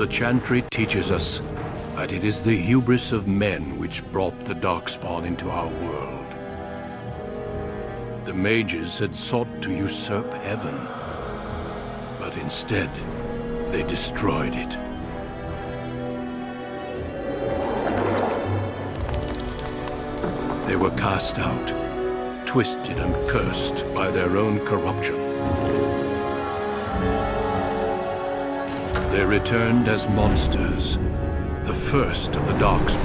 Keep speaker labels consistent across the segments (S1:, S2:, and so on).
S1: The Chantry teaches us that it is the hubris of men which brought the Darkspawn into our world. The mages had sought to usurp heaven, but instead, they destroyed it. They were cast out, twisted and cursed by their own corruption. They returned as monsters, the first of the Darkspawn.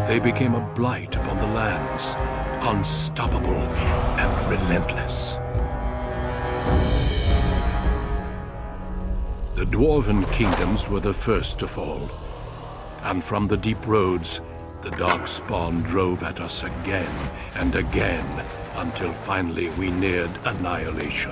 S1: They became a blight upon the lands, unstoppable and relentless. The Dwarven kingdoms were the first to fall, and from the deep roads, the Darkspawn drove at us again and again, until finally we neared annihilation.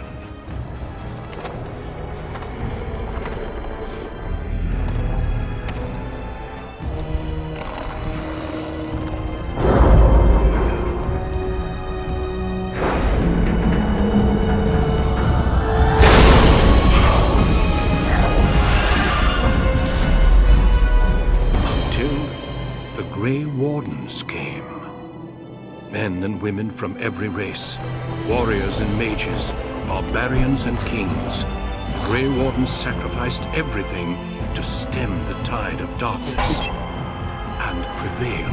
S1: Men and women from every race, warriors and mages, barbarians and kings. The Grey Wardens sacrificed everything to stem the tide of darkness and prevail.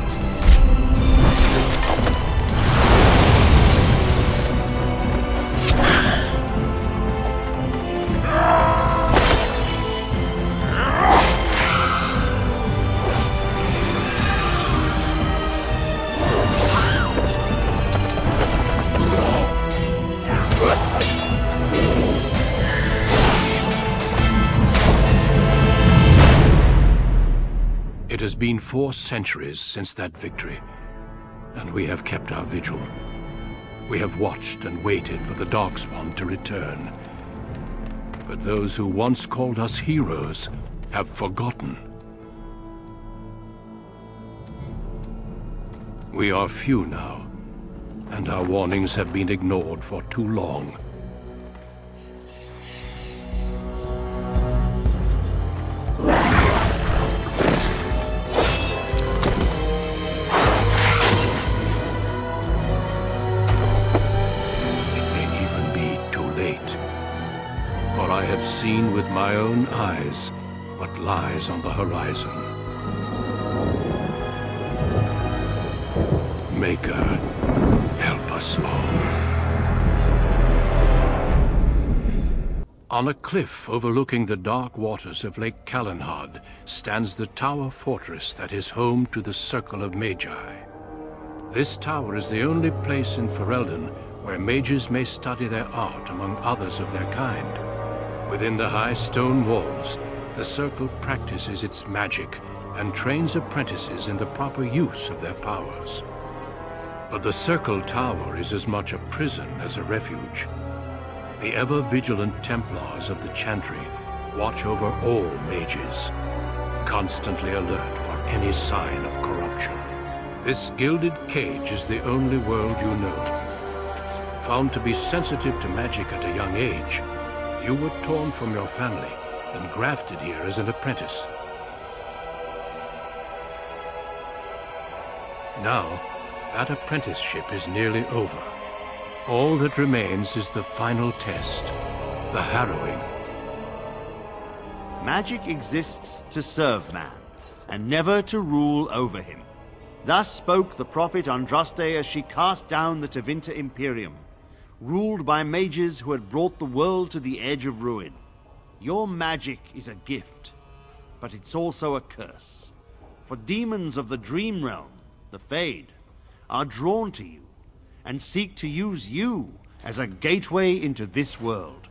S1: It has been 4 centuries since that victory, and we have kept our vigil. We have watched and waited for the Darkspawn to return. But those who once called us heroes have forgotten. We are few now, and our warnings have been ignored for too long. I have seen with my own eyes what lies on the horizon. Maker, help us all. On a cliff overlooking the dark waters of Lake Calenhad stands the tower fortress that is home to the Circle of Magi. This tower is the only place in Ferelden where mages may study their art among others of their kind. Within the high stone walls, the Circle practices its magic and trains apprentices in the proper use of their powers. But the Circle Tower is as much a prison as a refuge. The ever-vigilant Templars of the Chantry watch over all mages, constantly alert for any sign of corruption. This gilded cage is the only world you know. Found to be sensitive to magic at a young age, you were torn from your family and grafted here as an apprentice. Now, that apprenticeship is nearly over. All that remains is the final test, the harrowing.
S2: Magic exists to serve man, and never to rule over him. Thus spoke the prophet Andraste as she cast down the Tevinter Imperium, ruled by mages who had brought the world to the edge of ruin. Your magic is a gift, but it's also a curse. For demons of the Dream Realm, the Fade, are drawn to you, and seek to use you as a gateway into this world.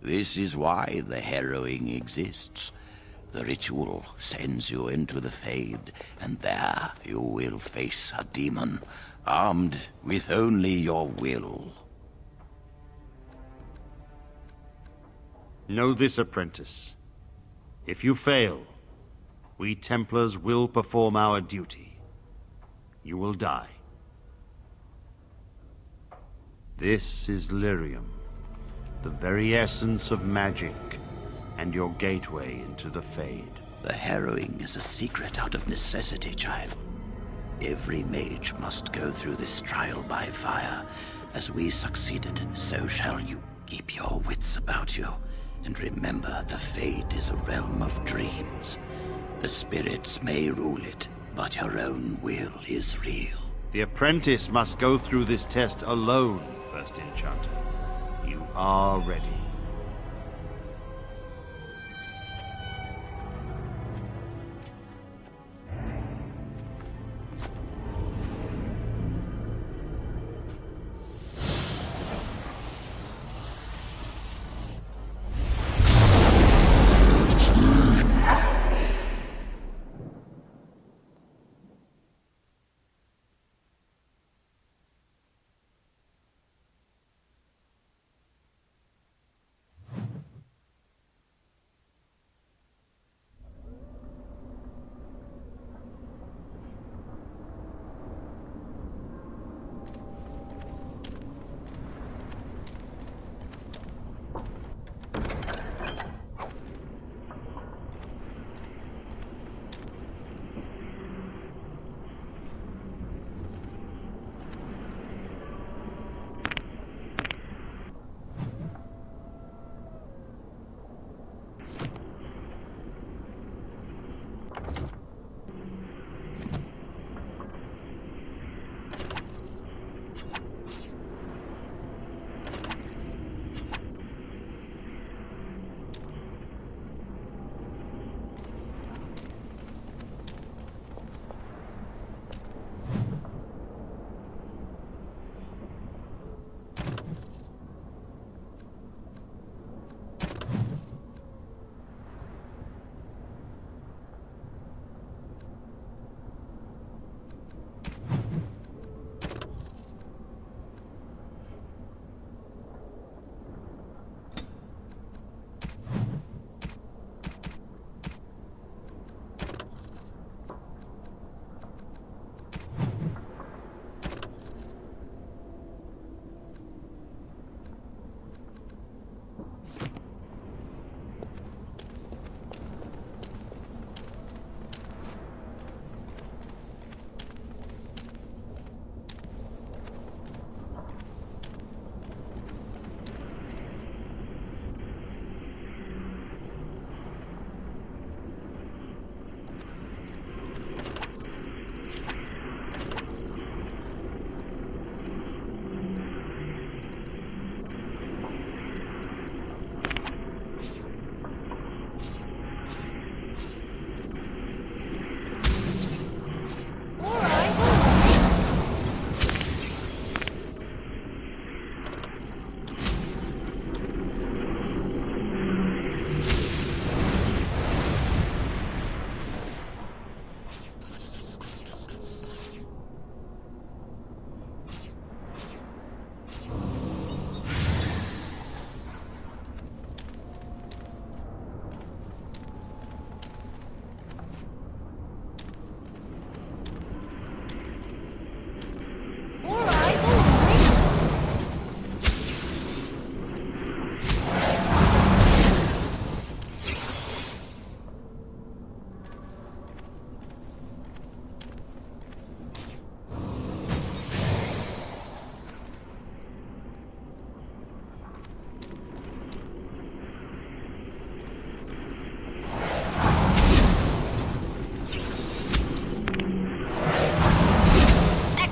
S3: This is why the harrowing exists. The ritual sends you into the Fade, and there you will face a demon, armed with only your will.
S2: Know this, apprentice. If you fail, we Templars will perform our duty. you will die. This is lyrium, the very essence of magic, and your gateway into the Fade.
S3: The harrowing is a secret out of necessity, child. Every mage must go through this trial by fire. As we succeeded, so shall you. Keep your wits about you, and remember the Fade is a realm of dreams. The spirits may rule it, but your own will is real.
S2: The apprentice must go through this test alone, First Enchanter. You are ready.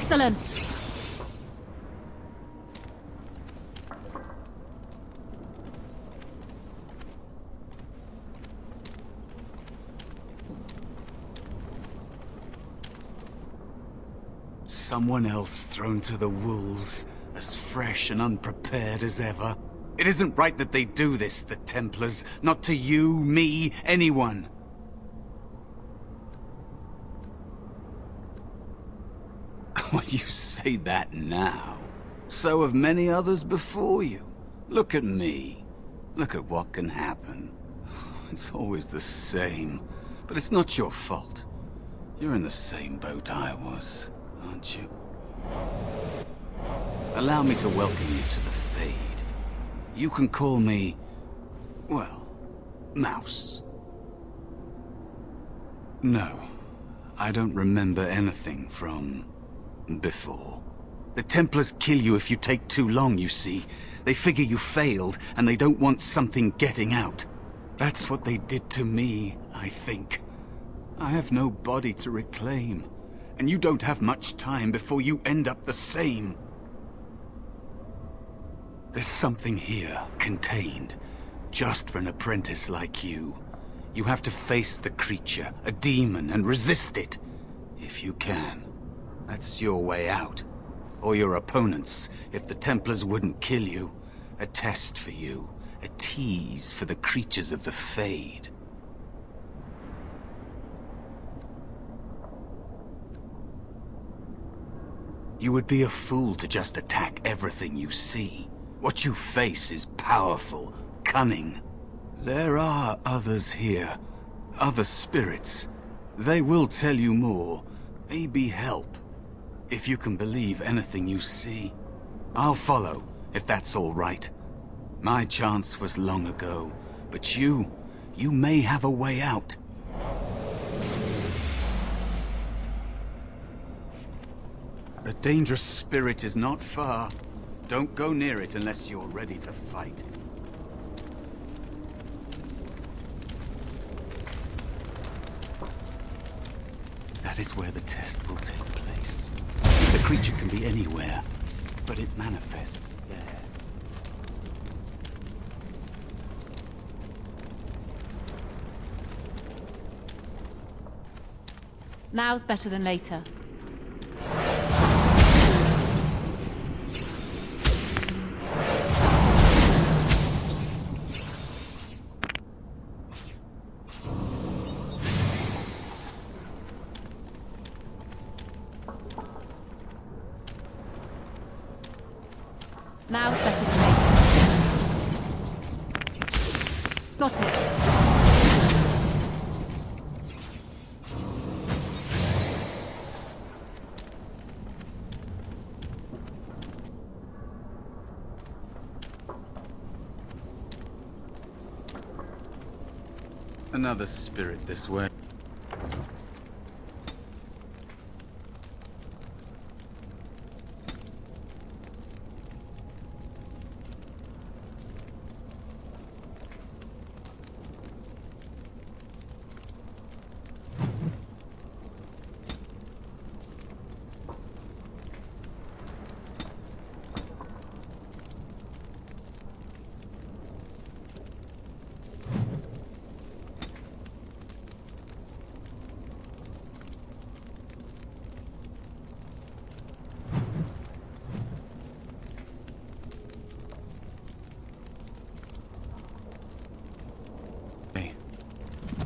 S4: Excellent!
S5: Someone else thrown to the wolves, as fresh and unprepared as ever. It isn't right that they do this, the Templars. Not to you, me, anyone. Well, you say that now. So have many others before you. Look at me. Look at what can happen. It's always the same. But it's not your fault. You're in the same boat I was. aren't you? Allow me to welcome you to the Fade. You can call me, well, Mouse. No, I don't remember anything from before. The Templars kill you if you take too long, you see. They figure you failed, and they don't want something getting out. That's what they did to me, I think. I have no body to reclaim, and you don't have much time before you end up the same. There's something here, contained, just for an apprentice like you. You have to face the creature, a demon, and resist it, if you can. That's your way out. Or your opponents, if the Templars wouldn't kill you. A test for you, a tease for the creatures of the Fade. You would be a fool to just attack everything you see. What you face is powerful, cunning. There are others here, other spirits. They will tell you more, maybe help. If you can believe anything you see. I'll follow, if that's all right. My chance was long ago, but you may have a way out. A dangerous spirit is not far. Don't go near it unless you're ready to fight. That is where the test will take place. The creature can be anywhere, but it manifests there.
S4: Now's better than later. Now's better than later. Got it.
S5: Another spirit this way.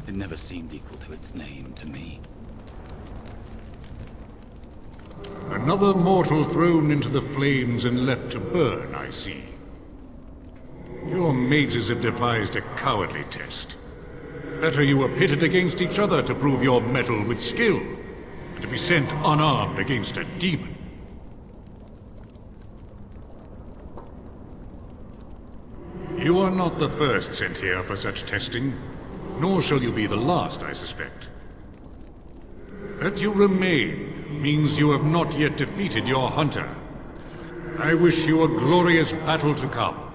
S5: It never seemed equal to its name to me.
S1: Another mortal thrown into the flames and left to burn, I see. Your mages have devised a cowardly test. Better you were pitted against each other to prove your mettle with skill, and to be sent unarmed against a demon. You are not the first sent here for such testing, nor shall you be the last, I suspect. That you remain means you have not yet defeated your hunter. I wish you a glorious battle to come.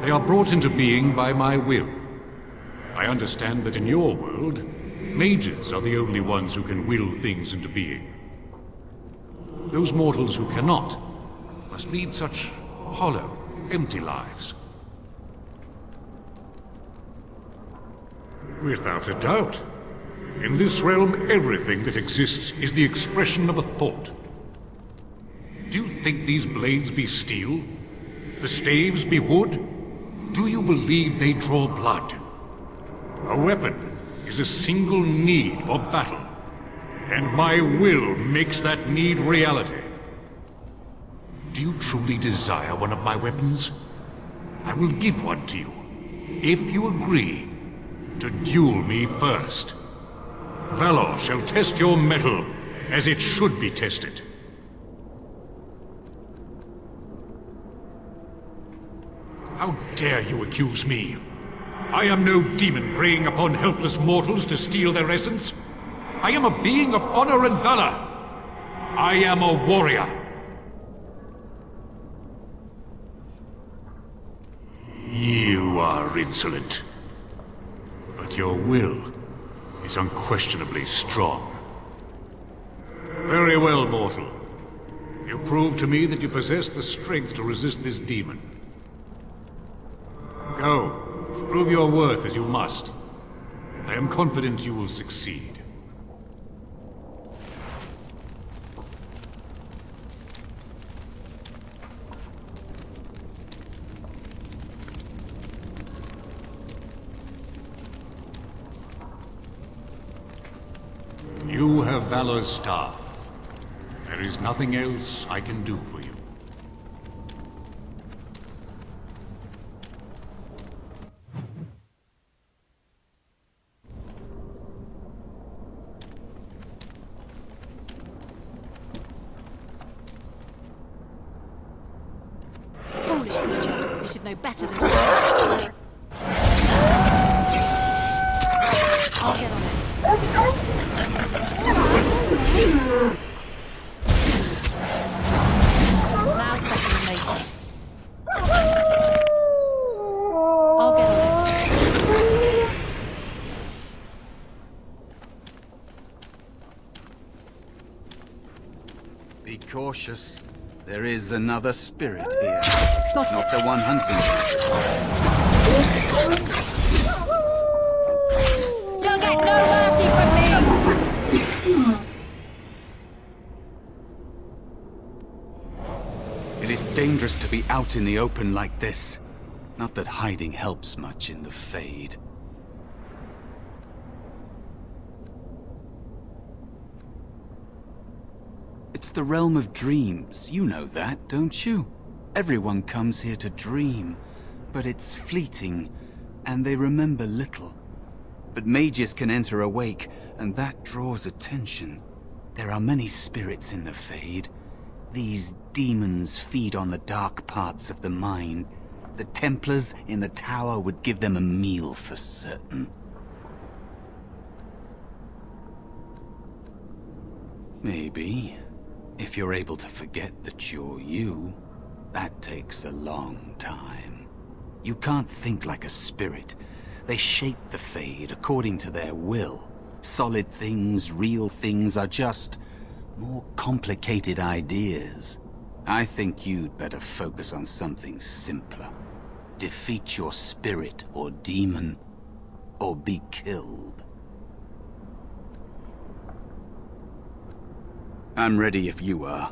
S1: They are brought into being by my will. I understand that in your world, mages are the only ones who can will things into being. Those mortals who cannot must lead such hollow, empty lives. Without a doubt. In this realm, everything that exists is the expression of a thought. Do you think these blades be steel? The staves be wood? Do you believe they draw blood? A weapon is a single need for battle, and my will makes that need reality. Do you truly desire one of my weapons? I will give one to you, if you agree
S6: to duel me first. Valor shall test your mettle as it should be tested. How dare you accuse me? I am no demon preying upon helpless mortals to steal their essence. I am a being of honor and valor. I am a warrior. You are insolent, but your will is unquestionably strong. Very well, mortal. You prove to me that you possess the strength to resist this demon. Go. Prove your worth as you must. I am confident you will succeed. You have Valor's staff. There is nothing else I can do for you.
S4: Foolish creature. You should know better than to... I'll get on it. Now's better than later. I'll get on it.
S5: Be cautious. There is another spirit here.
S4: Got
S5: Not the one hunting you.
S4: You'll get no mercy from me!
S5: It is dangerous to be out in the open like this. Not that hiding helps much in the Fade. It's the realm of dreams. You know that, don't you? Everyone comes here to dream, but it's fleeting, and they remember little. But mages can enter awake, and that draws attention. There are many spirits in the Fade. These demons feed on the dark parts of the mind. The Templars in the tower would give them a meal for certain. Maybe. If you're able to forget that you're you, that takes a long time. You can't think like a spirit. They shape the Fade according to their will. Solid things, real things are just more complicated ideas. I think you'd better focus on something simpler. Defeat your spirit or demon, or be killed. I'm ready if you are.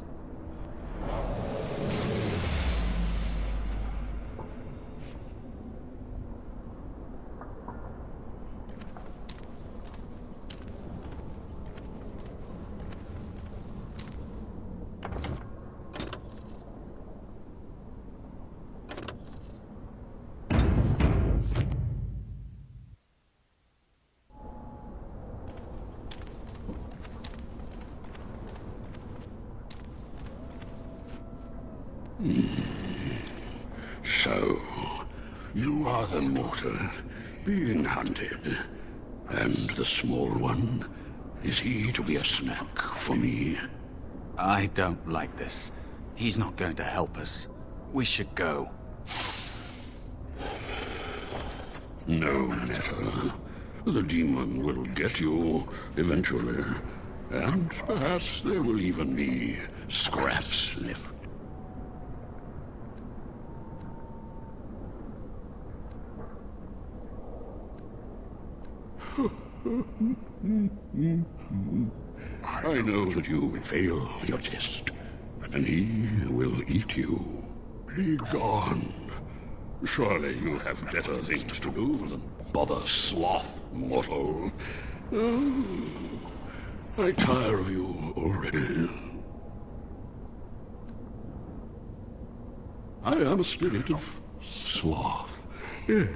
S1: So, you are the mortal being hunted. And the small one, is he to be a snack for me?
S5: I don't like this. He's not going to help us. We should go.
S1: No matter. The demon will get you eventually. And perhaps there will even be scraps left. I know that you will fail your test, and he will eat you. Be gone. Surely you have better things to do than bother sloth, mortal. Oh, I tire of you already. I am a spirit of sloth. Yes,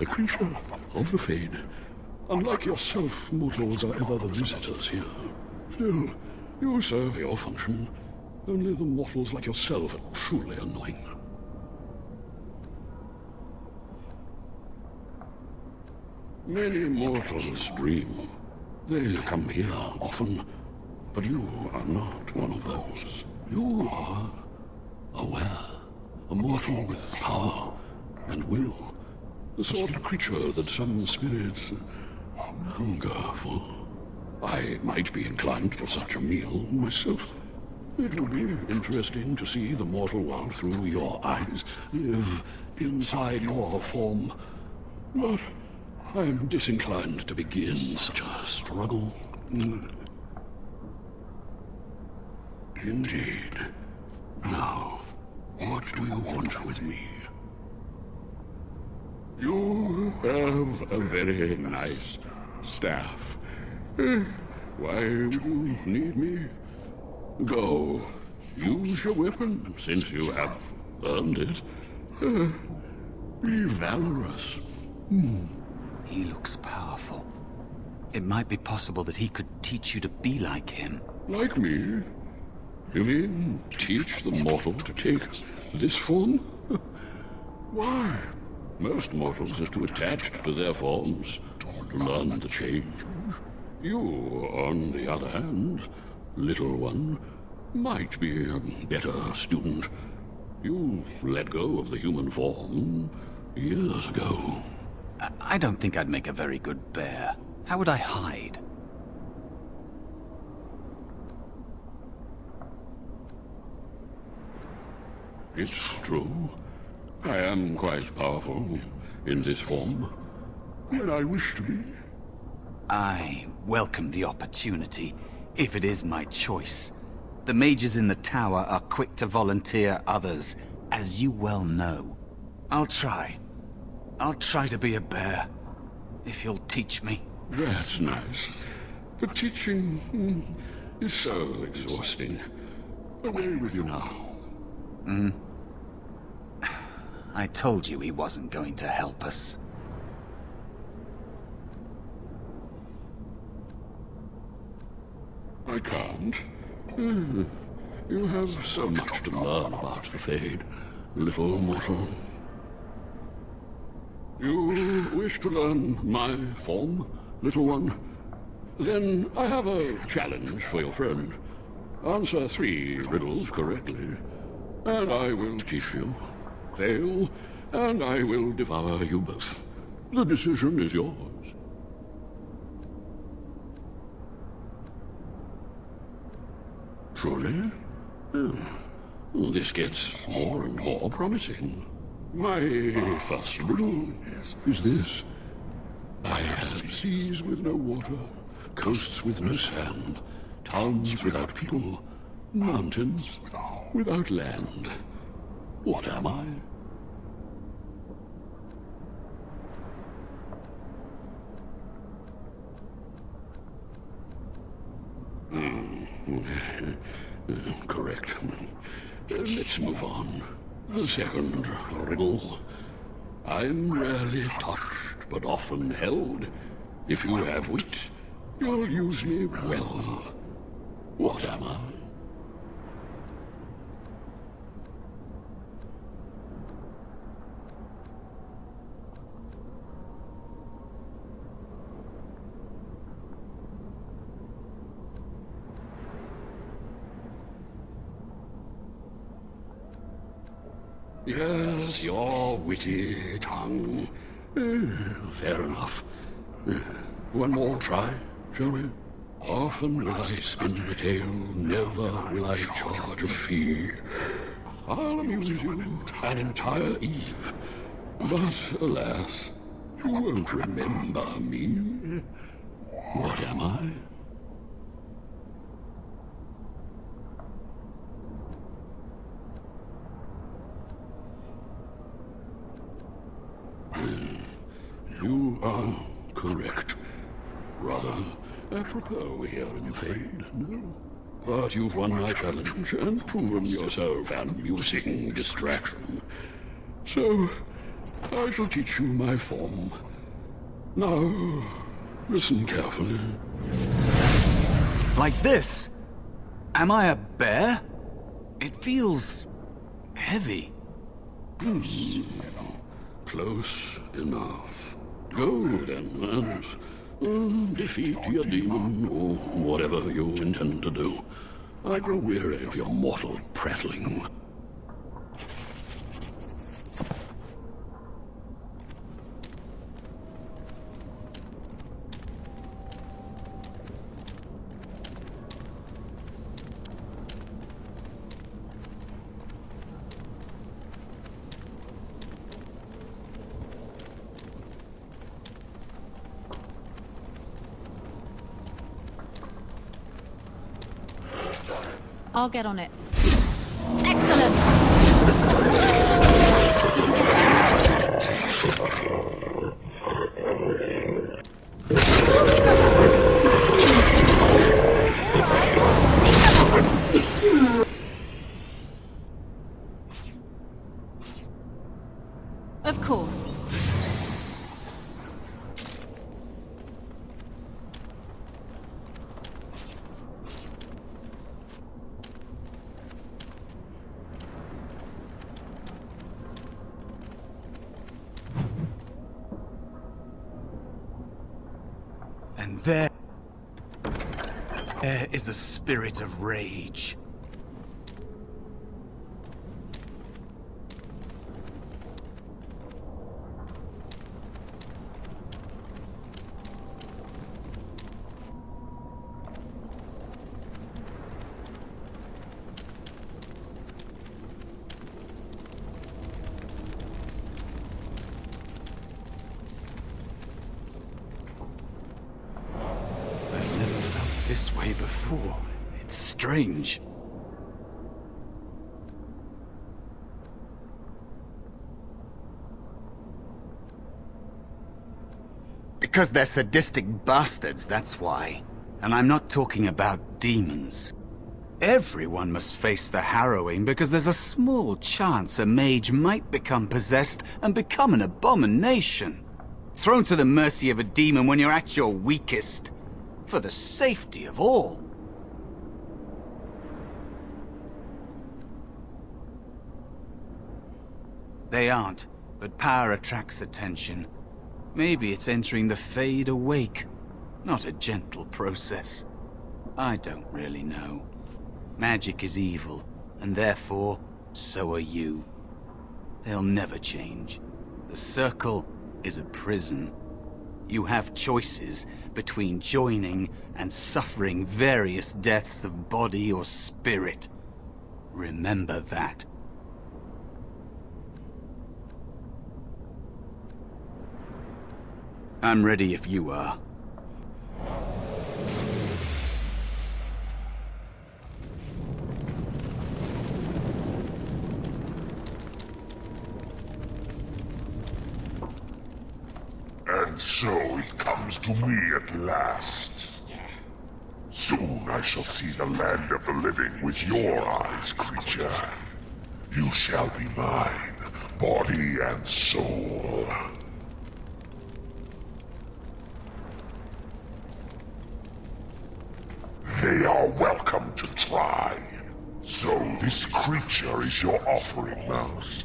S7: a creature of the Fade. Unlike yourself, mortals are ever the visitors here. Still, you serve your function. Only the mortals like yourself are truly annoying. Many mortals dream. They come here often, but you are not one of those. You are aware, a mortal with power and will, the sort of creature that some spirits hunger for. I might be inclined for such a meal myself. It would be interesting to see the mortal world through your eyes, live inside your form. But I am disinclined to begin such a struggle. Indeed. Now, what do you want with me? You have a very nice staff. Why would you need me? Go. Use your weapon, since you have earned it. Be valorous.
S5: He looks powerful. It might be possible that he could teach you to be like him.
S7: Like me? You mean teach the mortal to take this form? Why? Most mortals are too attached to their forms to learn the change. You, on the other hand, little one, might be a better student. You let go of the human form years ago.
S5: I don't think I'd make a very good bear. How would I hide?
S7: It's true. I am quite powerful in this form. When I wish to be.
S5: I welcome the opportunity, if it is my choice. The mages in the tower are quick to volunteer others, as you well know. I'll try. I'll try to be a bear, if you'll teach me.
S7: That's nice. But teaching is so exhausting. Away with you now.
S5: I told you he wasn't going to help us.
S7: I can't. You have so much to learn about the Fade, little mortal. You wish to learn my form, little one? Then I have a challenge for your friend. Answer 3 riddles correctly, and I will teach you. Fail, and I will devour you both. The decision is yours. Truly? This gets more and more promising. My first riddle is this. I have seas with no water, coasts with no sand, towns without people, mountains without land. What am I? Correct. Let's move on. The second riddle. I'm rarely touched, but often held. If you have wit, you'll use me well. What am I? Yes, your witty tongue. Fair enough. One more try, shall we? Often will I spin the tale, never will I charge a fee. I'll amuse you an entire eve, but alas, you won't remember me. What am I? You are correct. Rather apropos here in the Fade, no? But you've won my challenge and proven yourself an amusing distraction. So, I shall teach you my form. Now, listen carefully.
S5: Like this? Am I a bear? It feels heavy.
S7: Close enough. Go then, and defeat your demon, or whatever you intend to do. I grow weary of your mortal prattling.
S4: I'll get on it. Excellent! Of course.
S5: And there is a spirit of rage. This way before. It's strange. Because they're sadistic bastards, that's why. And I'm not talking about demons. Everyone must face the harrowing because there's a small chance a mage might become possessed and become an abomination. Thrown to the mercy of a demon when you're at your weakest. For the safety of all. They aren't, but power attracts attention. Maybe it's entering the Fade awake, not a gentle process. I don't really know. Magic is evil, and therefore, so are you. They'll never change. The Circle is a prison. You have choices between joining and suffering various deaths of body or spirit. Remember that. I'm ready if you are.
S8: And so it comes to me at last. Soon I shall see the land of the living with your eyes, creature. You shall be mine, body and soul. They are welcome to try. So this creature is your offering, Mouse.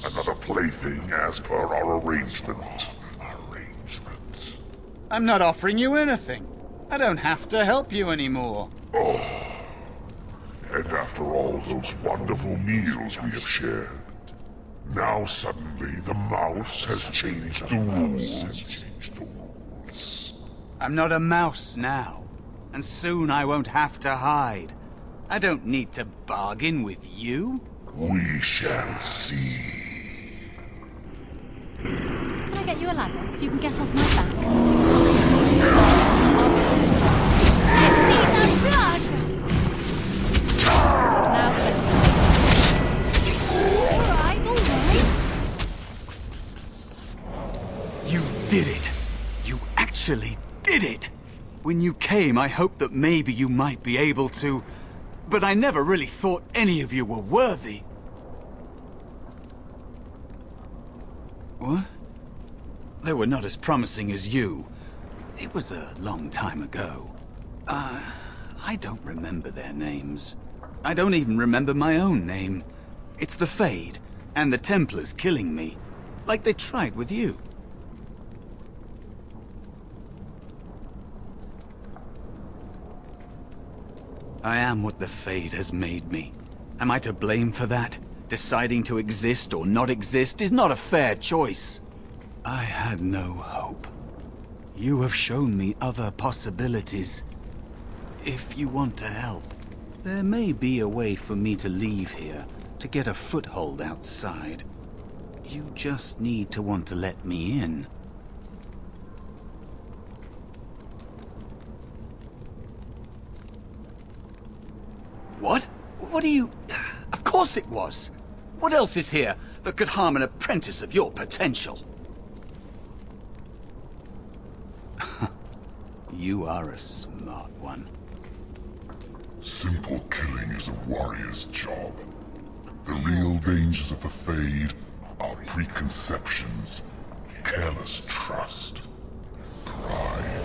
S8: Another plaything as per our arrangement.
S5: I'm not offering you anything. I don't have to help you anymore.
S8: And after all those wonderful meals we have shared, now suddenly the mouse has changed the rules.
S5: I'm not a mouse now, and soon I won't have to hide. I don't need to bargain with you.
S8: We shall see.
S4: Can I get you a ladder so you can get off my back? It's blood! Now the better. Alright.
S5: You did it. You actually did it. When you came, I hoped that maybe you might be able to, but I never really thought any of you were worthy. What? They were not as promising as you. It was a long time ago. I don't remember their names. I don't even remember my own name. It's the Fade, and the Templars killing me. Like they tried with you. I am what the Fade has made me. Am I to blame for that? Deciding to exist or not exist is not a fair choice. I had no hope. You have shown me other possibilities. If you want to help, there may be a way for me to leave here, to get a foothold outside. You just need to want to let me in. What? What are you... Of course it was! What else is here that could harm an apprentice of your potential? You are a smart one.
S8: Simple killing is a warrior's job. The real dangers of the Fade are preconceptions, careless trust, pride.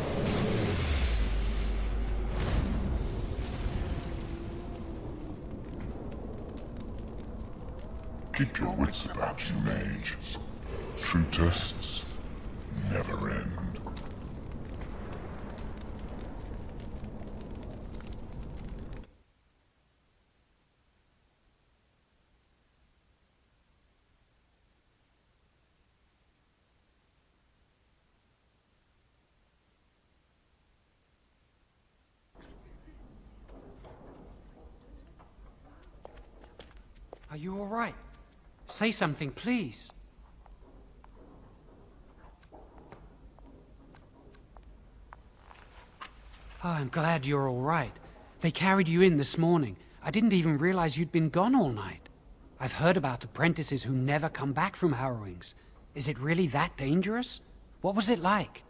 S8: Keep your wits about you, mage. True tests never end.
S9: Are you all right? Say something, please. Oh, I'm glad you're all right. They carried you in this morning. I didn't even realize you'd been gone all night. I've heard about apprentices who never come back from harrowings. Is it really that dangerous? What was it like?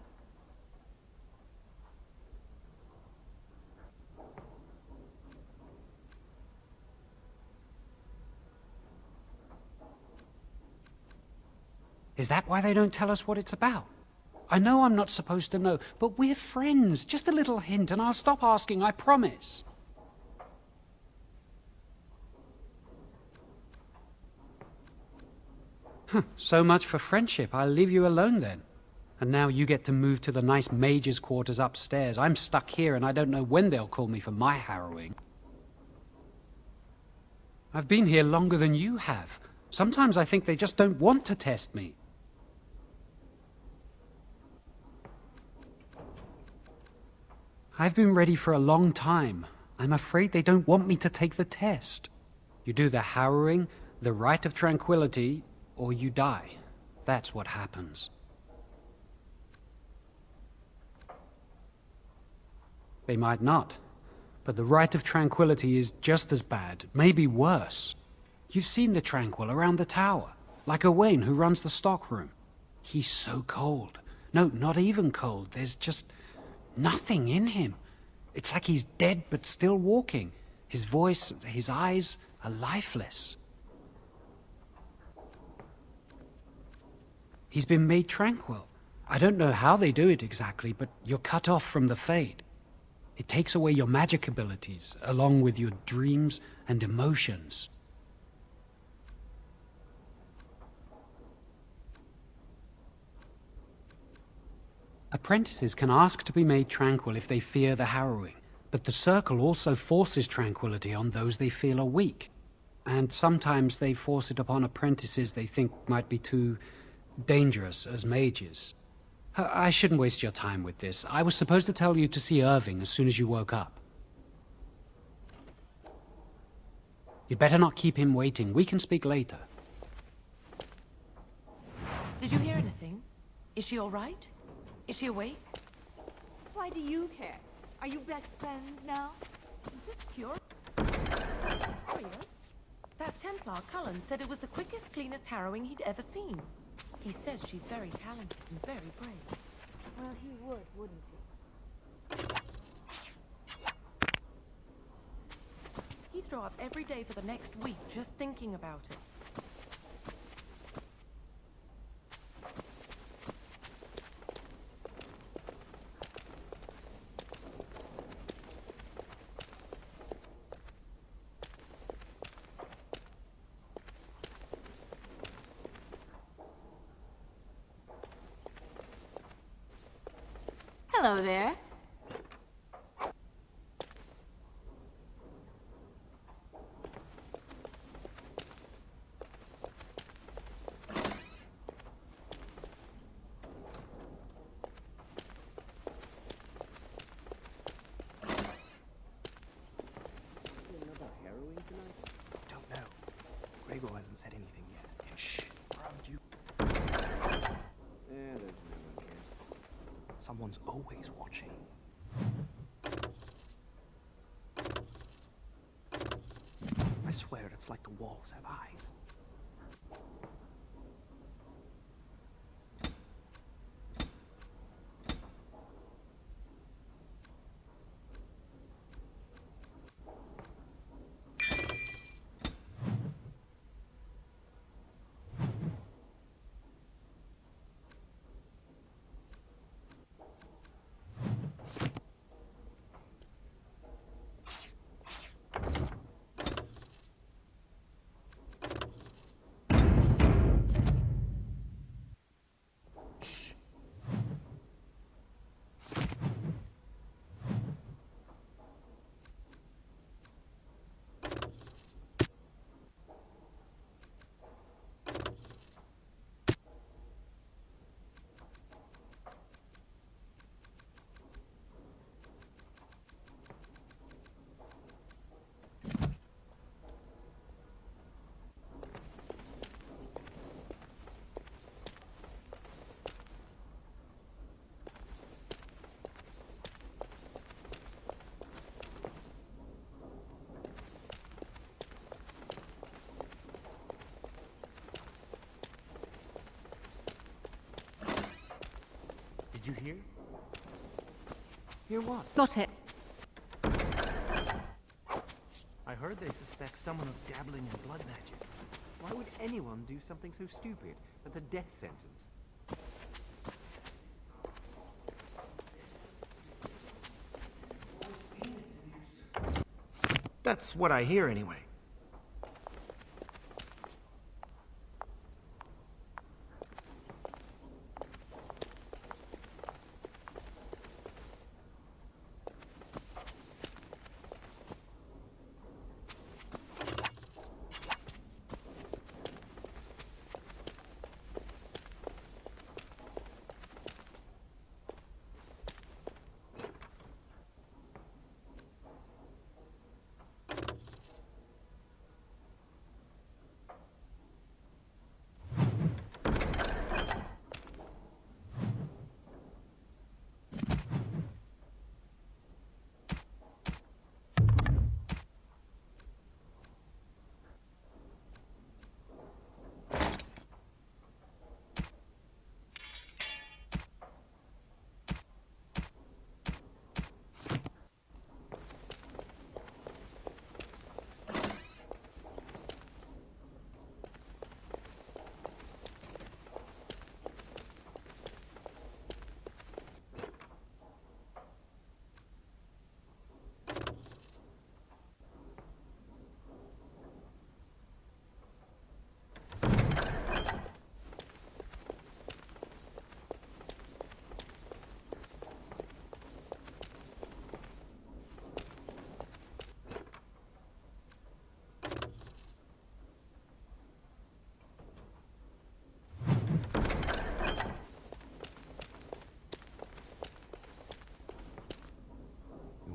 S9: Is that why they don't tell us what it's about? I know I'm not supposed to know, but we're friends. Just a little hint and I'll stop asking, I promise. So much for friendship. I'll leave you alone then. And now you get to move to the nice mage's quarters upstairs. I'm stuck here and I don't know when they'll call me for my harrowing. I've been here longer than you have. Sometimes I think they just don't want to test me. I've been ready for a long time. I'm afraid they don't want me to take the test. You do the harrowing, the rite of tranquility, or you die. That's what happens. They might not, but the rite of tranquility is just as bad, maybe worse. You've seen the Tranquil around the tower, like Owain who runs the stockroom. He's so cold. No, not even cold. There's just nothing in him. It's like he's dead but still walking. His voice, his eyes are lifeless. He's been made tranquil. I don't know how they do it exactly, but you're cut off from the Fade. It takes away your magic abilities, along with your dreams and emotions. Apprentices can ask to be made tranquil if they fear the harrowing, but the Circle also forces tranquility on those they feel are weak. And sometimes they force it upon apprentices they think might be too dangerous as mages. I shouldn't waste your time with this. I was supposed to tell you to see Irving as soon as you woke up. You'd better not keep him waiting. We can speak later.
S10: Did you hear anything? Is she all right? Is she awake?
S4: Why do you care? Are you best friends now?
S10: Is it pure?
S4: Oh, yes.
S10: That Templar, Cullen, said it was the quickest, cleanest harrowing he'd ever seen. He says she's very talented and very brave.
S4: Well, he would, wouldn't he?
S10: He'd throw up every day for the next week just thinking about it.
S11: Hello there.
S12: Don't know. Gregor hasn't said anything yet. Shh. Around you. There's no one here. Someone's always watching. I swear it's like the walls have eyes. Did you hear? Hear what?
S4: Got it.
S12: I heard they suspect someone of dabbling in blood magic. Why would anyone do something so stupid? That's a death sentence. That's what I hear anyway.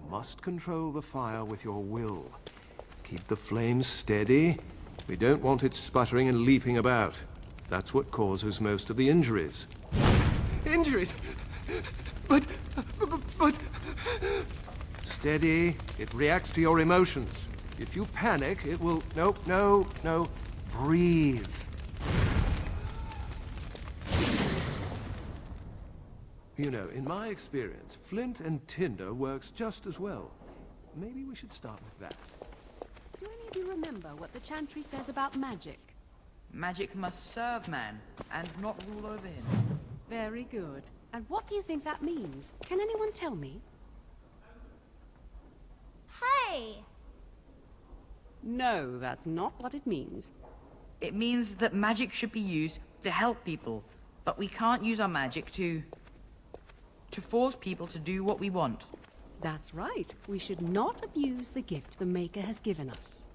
S13: Must control the fire with your will. Keep the flames steady. We don't want it sputtering and leaping about. That's what causes most of the injuries. Injuries? But... Steady. It reacts to your emotions. If you panic, it will... No. Breathe. You know, in my experience, flint and tinder works just as well. Maybe we should start with that.
S4: Do any of you remember what the chantry says about magic?
S14: Magic must serve man, and not rule over him.
S4: Very good. And what do you think that means? Can anyone tell me?
S15: Hey!
S4: No, that's not what it means.
S14: It means that magic should be used to help people, but we can't use our magic to To force people to do what we want.
S4: That's right. We should not abuse the gift the Maker has given us.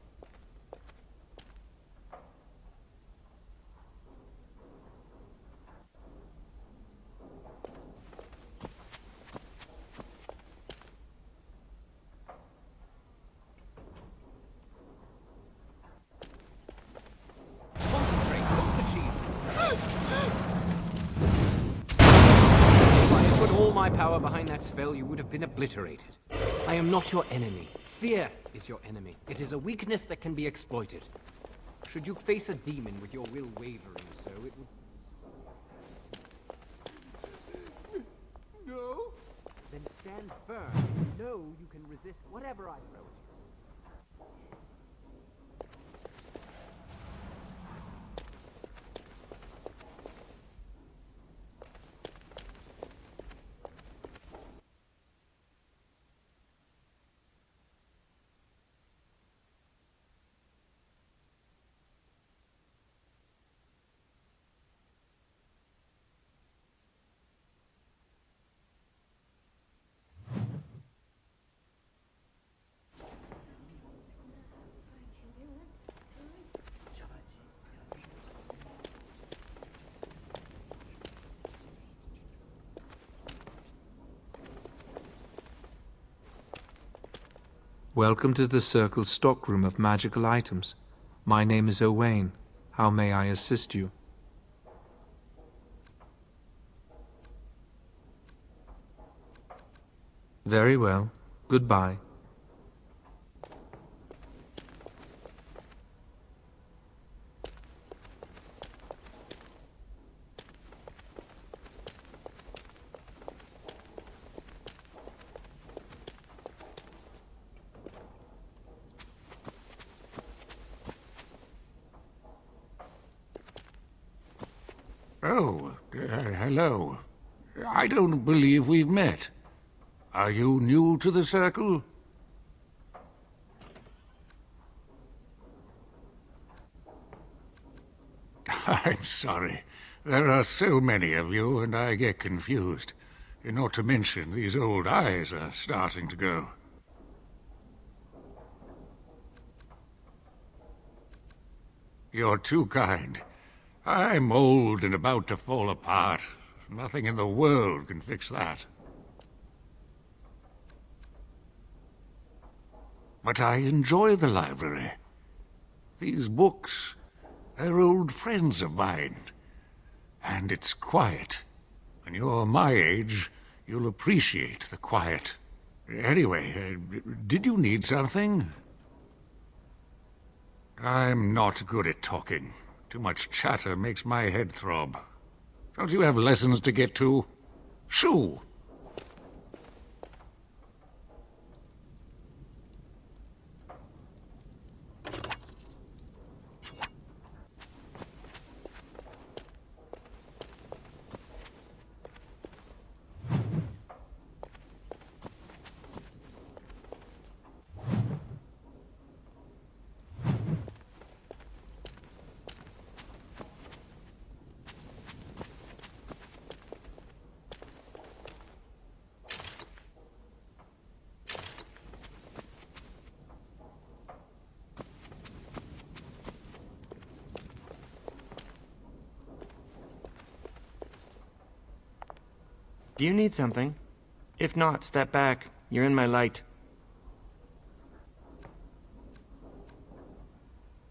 S12: Concentrate, don't achieve. If I had put all my power behind that spell, you would have been obliterated. I am not your enemy. Fear is your enemy. It is a weakness that can be exploited. Should you face a demon with your will wavering so, it would... No? Then stand firm and know you can resist whatever I throw at you.
S11: Welcome to the Circle's stockroom of magical items. My name is Owain. How may I assist you? Very well. Goodbye.
S6: Oh, hello. I don't believe we've met. Are you new to the Circle? I'm sorry. There are so many of you, and I get confused. Not to mention, these old eyes are starting to go. You're too kind. I'm old and about to fall apart. Nothing in the world can fix that. But I enjoy the library. These books, they're old friends of mine. And it's quiet. When you're my age, you'll appreciate the quiet. Anyway, did you need something? I'm not good at talking. Too much chatter makes my head throb. Don't you have lessons to get to? Shoo!
S12: Do you need something? If not, step back. You're in my light.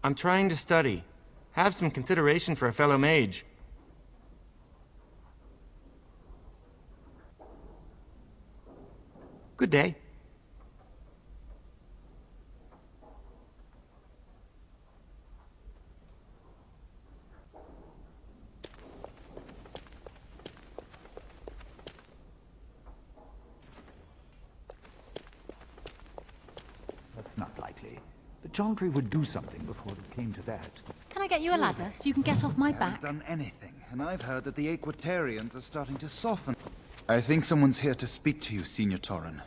S12: I'm trying to study. Have some consideration for a fellow mage. Good day.
S15: That's not likely. The Chantry would do something before it came to that.
S4: Can I get you a ladder so you can get off my
S16: I haven't
S4: back?
S16: done anything, and I've heard that the Aquatarians are starting to soften. I think someone's here to speak to you, Senior Torren.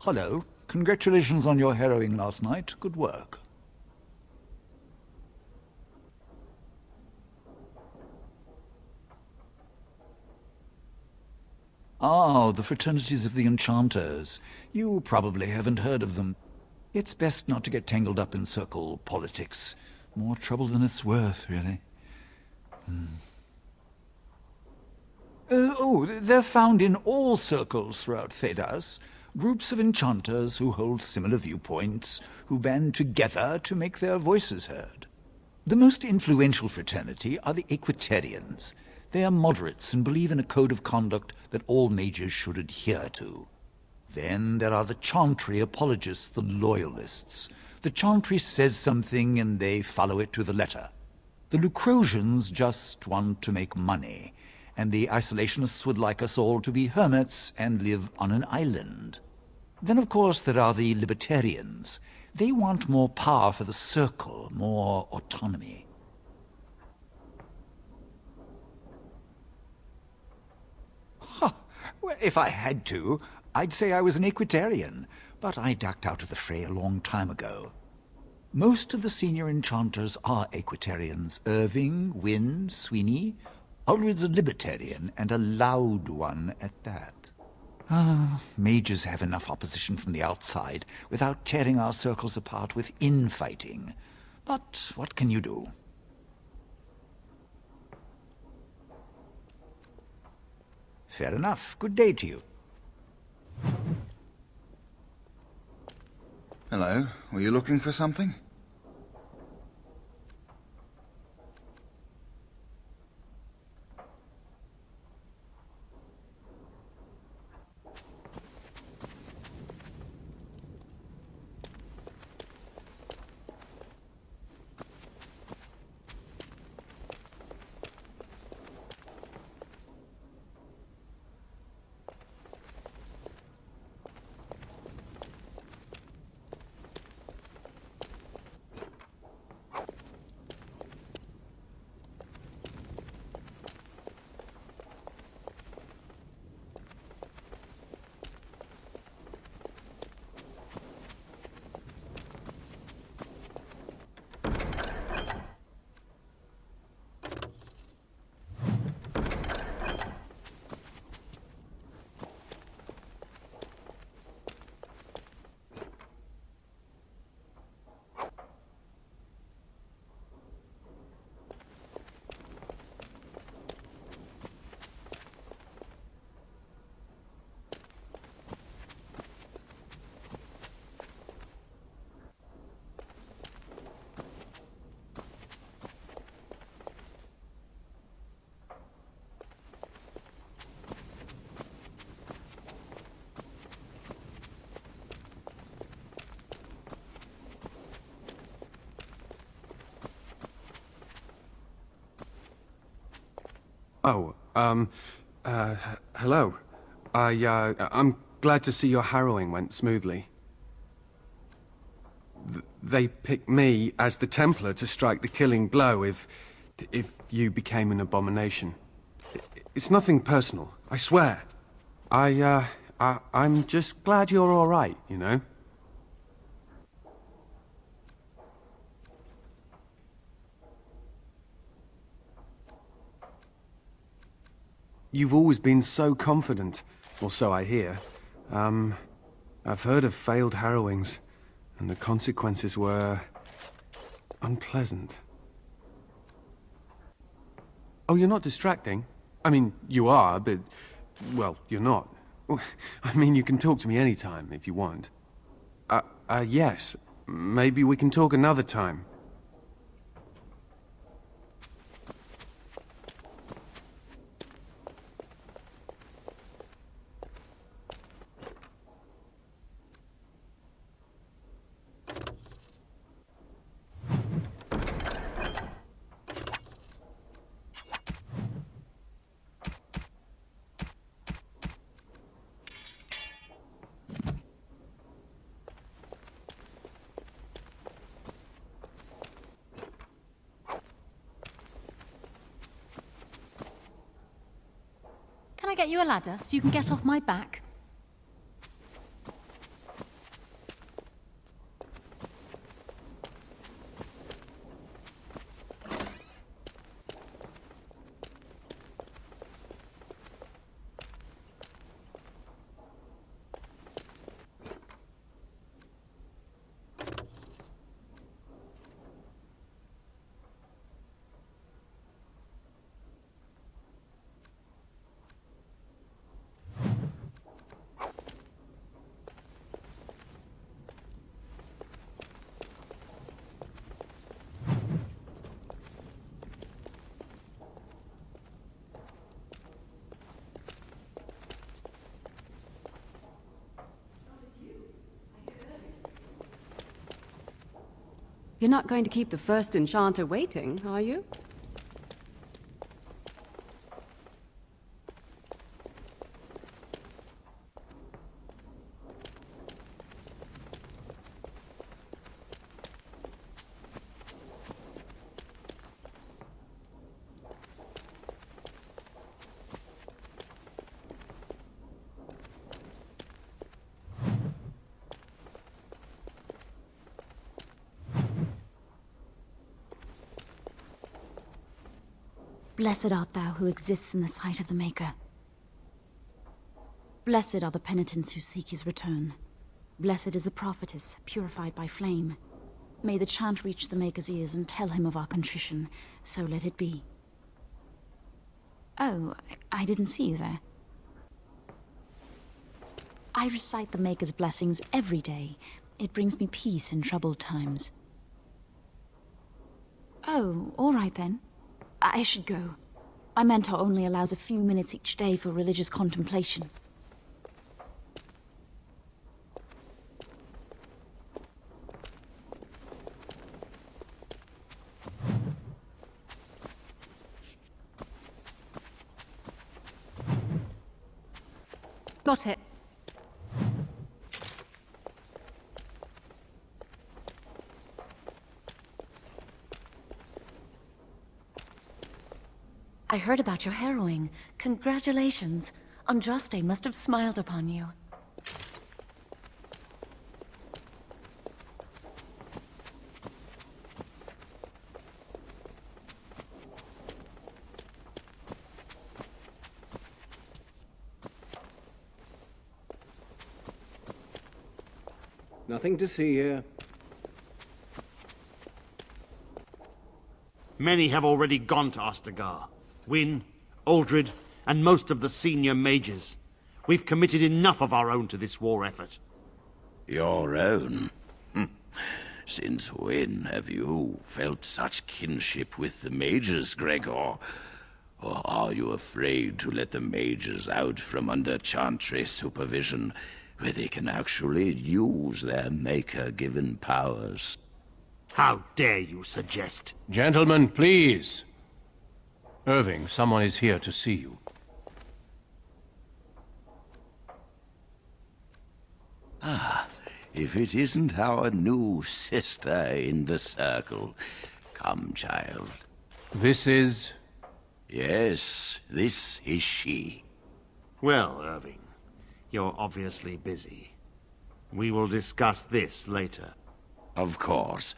S17: Hello.
S15: Congratulations on your harrowing last night. Good work. Ah, the fraternities of the enchanters. You probably haven't heard of them. It's best not to get tangled up in circle politics. More trouble than it's worth, really. They're found in all circles throughout Thedas. Groups of enchanters who hold similar viewpoints, who band together to make their voices heard. The most influential fraternity are the Equitarians. They are moderates and believe in a code of conduct that all mages should adhere to. Then there are the Chantry apologists, the loyalists. The Chantry says something and they follow it to the letter. The Lucrosians just want to make money, and the Isolationists would like us all to be hermits and live on an island. Then, of course, there are the Libertarians. They want more power for the Circle, more autonomy. Well, if I had to, I'd say I was an Equitarian, but I ducked out of the fray a long time ago. Most of the senior enchanters are Equitarians. Irving, Wynne, Sweeney. Ulrid's a Libertarian, and a loud one at that. Mages have enough opposition from the outside without tearing our circles apart with infighting. But what can you do? Fair enough. Good day to you.
S16: Hello. Were you looking for something?
S17: Oh, hello. I'm glad to see your harrowing went smoothly. They picked me as the Templar to strike the killing blow if you became an abomination. It's nothing personal, I swear. I'm just glad you're all right, you know? You've always been so confident, or so I hear. I've heard of failed harrowings, and the consequences were unpleasant. Oh, you're not distracting? I mean, you are, but, well, you're not. I mean, you can talk to me anytime, if you want. Yes. Maybe we can talk another time.
S18: Can I get you a ladder so you can get off my back?
S4: You're not going to keep the first enchanter waiting, are you?
S18: Blessed art thou who exists in the sight of the Maker. Blessed are the penitents who seek his return. Blessed is the prophetess, purified by flame. May the chant reach the Maker's ears and tell him of our contrition, so let it be. Oh, I didn't see you there. I recite the Maker's blessings every day. It brings me peace in troubled times. Oh, all right then. I should go. My mentor only allows a few minutes each day for religious contemplation.
S4: Got it.
S18: I heard about your harrowing. Congratulations. Andraste must have smiled upon you.
S12: Nothing to see here.
S2: Many have already gone to Ostagar. Wynne, Aldred, and most of the senior mages. We've committed enough of our own to this war effort.
S3: Your own? Since when have you felt such kinship with the mages, Gregor? Or are you afraid to let the mages out from under Chantry's supervision, where they can actually use their Maker-given powers?
S2: How dare you suggest?
S1: Gentlemen, please. Irving, someone is here to see you.
S3: Ah, if it isn't our new sister in the circle. Come, child.
S1: This is...
S3: Yes, this is she.
S2: Well, Irving, you're obviously busy. We will discuss this later.
S3: Of course.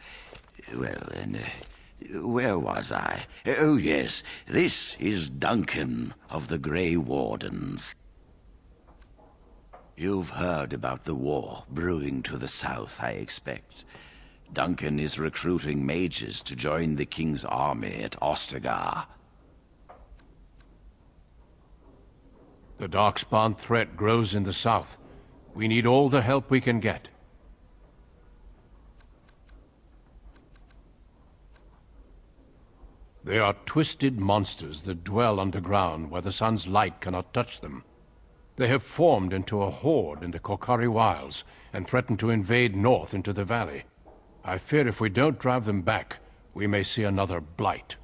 S3: Well, then, where was I? Oh, yes, this is Duncan of the Grey Wardens. You've heard about the war brewing to the south, I expect. Duncan is recruiting mages to join the King's army at Ostagar.
S1: The Darkspawn threat grows in the south. We need all the help we can get. They are twisted monsters that dwell underground where the sun's light cannot touch them. They have formed into a horde in the Korcari Wilds and threaten to invade north into the valley. I fear if we don't drive them back, we may see another blight.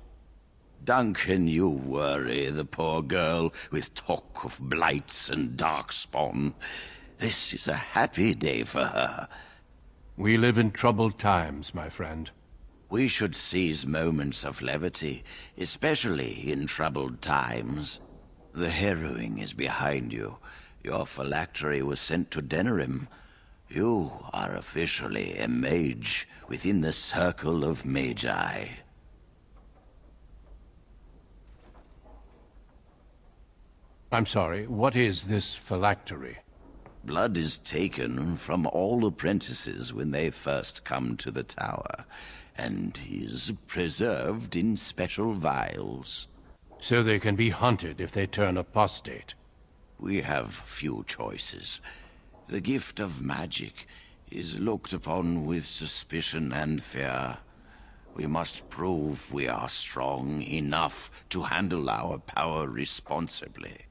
S3: Duncan, you worry the poor girl with talk of blights and darkspawn. This is a happy day for her.
S1: We live in troubled times, my friend.
S3: We should seize moments of levity, especially in troubled times. The harrowing is behind you. Your phylactery was sent to Denerim. You are officially a mage within the circle of magi.
S1: I'm sorry, what is this phylactery?
S3: Blood is taken from all apprentices when they first come to the tower, and is preserved in special vials.
S1: So they can be hunted if they turn apostate.
S3: We have few choices. The gift of magic is looked upon with suspicion and fear. We must prove we are strong enough to handle our power responsibly.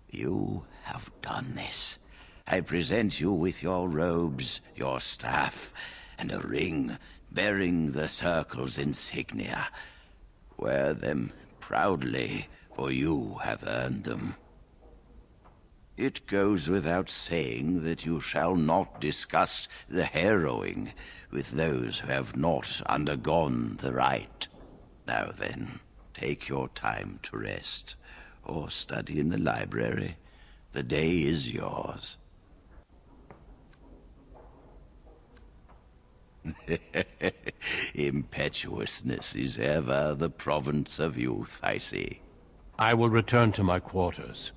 S3: You have done this. I present you with your robes, your staff, and a ring bearing the Circle's insignia. Wear them proudly, for you have earned them. It goes without saying that you shall not discuss the harrowing with those who have not undergone the rite. Now then, take your time to rest, or study in the library. The day is yours. Impetuousness is ever the province of youth, I see.
S1: I will return to my quarters.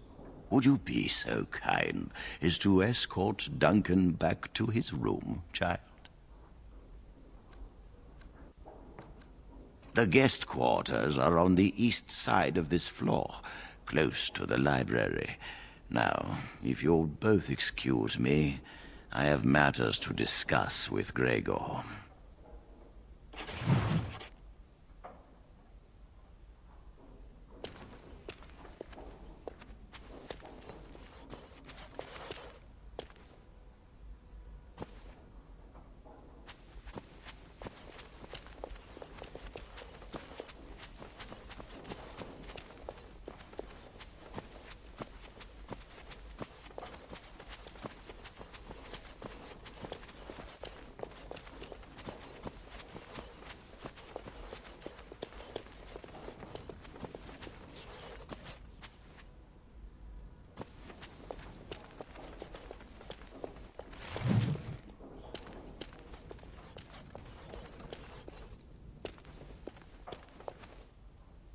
S3: Would you be so kind as to escort Duncan back to his room, child? The guest quarters are on the east side of this floor, close to the library. Now, if you'll both excuse me, I have matters to discuss with Gregor.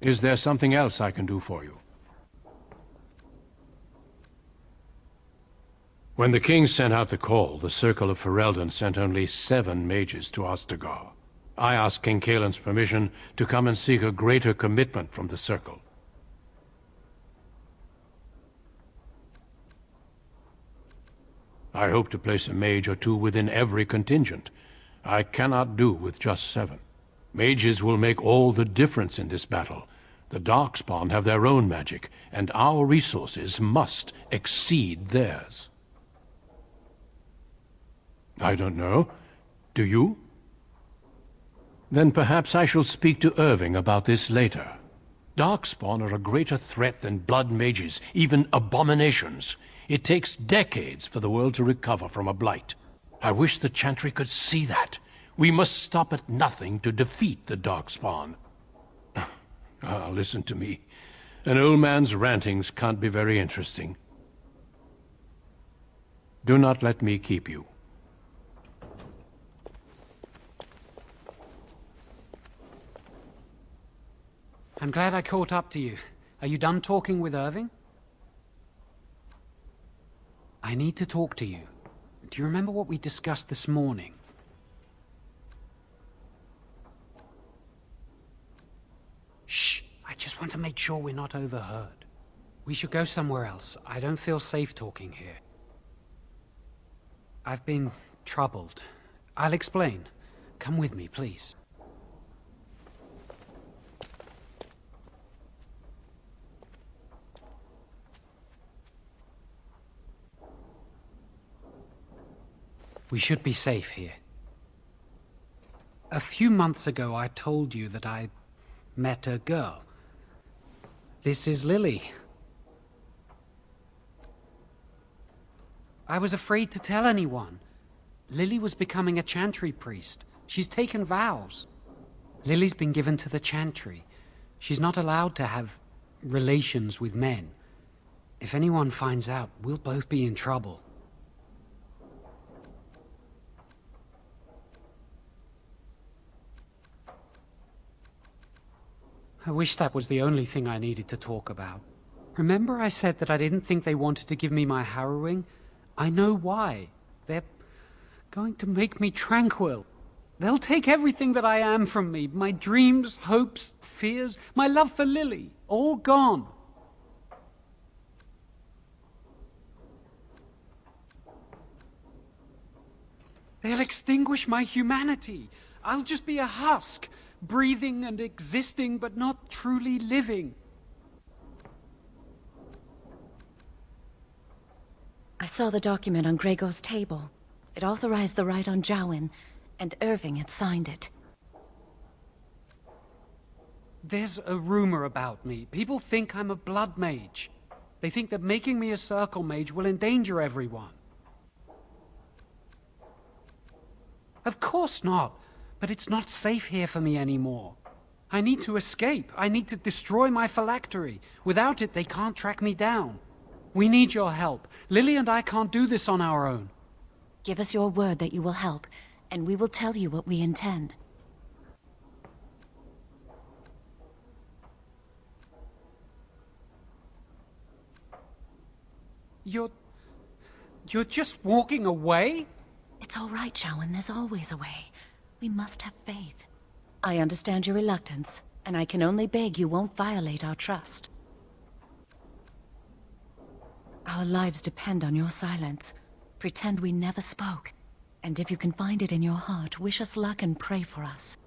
S1: Is there something else I can do for you? When the king sent out the call, the Circle of Ferelden sent only 7 mages to Ostagar. I asked King Caelan's permission to come and seek a greater commitment from the Circle. I hope to place a mage or 2 within every contingent. I cannot do with just 7. Mages will make all the difference in this battle. The Darkspawn have their own magic, and our resources must exceed theirs. I don't know. Do you? Then perhaps I shall speak to Irving about this later. Darkspawn are a greater threat than blood mages, even abominations. It takes decades for the world to recover from a blight. I wish the Chantry could see that. We must stop at nothing to defeat the Darkspawn. Listen to me. An old man's rantings can't be very interesting. Do not let me keep you.
S9: I'm glad I caught up to you. Are you done talking with Irving? I need to talk to you. Do you remember what we discussed this morning? Shh! I just want to make sure we're not overheard. We should go somewhere else. I don't feel safe talking here. I've been troubled. I'll explain. Come with me, please. We should be safe here. A few months ago, I told you that I met a girl. This is Lily. I was afraid to tell anyone. Lily was becoming a Chantry priest. She's taken vows. Lily's been given to the Chantry. She's not allowed to have relations with men. If anyone finds out, we'll both be in trouble. I wish that was the only thing I needed to talk about. Remember I said that I didn't think they wanted to give me my harrowing? I know why. They're going to make me tranquil. They'll take everything that I am from me. My dreams, hopes, fears, my love for Lily. All gone. They'll extinguish my humanity. I'll just be a husk. Breathing and existing, but not truly living.
S18: I saw the document on Gregor's table. It authorized the rite on Jowen,
S19: And Irving had signed it.
S9: There's a rumor about me. People think I'm a blood mage. They think that making me a circle mage will endanger everyone. Of course not. But it's not safe here for me anymore. I need to escape. I need to destroy my phylactery. Without it, they can't track me down. We need your help. Lily and I can't do this on our own.
S19: Give us your word that you will help, and we will tell you what we intend.
S9: You're just walking away?
S19: It's all right, Jowan. There's always a way. We must have faith. I understand your reluctance, and I can only beg you won't violate our trust. Our lives depend on your silence. Pretend we never spoke. And if you can find it in your heart, wish us luck and pray for us.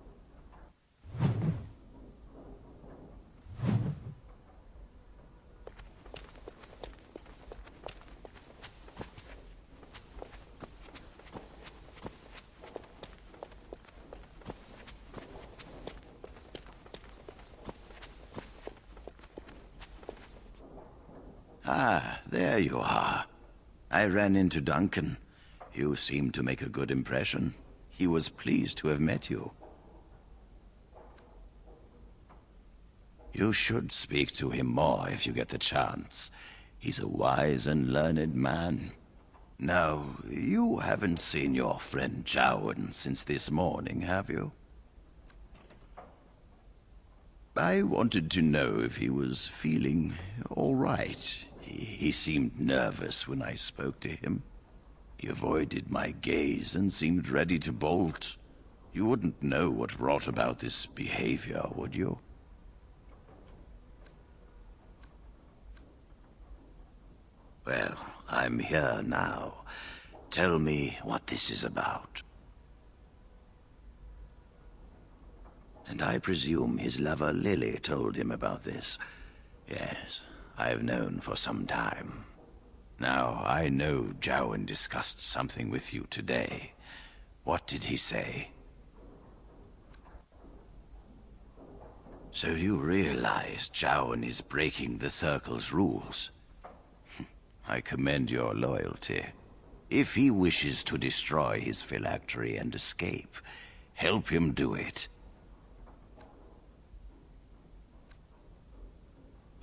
S3: Ah, there you are. I ran into Duncan. You seem to make a good impression. He was pleased to have met you. You should speak to him more if you get the chance. He's a wise and learned man. Now, you haven't seen your friend Jowan since this morning, have you? I wanted to know if he was feeling all right. He seemed nervous when I spoke to him. He avoided my gaze and seemed ready to bolt. You wouldn't know what brought about this behavior, would you? Well, I'm here now. Tell me what this is about. And I presume his lover Lily told him about this. Yes, I've known for some time. Now, I know Jowan discussed something with you today. What did he say? So you realize Jowan is breaking the Circle's rules? I commend your loyalty. If he wishes to destroy his phylactery and escape, help him do it.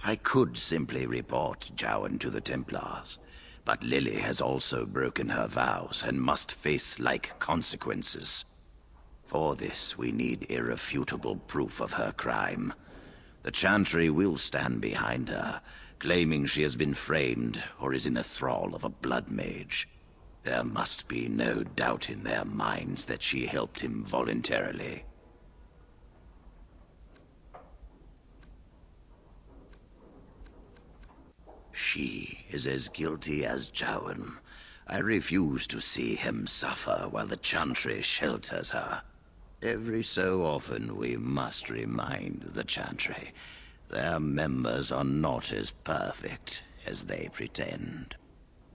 S3: I could simply report Jowan to the Templars, but Lily has also broken her vows and must face like consequences. For this, we need irrefutable proof of her crime. The Chantry will stand behind her, claiming she has been framed or is in the thrall of a blood mage. There must be no doubt in their minds that she helped him voluntarily. She is as guilty as Jowan. I refuse to see him suffer while the Chantry shelters her. Every so often we must remind the Chantry their members are not as perfect as they pretend.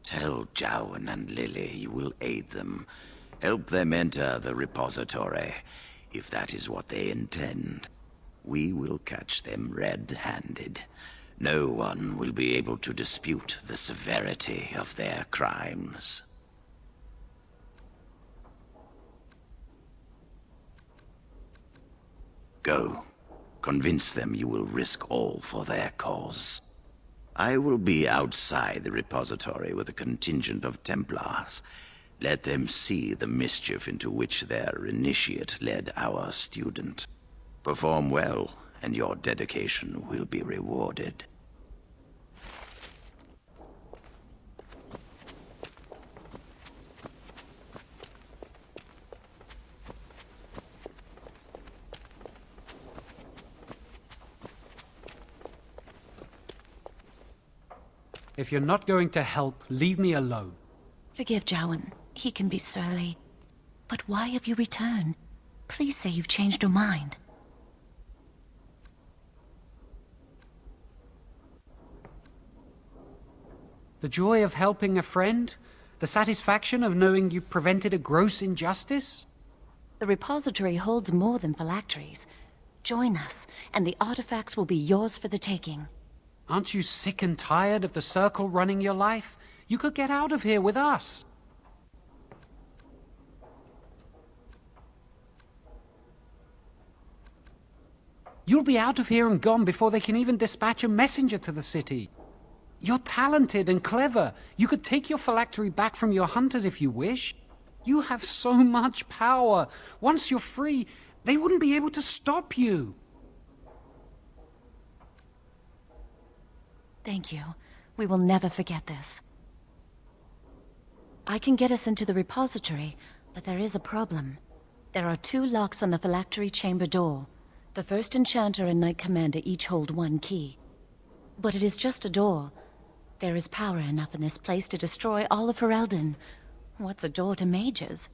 S3: Tell Jowan and Lily you will aid them. Help them enter the repository, if that is what they intend. We will catch them red-handed. No one will be able to dispute the severity of their crimes. Go. Convince them you will risk all for their cause. I will be outside the repository with a contingent of Templars. Let them see the mischief into which their initiate led our student. Perform well, and your dedication will be rewarded.
S9: If you're not going to help, leave me alone.
S19: Forgive Jowan. He can be surly. But why have you returned? Please say you've changed your mind.
S9: The joy of helping a friend? The satisfaction of knowing you prevented a gross injustice?
S19: The repository holds more than phylacteries. Join us, and the artifacts will be yours for the taking.
S9: Aren't you sick and tired of the Circle running your life? You could get out of here with us. You'll be out of here and gone before they can even dispatch a messenger to the city. You're talented and clever. You could take your phylactery back from your hunters if you wish. You have so much power. Once you're free, they wouldn't be able to stop you.
S19: Thank you. We will never forget this. I can get us into the repository, but there is a problem. There are 2 locks on the phylactery chamber door. The first Enchanter and Knight Commander each hold 1 key. But it is just a door. There is power enough in this place to destroy all of Ferelden. What's a door to mages?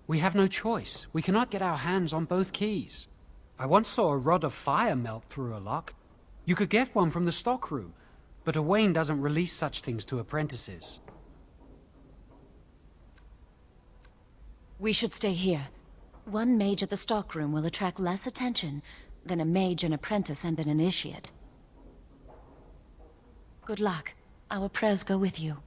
S9: We have no choice. We cannot get our hands on both keys. I once saw a rod of fire melt through a lock. You could get one from the stockroom, but Owain doesn't release such things to apprentices.
S19: We should stay here. 1 mage at the stockroom will attract less attention than a mage, an apprentice, and an initiate. Good luck. Our prayers go with you.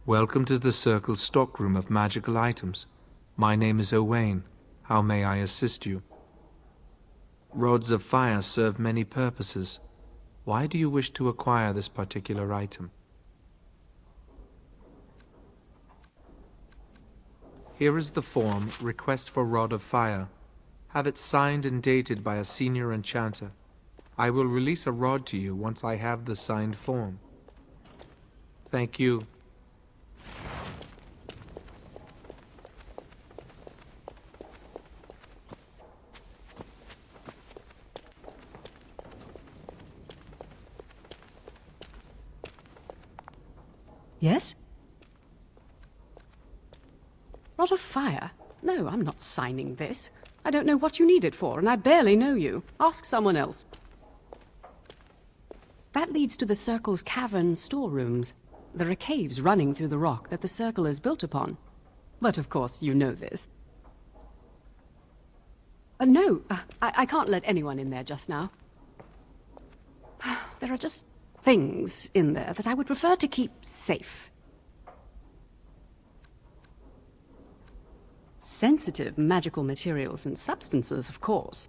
S11: Welcome to the Circle's stockroom of magical items. My name is Owain. How may I assist you? Rods of fire serve many purposes. Why do you wish to acquire this particular item? Here is the form, Request for Rod of Fire. Have it signed and dated by a senior enchanter. I will release a rod to you once I have the signed form. Thank you.
S4: Yes? Rod of fire? No, I'm not signing this. I don't know what you need it for, and I barely know you. Ask someone else. That leads to the Circle's cavern storerooms. There are caves running through the rock that the Circle is built upon. But of course, you know this. No, I can't let anyone in there just now. There are just things in there that I would prefer to keep safe. Sensitive magical materials and substances, of course.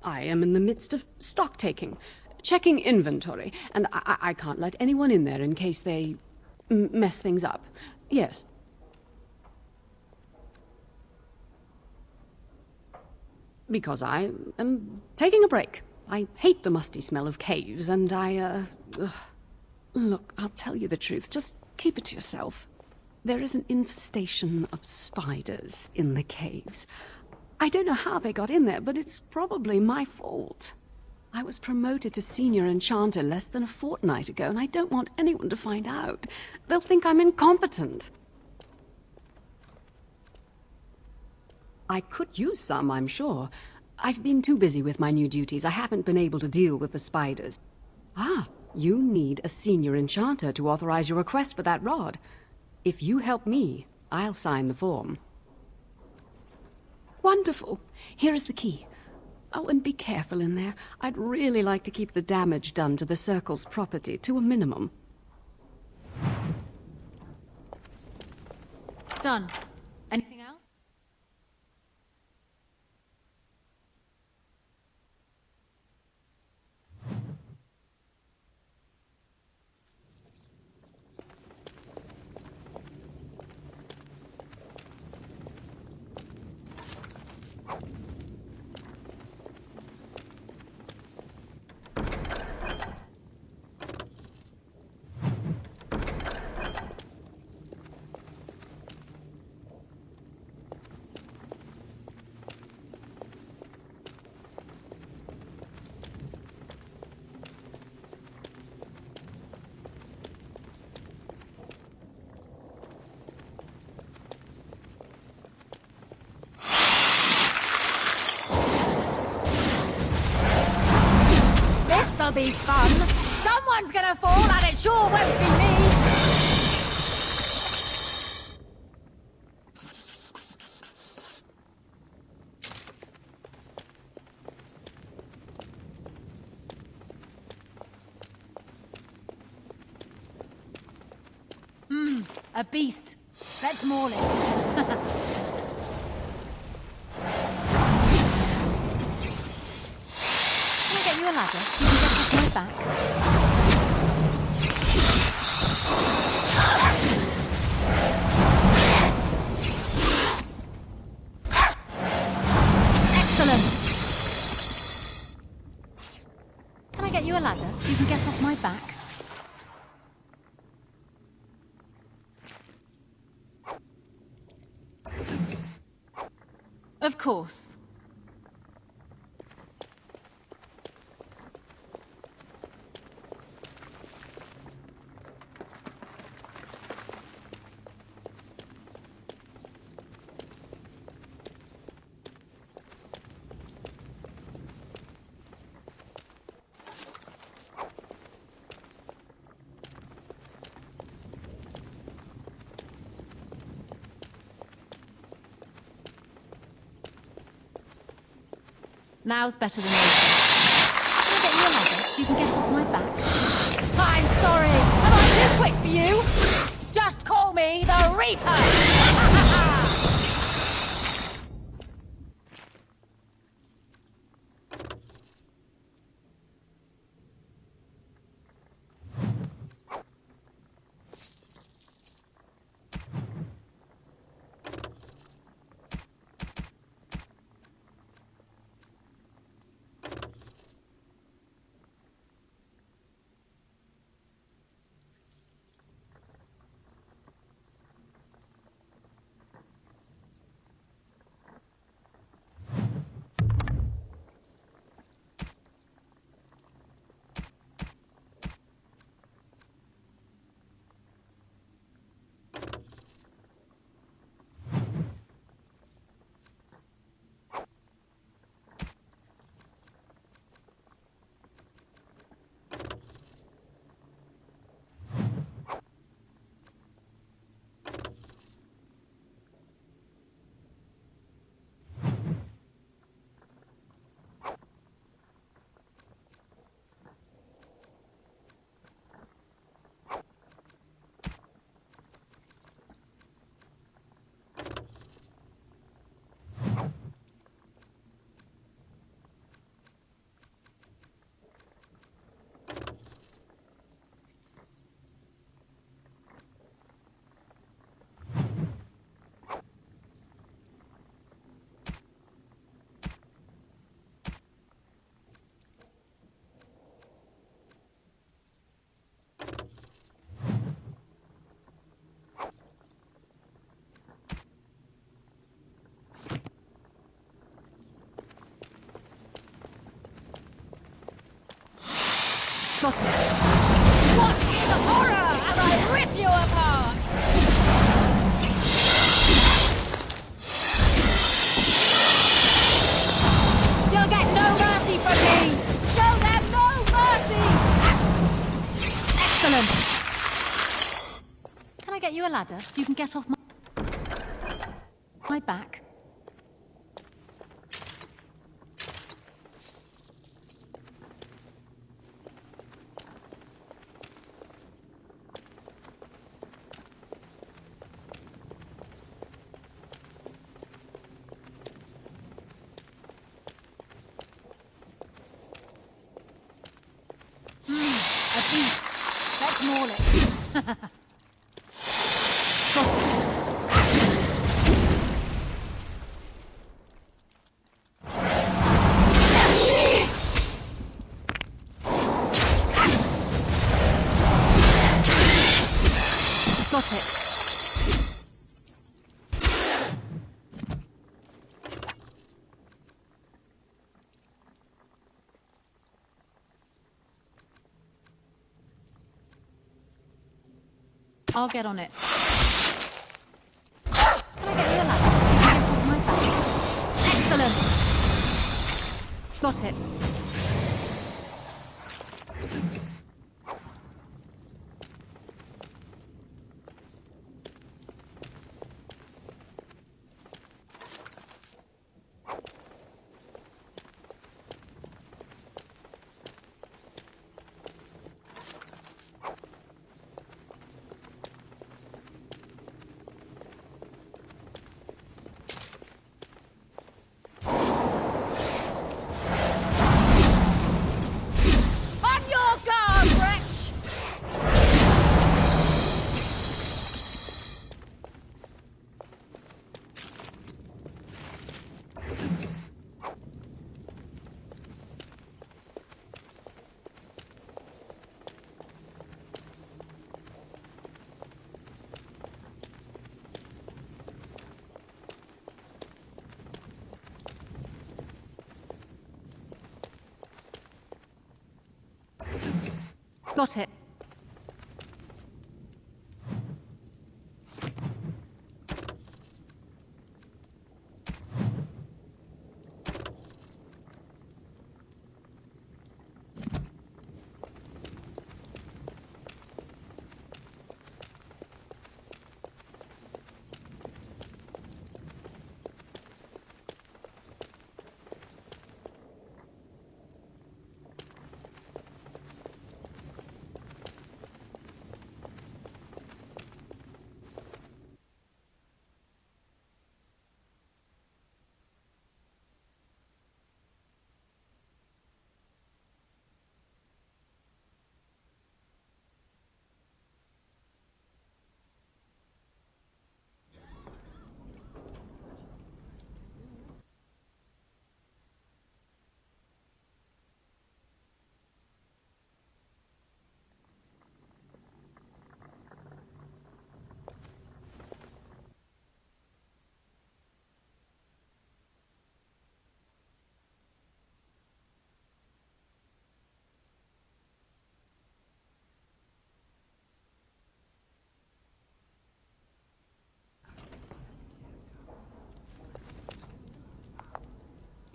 S4: I am in the midst of stock-taking, checking inventory, and I can't let anyone in there in case they mess things up. Yes. Because I am taking a break. I hate the musty smell of caves, and Look, I'll tell you the truth. Just keep it to yourself. There is an infestation of spiders in the caves. I don't know how they got in there, but it's probably my fault. I was promoted to senior enchanter less than a fortnight ago, and I don't want anyone to find out. They'll think I'm incompetent. I could use some, I'm sure. I've been too busy with my new duties. I haven't been able to deal with the spiders. Ah, you need a senior enchanter to authorize your request for that rod. If you help me, I'll sign the form. Wonderful. Here is the key. Oh, and be careful in there. I'd really like to keep the damage done to the Circle's property to a minimum.
S20: Done. Anything else? be fun. Someone's gonna fall, and it sure won't be me. A beast. Let's maul it. Can I get you a ladder? You can get off my back. Excellent. Can I get you a ladder? You can get off my back. Of course. Now's better than later. Can I get you a ladder so you can get off my back? I'm sorry! Am I too quick for you? Just call me the Reaper! Got it. What in horror as I rip you apart! You'll get no mercy from me! Show them no mercy! Excellent! Can I get you a ladder so you can get off my back? Let's maul it. Got it. I'll get on it. Can I get you a ladder? Get off my back. Excellent! Got it. Got it.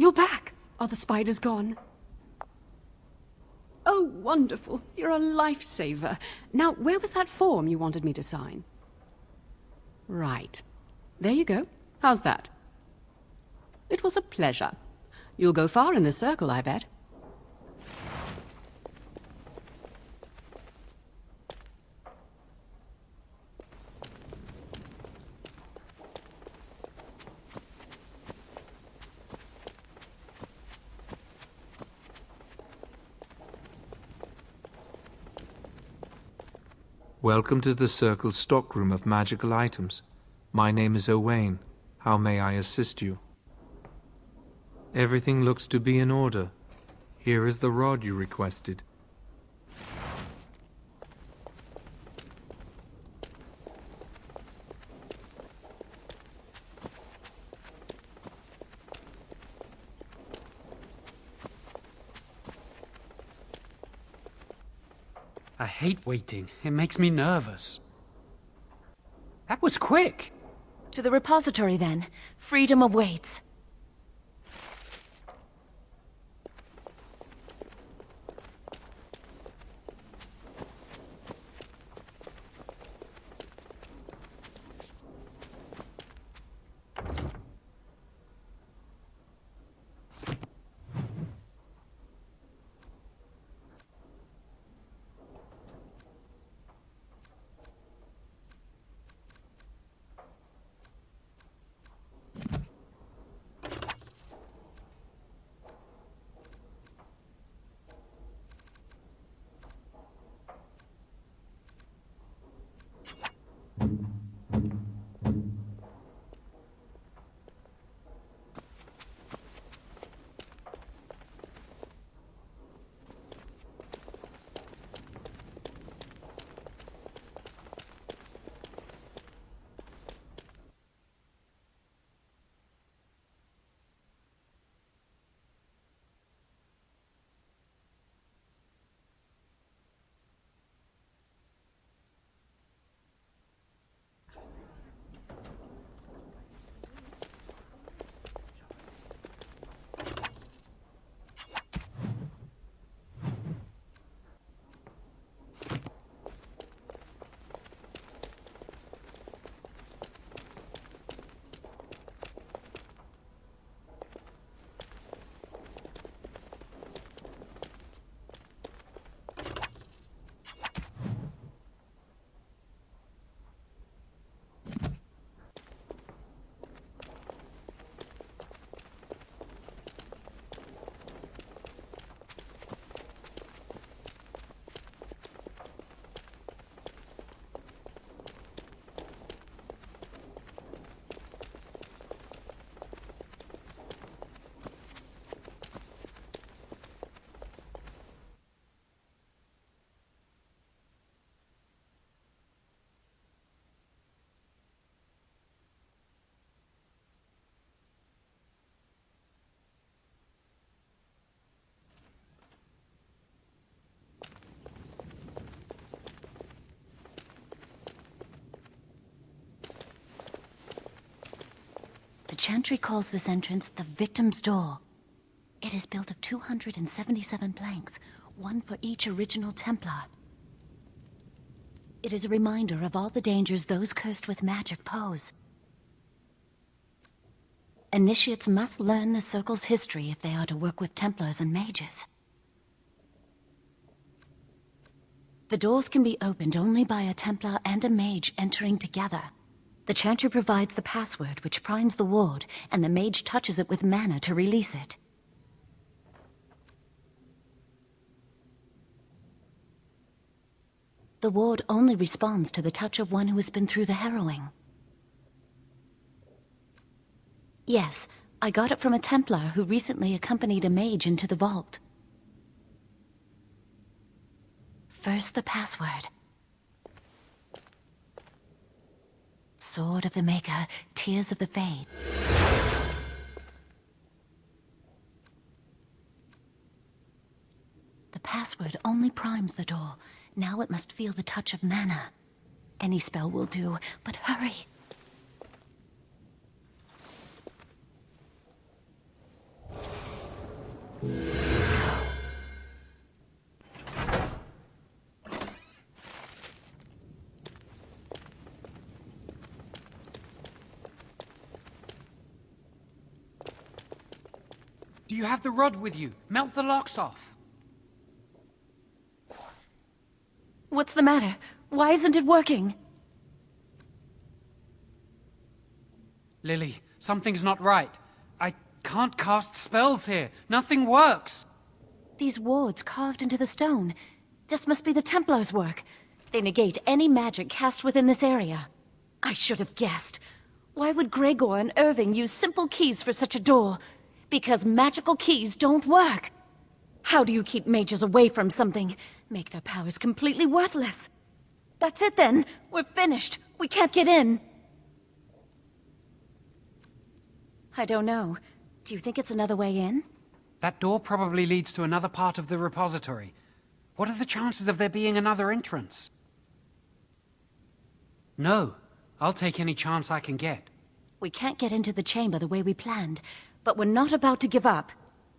S4: You're back! Are the spiders gone? Oh, wonderful. You're a lifesaver. Now, where was that form you wanted me to sign? Right. There you go. How's that? It was a pleasure. You'll go far in the circle, I bet.
S11: Welcome to the Circle's stockroom of magical items. My name is Owain. How may I assist you? Everything looks to be in order. Here is the rod you requested.
S9: I hate waiting. It makes me nervous. That was quick!
S19: To the repository, then. Freedom awaits. The Chantry calls this entrance the Victim's Door. It is built of 277 planks, one for each original Templar. It is a reminder of all the dangers those cursed with magic pose. Initiates must learn the Circle's history if they are to work with Templars and mages. The doors can be opened only by a Templar and a mage entering together. The Chantry provides the password, which primes the ward, and the mage touches it with mana to release it. The ward only responds to the touch of one who has been through the harrowing. Yes, I got it from a Templar who recently accompanied a mage into the vault. First, the password. Sword of the Maker, Tears of the Fade. The password only primes the door. Now it must feel the touch of mana. Any spell will do, but hurry!
S9: Do you have the rod with you? Melt the locks off.
S19: What's the matter? Why isn't it working?
S9: Lily, something's not right. I can't cast spells here. Nothing works.
S19: These wards carved into the stone. This must be the Templars' work. They negate any magic cast within this area. I should have guessed. Why would Gregor and Irving use simple keys for such a door? Because magical keys don't work. How do you keep mages away from something? Make their powers completely worthless. That's it then. We're finished. We can't get in. I don't know. Do you think it's another way in?
S9: That door probably leads to another part of the repository. What are the chances of there being another entrance? No. I'll take any chance I can get.
S19: We can't get into the chamber the way we planned, but we're not about to give up.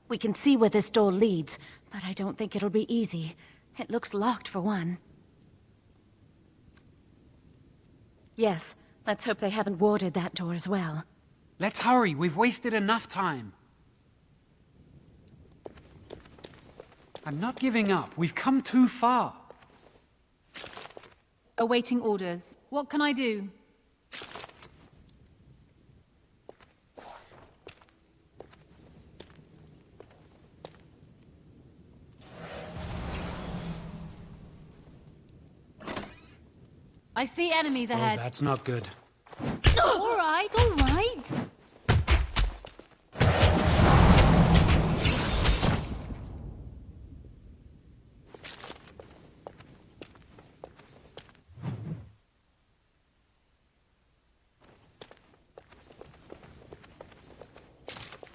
S19: We can see where this door leads, but I don't think it'll be easy. It looks locked for one. Yes, let's hope they haven't warded that door as well.
S9: Let's hurry. We've wasted enough time. I'm not giving up. We've come too far.
S20: Awaiting orders. What can I do? I see enemies ahead.
S9: Oh, that's not good.
S20: All right, all right.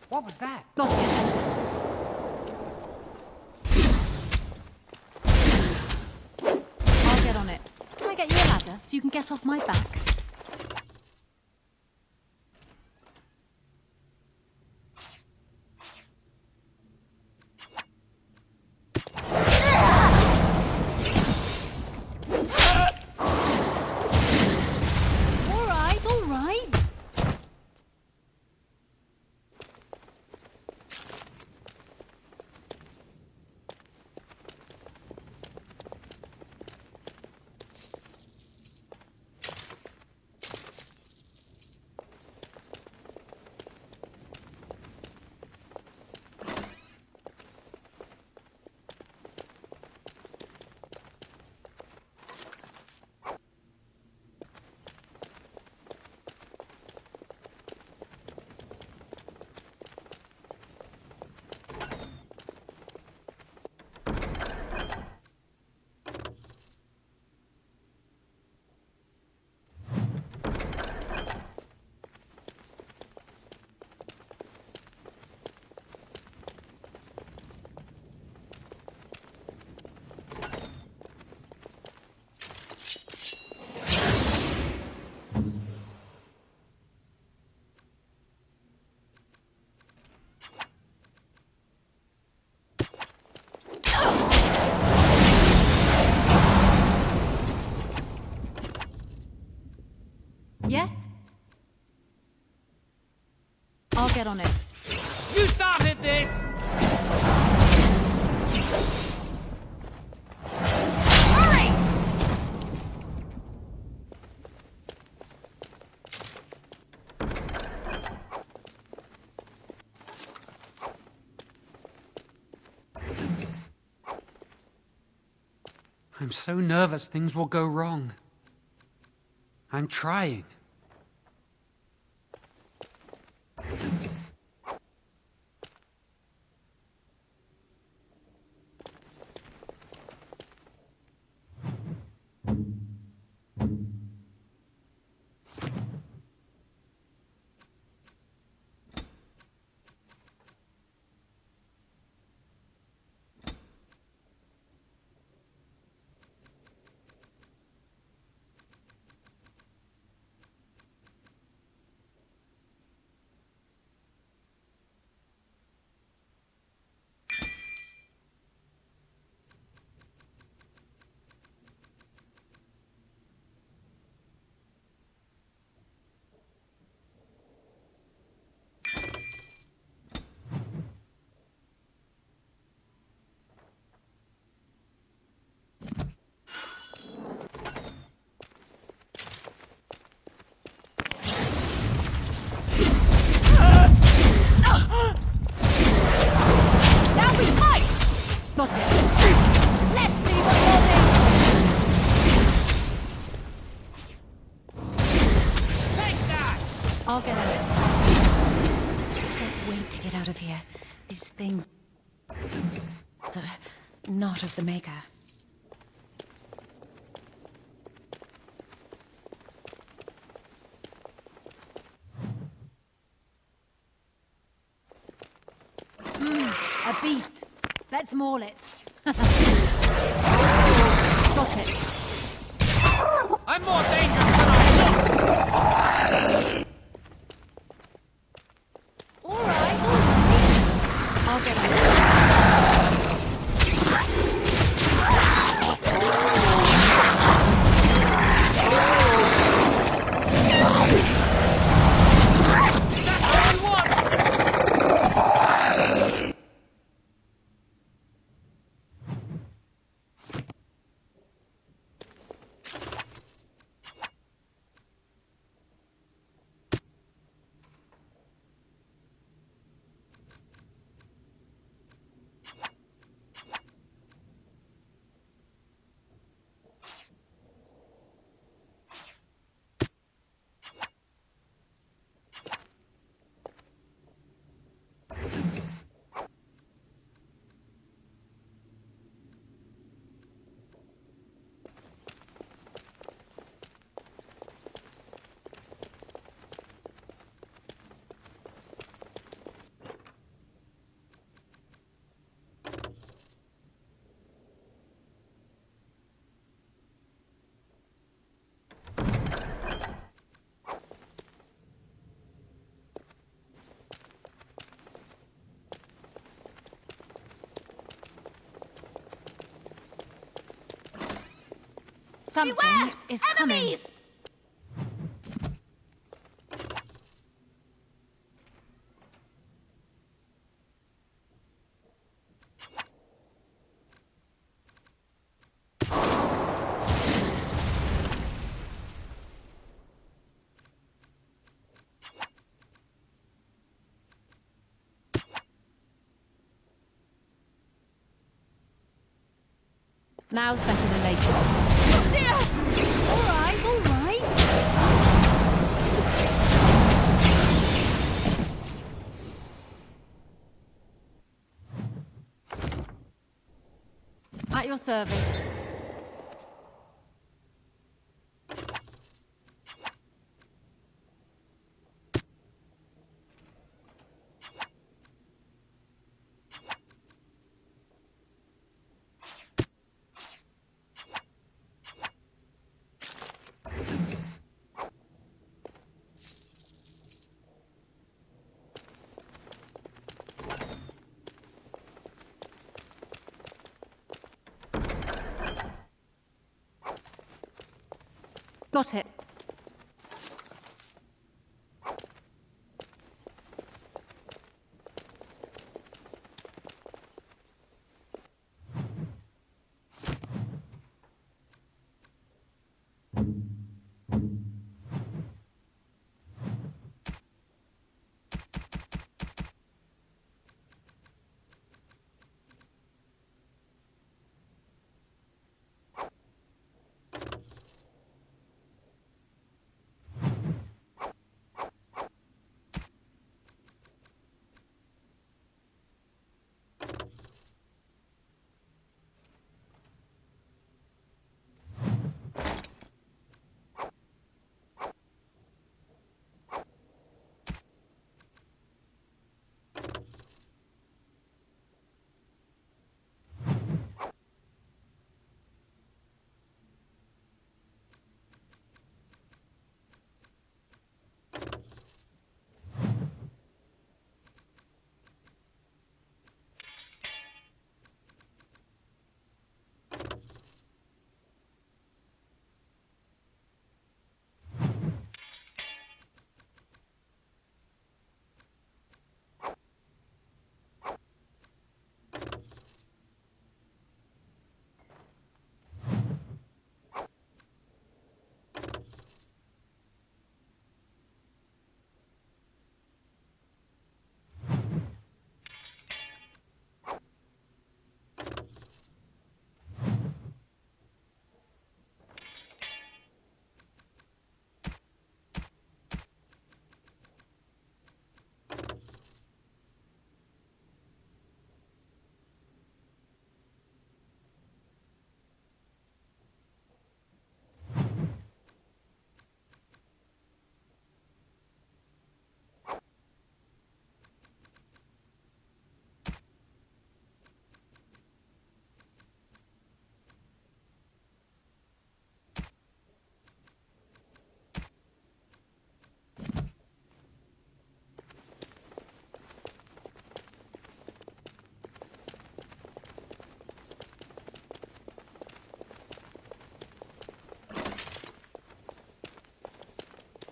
S9: What was that?
S20: Got it. I'll get on it. Can I get you a ladder so you can get off my back? All right, all right. Yes? I'll get on it.
S12: You started this!
S20: Hurry!
S9: I'm so nervous things will go wrong. I'm trying.
S20: Now we fight! Got it. Let's see what you'll do.
S12: Take that!
S20: I'll get on it.
S19: Can't wait to get out of here. These things are not of the Maker.
S20: A beast. Let's maul it. Got it.
S12: I'm more dangerous than I look!
S20: All right. I'll get on it. Something is coming.
S19: Now's better than later.
S20: Oh dear! All right, all right. At your service. Got it.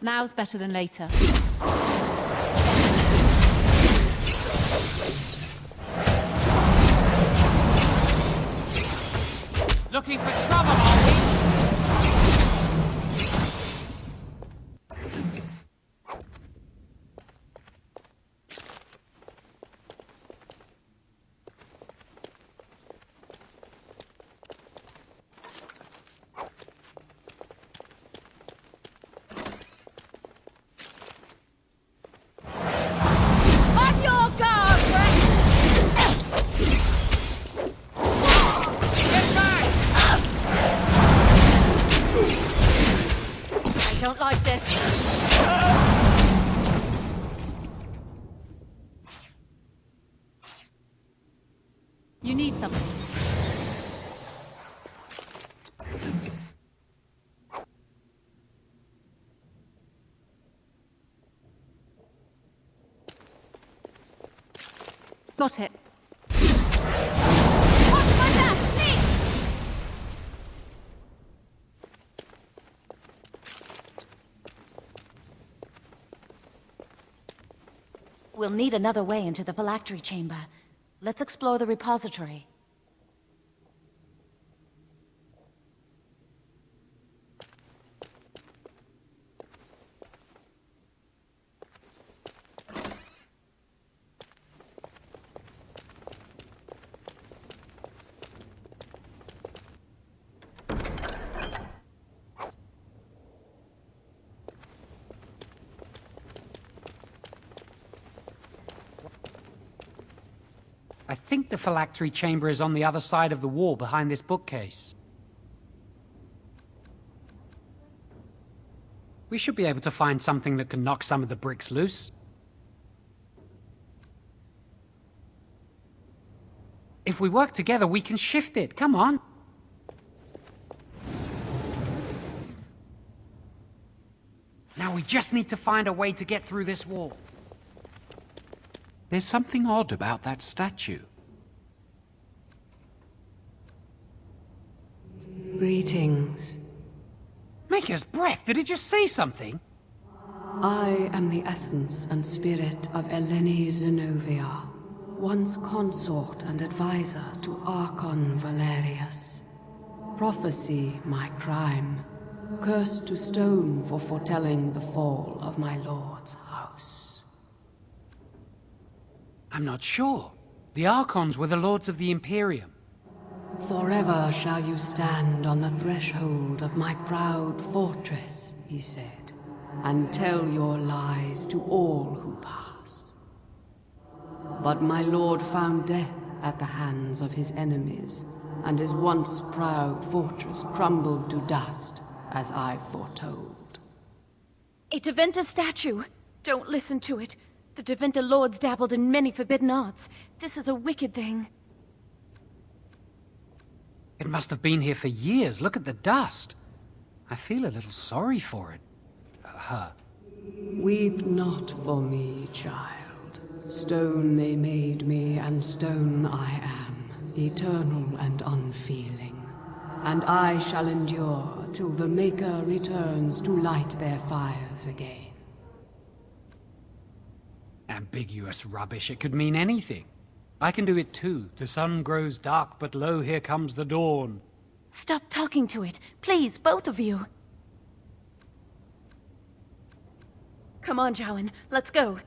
S20: Now's better than later.
S9: Looking for trouble, are we?
S20: On your guard, Rex!
S9: Get back!
S20: I don't like this. You need something. Got it. Watch my back, please!
S19: We'll need another way into the phylactery chamber. Let's explore the repository.
S9: I think the phylactery chamber is on the other side of the wall behind this bookcase. We should be able to find something that can knock some of the bricks loose. If we work together, we can shift it. Come on. Now we just need to find a way to get through this wall.
S1: There's something odd about that statue.
S4: Greetings.
S9: Maker's breath, did it just say something?
S4: I am the essence and spirit of Eleni Zenobia, once consort and advisor to Archon Valerius. Prophecy my crime, cursed to stone for foretelling the fall of my lord's house.
S9: I'm not sure. The Archons were the lords of the Imperium.
S4: Forever shall you stand on the threshold of my proud fortress, he said, and tell your lies to all who pass. But my lord found death at the hands of his enemies, and his once proud fortress crumbled to dust, as I foretold.
S19: A Deventer statue! Don't listen to it. The Deventer lords dabbled in many forbidden arts. This is a wicked thing.
S9: It must have been here for years. Look at the dust. I feel a little sorry for it. Her.
S4: Weep not for me, child. Stone they made me, and stone I am, eternal and unfeeling. And I shall endure till the Maker returns to light their fires again.
S9: Ambiguous rubbish. It could mean anything. I can do it too. The sun grows dark, but lo, here comes the dawn.
S19: Stop talking to it. Please, both of you. Come on, Jowan. Let's go.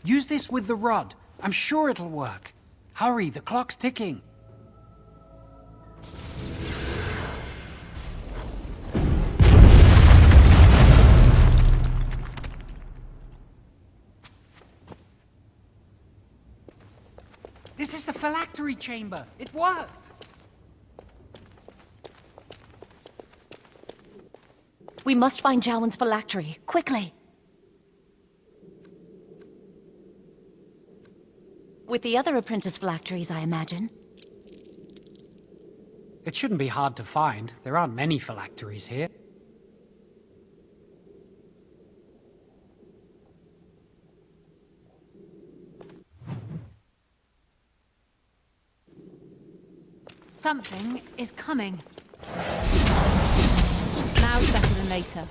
S9: Use this with the rod. I'm sure it'll work. Hurry, the clock's ticking. This is the phylactery chamber. It worked.
S19: We must find Jowan's phylactery. Quickly. With the other apprentice phylacteries, I imagine.
S9: It shouldn't be hard to find. There aren't many phylacteries here.
S20: Something is coming. Now's better than later.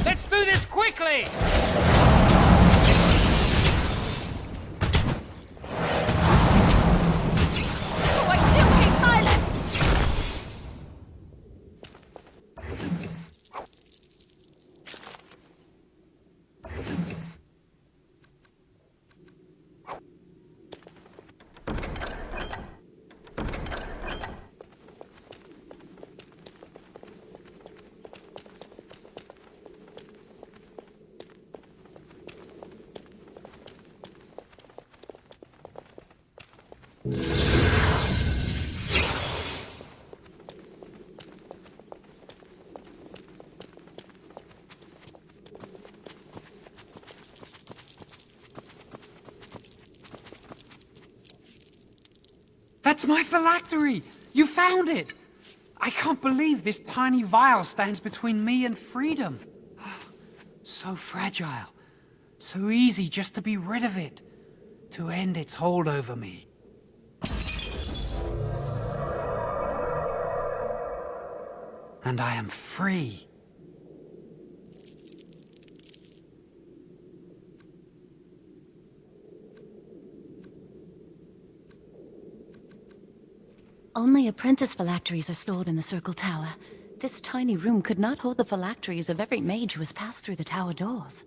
S9: Let's do this quickly!
S20: Oh, I do hate violence!
S9: That's my phylactery! You found it! I can't believe this tiny vial stands between me and freedom. So fragile. So easy just to be rid of it. To end its hold over me. And I am free.
S19: Only apprentice phylacteries are stored in the Circle Tower. This tiny room could not hold the phylacteries of every mage who has passed through the tower doors.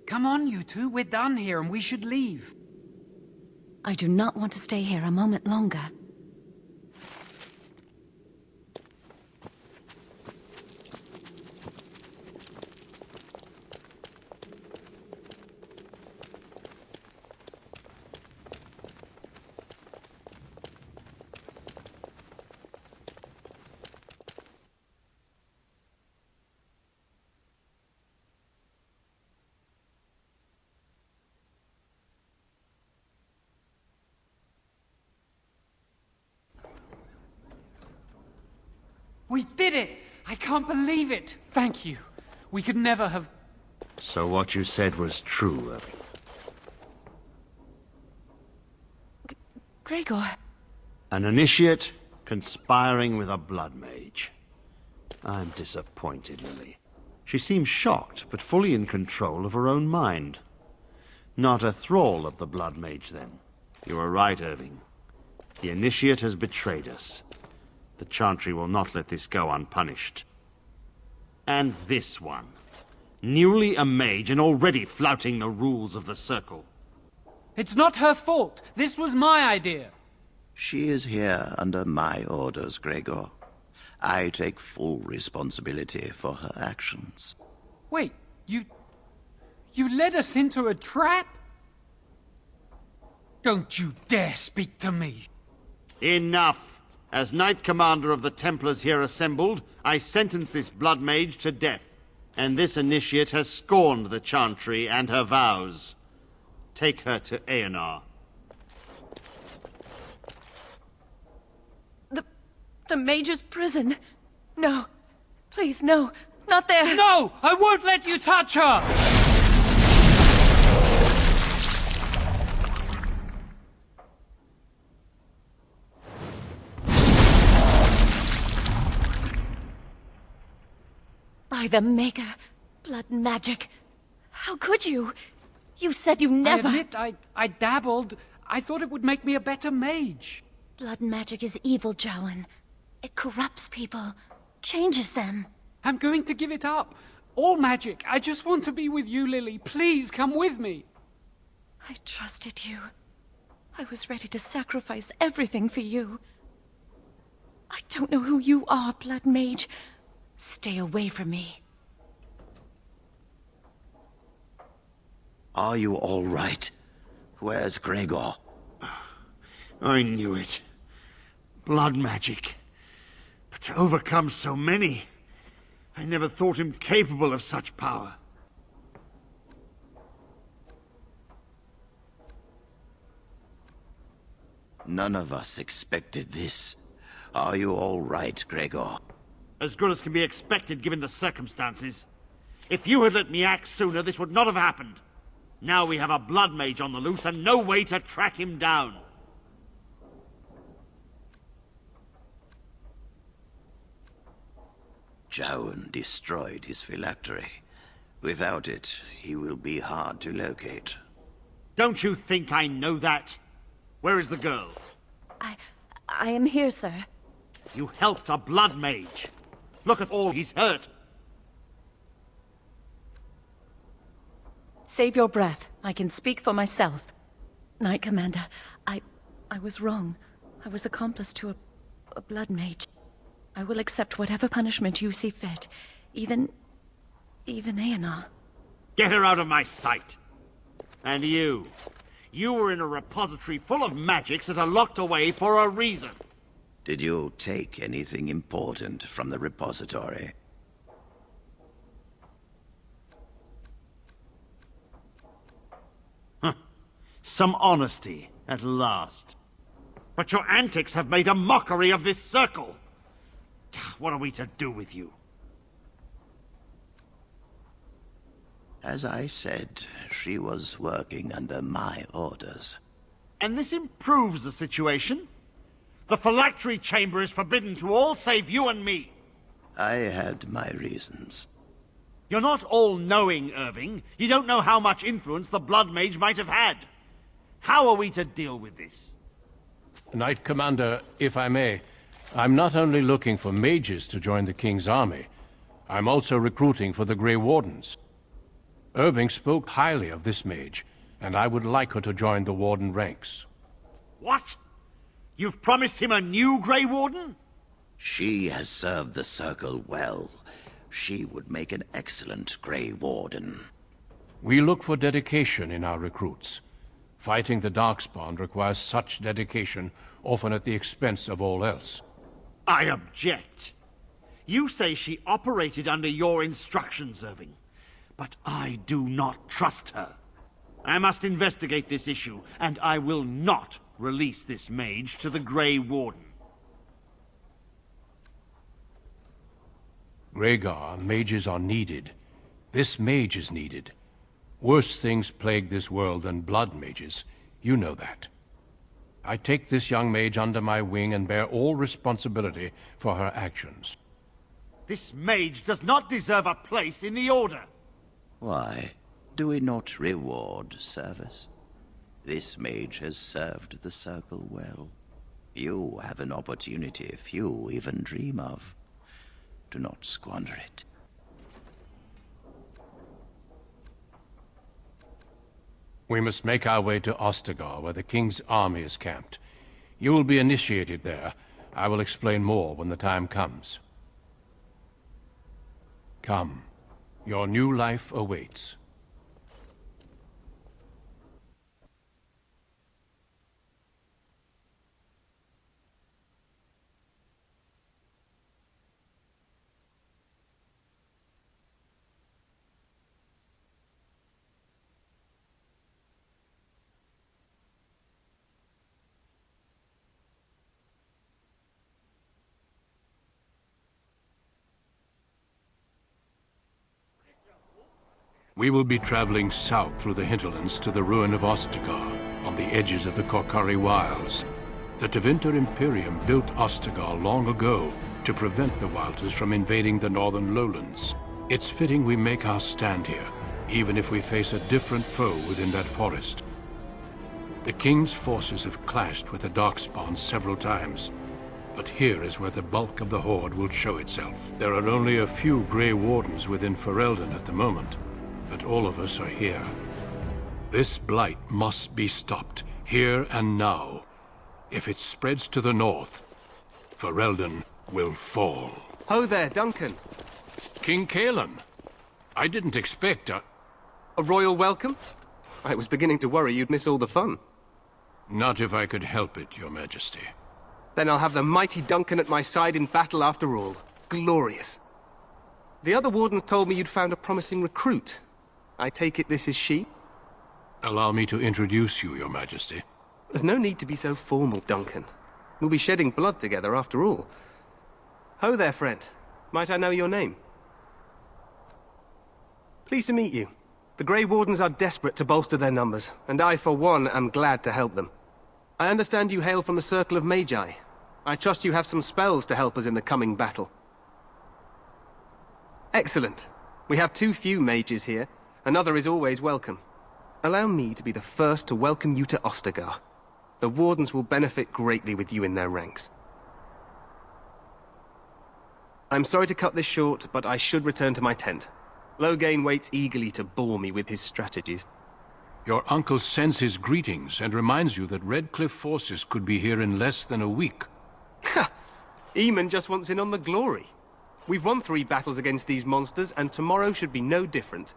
S9: Come on, you two. We're done here and we should leave.
S19: I do not want to stay here a moment longer.
S9: We did it! I can't believe it! Thank you. We could never have...
S2: So what you said was true, Irving.
S19: Gregor.
S2: An initiate conspiring with a blood mage. I'm disappointed, Lily. She seems shocked, but fully in control of her own mind. Not a thrall of the blood mage, then. You are right, Irving. The initiate has betrayed us. The Chantry will not let this go unpunished. And this one. Newly a mage and already flouting the rules of the Circle.
S9: It's not her fault. This was my idea.
S3: She is here under my orders, Gregor. I take full responsibility for her actions.
S9: Wait, you led us into a trap? Don't you dare speak to me.
S2: Enough! As Knight Commander of the Templars here assembled, I sentence this blood mage to death. And this initiate has scorned the Chantry and her vows. Take her to Aenar.
S19: The mage's prison. No. Please, no. Not there.
S9: No! I won't let you touch her!
S19: By the Maker. Blood magic. How could you? You said you never...
S9: I admit, I dabbled. I thought it would make me a better mage.
S19: Blood magic is evil, Jowan. It corrupts people, changes them.
S9: I'm going to give it up. All magic. I just want to be with you, Lily. Please, come with me.
S19: I trusted you. I was ready to sacrifice everything for you. I don't know who you are, Blood Mage. Stay away from me.
S3: Are you all right? Where's Gregor?
S2: I knew it. Blood magic. But to overcome so many, I never thought him capable of such power.
S3: None of us expected this. Are you all right, Gregor?
S2: As good as can be expected given the circumstances. If you had let me act sooner, this would not have happened. Now we have a blood mage on the loose and no way to track him down.
S3: Jowan destroyed his phylactery. Without it, he will be hard to locate.
S2: Don't you think I know that? Where is the girl?
S19: I am here, sir.
S2: You helped a blood mage. Look at all he's hurt.
S19: Save your breath. I can speak for myself. Knight Commander, I was wrong. I was accomplice to a blood mage. I will accept whatever punishment you see fit. Even Aenar.
S2: Get her out of my sight. And you. You were in a repository full of magics that are locked away for a reason.
S3: Did you take anything important from the repository?
S2: Some honesty, at last. But your antics have made a mockery of this circle. What are we to do with you?
S3: As I said, she was working under my orders.
S2: And this improves the situation? The phylactery chamber is forbidden to all save you and me.
S3: I had my reasons.
S2: You're not all-knowing, Irving. You don't know how much influence the Blood Mage might have had. How are we to deal with this?
S1: Knight Commander, if I may, I'm not only looking for mages to join the King's army, I'm also recruiting for the Grey Wardens. Irving spoke highly of this mage, and I would like her to join the Warden ranks.
S2: What? You've promised him a new Grey Warden?
S3: She has served the Circle well. She would make an excellent Grey Warden.
S1: We look for dedication in our recruits. Fighting the Darkspawn requires such dedication, often at the expense of all else.
S2: I object. You say she operated under your instructions, Irving. But I do not trust her. I must investigate this issue, and I will not release this mage to the Grey Warden.
S1: Rhaegar, mages are needed. This mage is needed. Worse things plague this world than blood mages. You know that. I take this young mage under my wing and bear all responsibility for her actions.
S2: This mage does not deserve a place in the Order.
S3: Why? Do we not reward service? This mage has served the Circle well. You have an opportunity few even dream of. Do not squander it.
S1: We must make our way to Ostagar, where the King's army is camped. You will be initiated there. I will explain more when the time comes. Come. Your new life awaits. We will be traveling south through the hinterlands to the ruin of Ostagar, on the edges of the Korkari Wilds. The Tevinter Imperium built Ostagar long ago to prevent the Wilders from invading the northern lowlands. It's fitting we make our stand here, even if we face a different foe within that forest. The King's forces have clashed with the Darkspawn several times, but here is where the bulk of the Horde will show itself. There are only a few Grey Wardens within Ferelden at the moment, but all of us are here. This blight must be stopped, here and now. If it spreads to the north, Ferelden will fall.
S12: Ho there, Duncan.
S1: King Cailan. I didn't expect a
S12: royal welcome? I was beginning to worry you'd miss all the fun.
S1: Not if I could help it, Your Majesty.
S12: Then I'll have the mighty Duncan at my side in battle after all. Glorious. The other wardens told me you'd found a promising recruit. I take it this is she?
S1: Allow me to introduce you, Your Majesty.
S21: There's no need to be so formal, Duncan. We'll be shedding blood together after all. Ho there, friend. Might I know your name? Pleased to meet you. The Grey Wardens are desperate to bolster their numbers, and I, for one, am glad to help them. I understand you hail from the Circle of Magi. I trust you have some spells to help us in the coming battle. Excellent. We have too few mages here. Another is always welcome. Allow me to be the first to welcome you to Ostagar. The Wardens will benefit greatly with you in their ranks. I'm sorry to cut this short, but I should return to my tent. Loghain waits eagerly to bore me with his strategies.
S1: Your uncle sends his greetings and reminds you that Redcliffe forces could be here in less than a week.
S21: Ha! Eamon just wants in on the glory. We've won 3 battles against these monsters, and tomorrow should be no different.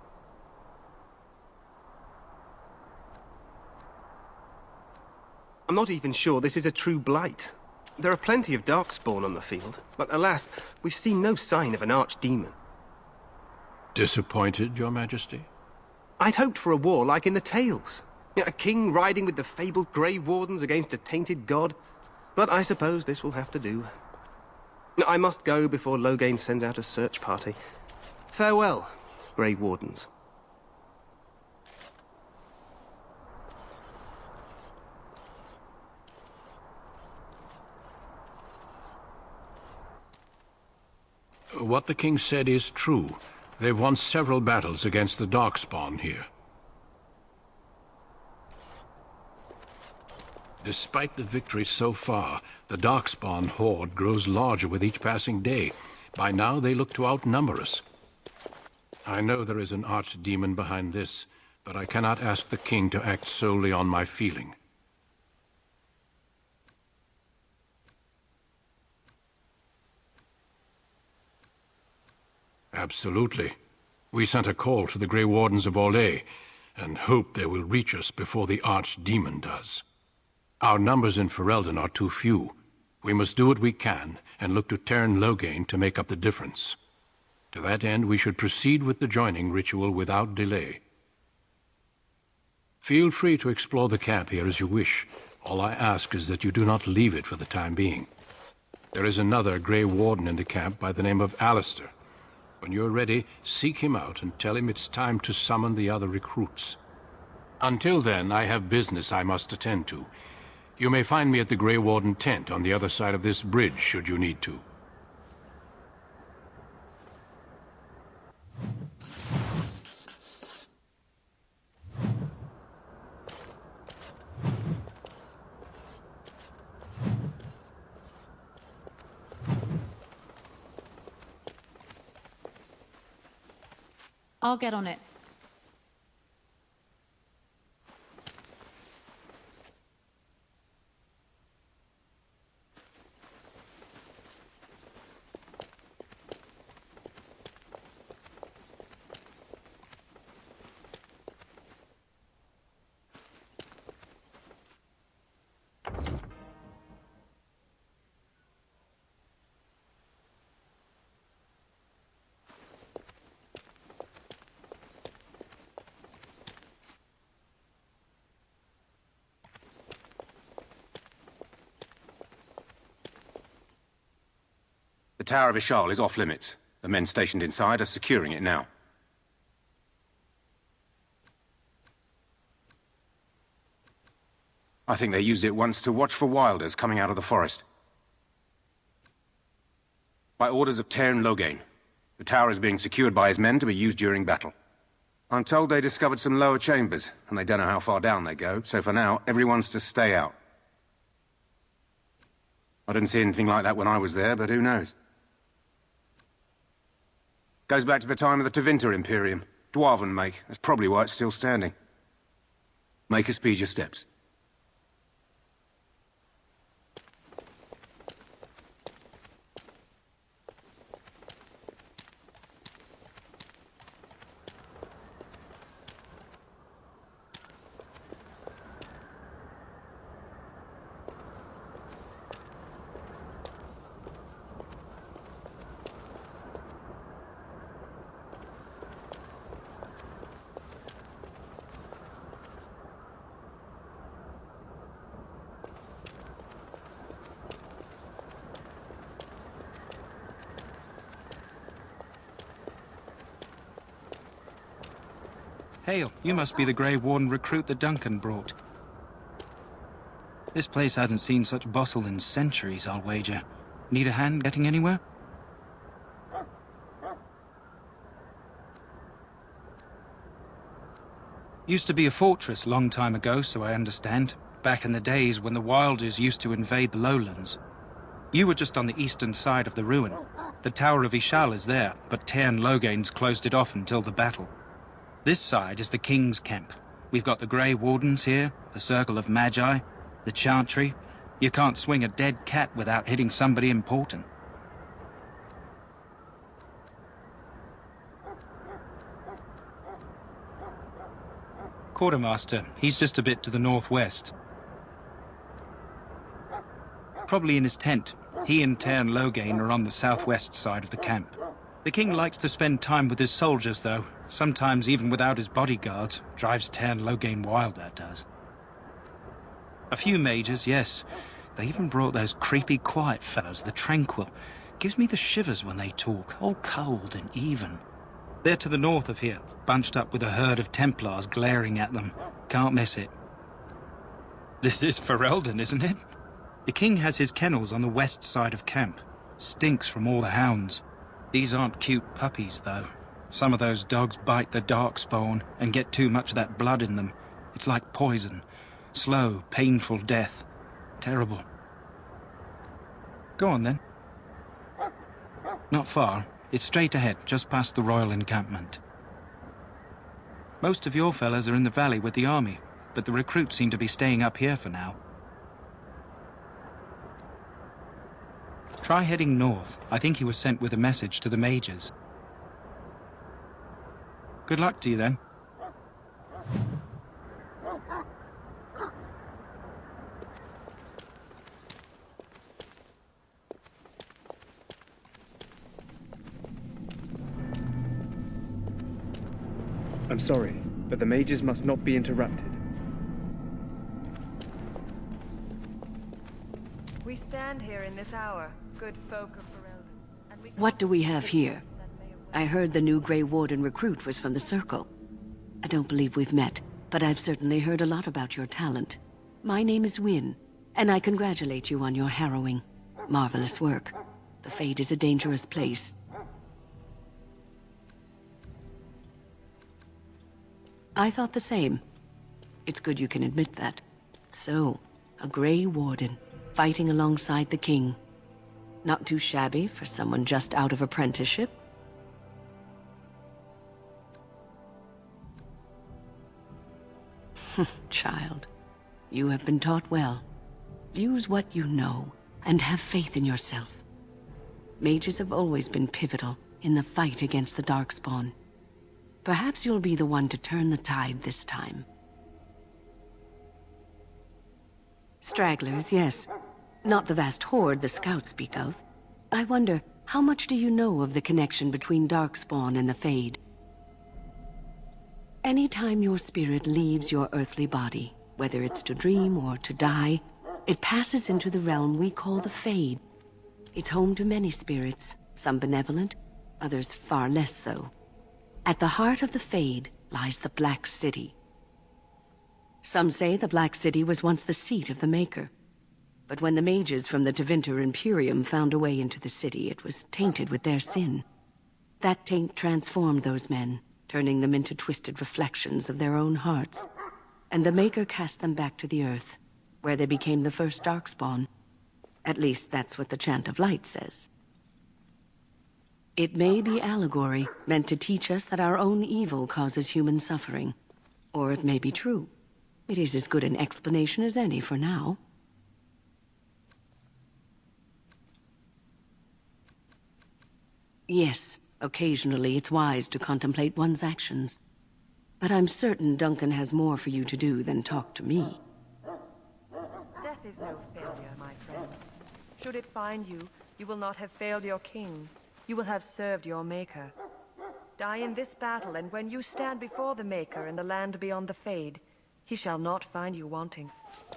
S21: I'm not even sure this is a true blight. There are plenty of Darkspawn on the field, but alas, we've seen no sign of an archdemon.
S1: Disappointed, Your Majesty?
S21: I'd hoped for a war like in the tales. A king riding with the fabled Grey Wardens against a tainted god. But I suppose this will have to do. I must go before Loghain sends out a search party. Farewell, Grey Wardens.
S1: What the king said is true. They've won several battles against the Darkspawn here. Despite the victory so far, the Darkspawn horde grows larger with each passing day. By now, they look to outnumber us. I know there is an archdemon behind this, but I cannot ask the king to act solely on my feeling. Absolutely. We sent a call to the Grey Wardens of Orlais, and hope they will reach us before the archdemon does. Our numbers in Ferelden are too few. We must do what we can, and look to Teyrn Loghain to make up the difference. To that end, we should proceed with the joining ritual without delay. Feel free to explore the camp here as you wish. All I ask is that you do not leave it for the time being. There is another Grey Warden in the camp by the name of Alistair. When you're ready, seek him out and tell him it's time to summon the other recruits. Until then, I have business I must attend to. You may find me at the Grey Warden tent on the other side of this bridge, should you need to.
S20: I'll get on it.
S22: The Tower of Ishal is off limits. The men stationed inside are securing it now. I think they used it once to watch for wilders coming out of the forest. By orders of Teyrn Loghain, the tower is being secured by his men to be used during battle. I'm told they discovered some lower chambers, and they don't know how far down they go, so for now, everyone's to stay out. I didn't see anything like that when I was there, but who knows? Goes back to the time of the Tevinter Imperium. Dwarven make. That's probably why it's still standing. Make us speed your steps.
S5: Hail, you must be the Grey Warden recruit that Duncan brought. This place hasn't seen such bustle in centuries, I'll wager. Need a hand getting anywhere? Used to be a fortress long time ago, so I understand. Back in the days when the Wilders used to invade the lowlands. You were just on the eastern side of the ruin. The Tower of Ishal is there, but Tairn Logain's closed it off until the battle. This side is the King's camp. We've got the Grey Wardens here, the Circle of Magi, the Chantry. You can't swing a dead cat without hitting somebody important. Quartermaster, he's just a bit to the northwest. Probably in his tent. He and Tairn Logain are on the southwest side of the camp. The king likes to spend time with his soldiers, though. Sometimes even without his bodyguards. Drives Tairn Logain wild, that does. A few mages, yes. They even brought those creepy quiet fellows, the Tranquil. Gives me the shivers when they talk, all cold and even. They're to the north of here, bunched up with a herd of Templars glaring at them. Can't miss it. This is Ferelden, isn't it? The king has his kennels on the west side of camp. Stinks from all the hounds. These aren't cute puppies, though. Some of those dogs bite the darkspawn and get too much of that blood in them. It's like poison. Slow, painful death. Terrible. Go on, then. Not far. It's straight ahead, just past the royal encampment. Most of your fellas are in the valley with the army, but the recruits seem to be staying up here for now. Try heading north. I think he was sent with a message to the mages. Good luck to you, then.
S7: I'm sorry, but the mages must not be interrupted.
S23: We stand here in this hour, good folk of Ferelden, and we...
S24: What do we have here? I heard the new Grey Warden recruit was from the Circle. I don't believe we've met, but I've certainly heard a lot about your talent. My name is Wynne, and I congratulate you on your harrowing, marvelous work. The Fade is a dangerous place. I thought the same. It's good you can admit that. So, a Grey Warden, fighting alongside the king. Not too shabby for someone just out of apprenticeship. Child, you have been taught well. Use what you know, and have faith in yourself. Mages have always been pivotal in the fight against the Darkspawn. Perhaps you'll be the one to turn the tide this time. Stragglers, yes. Not the vast horde the scouts speak of. I wonder, how much do you know of the connection between Darkspawn and the Fade? Anytime your spirit leaves your earthly body, whether it's to dream or to die, it passes into the realm we call the Fade. It's home to many spirits, some benevolent, others far less so. At the heart of the Fade lies the Black City. Some say the Black City was once the seat of the Maker. But when the mages from the Tevinter Imperium found a way into the city, it was tainted with their sin. That taint transformed those men, turning them into twisted reflections of their own hearts. And the Maker cast them back to the Earth, where they became the first Darkspawn. At least that's what the Chant of Light says. It may be allegory, meant to teach us that our own evil causes human suffering. Or it may be true. It is as good an explanation as any for now. Yes, occasionally it's wise to contemplate one's actions. But I'm certain Duncan has more for you to do than talk to me.
S23: Death is no failure, my friend. Should it find you, you will not have failed your king. You will have served your Maker. Die in this battle, and when you stand before the Maker in the land beyond the Fade, he shall not find you wanting.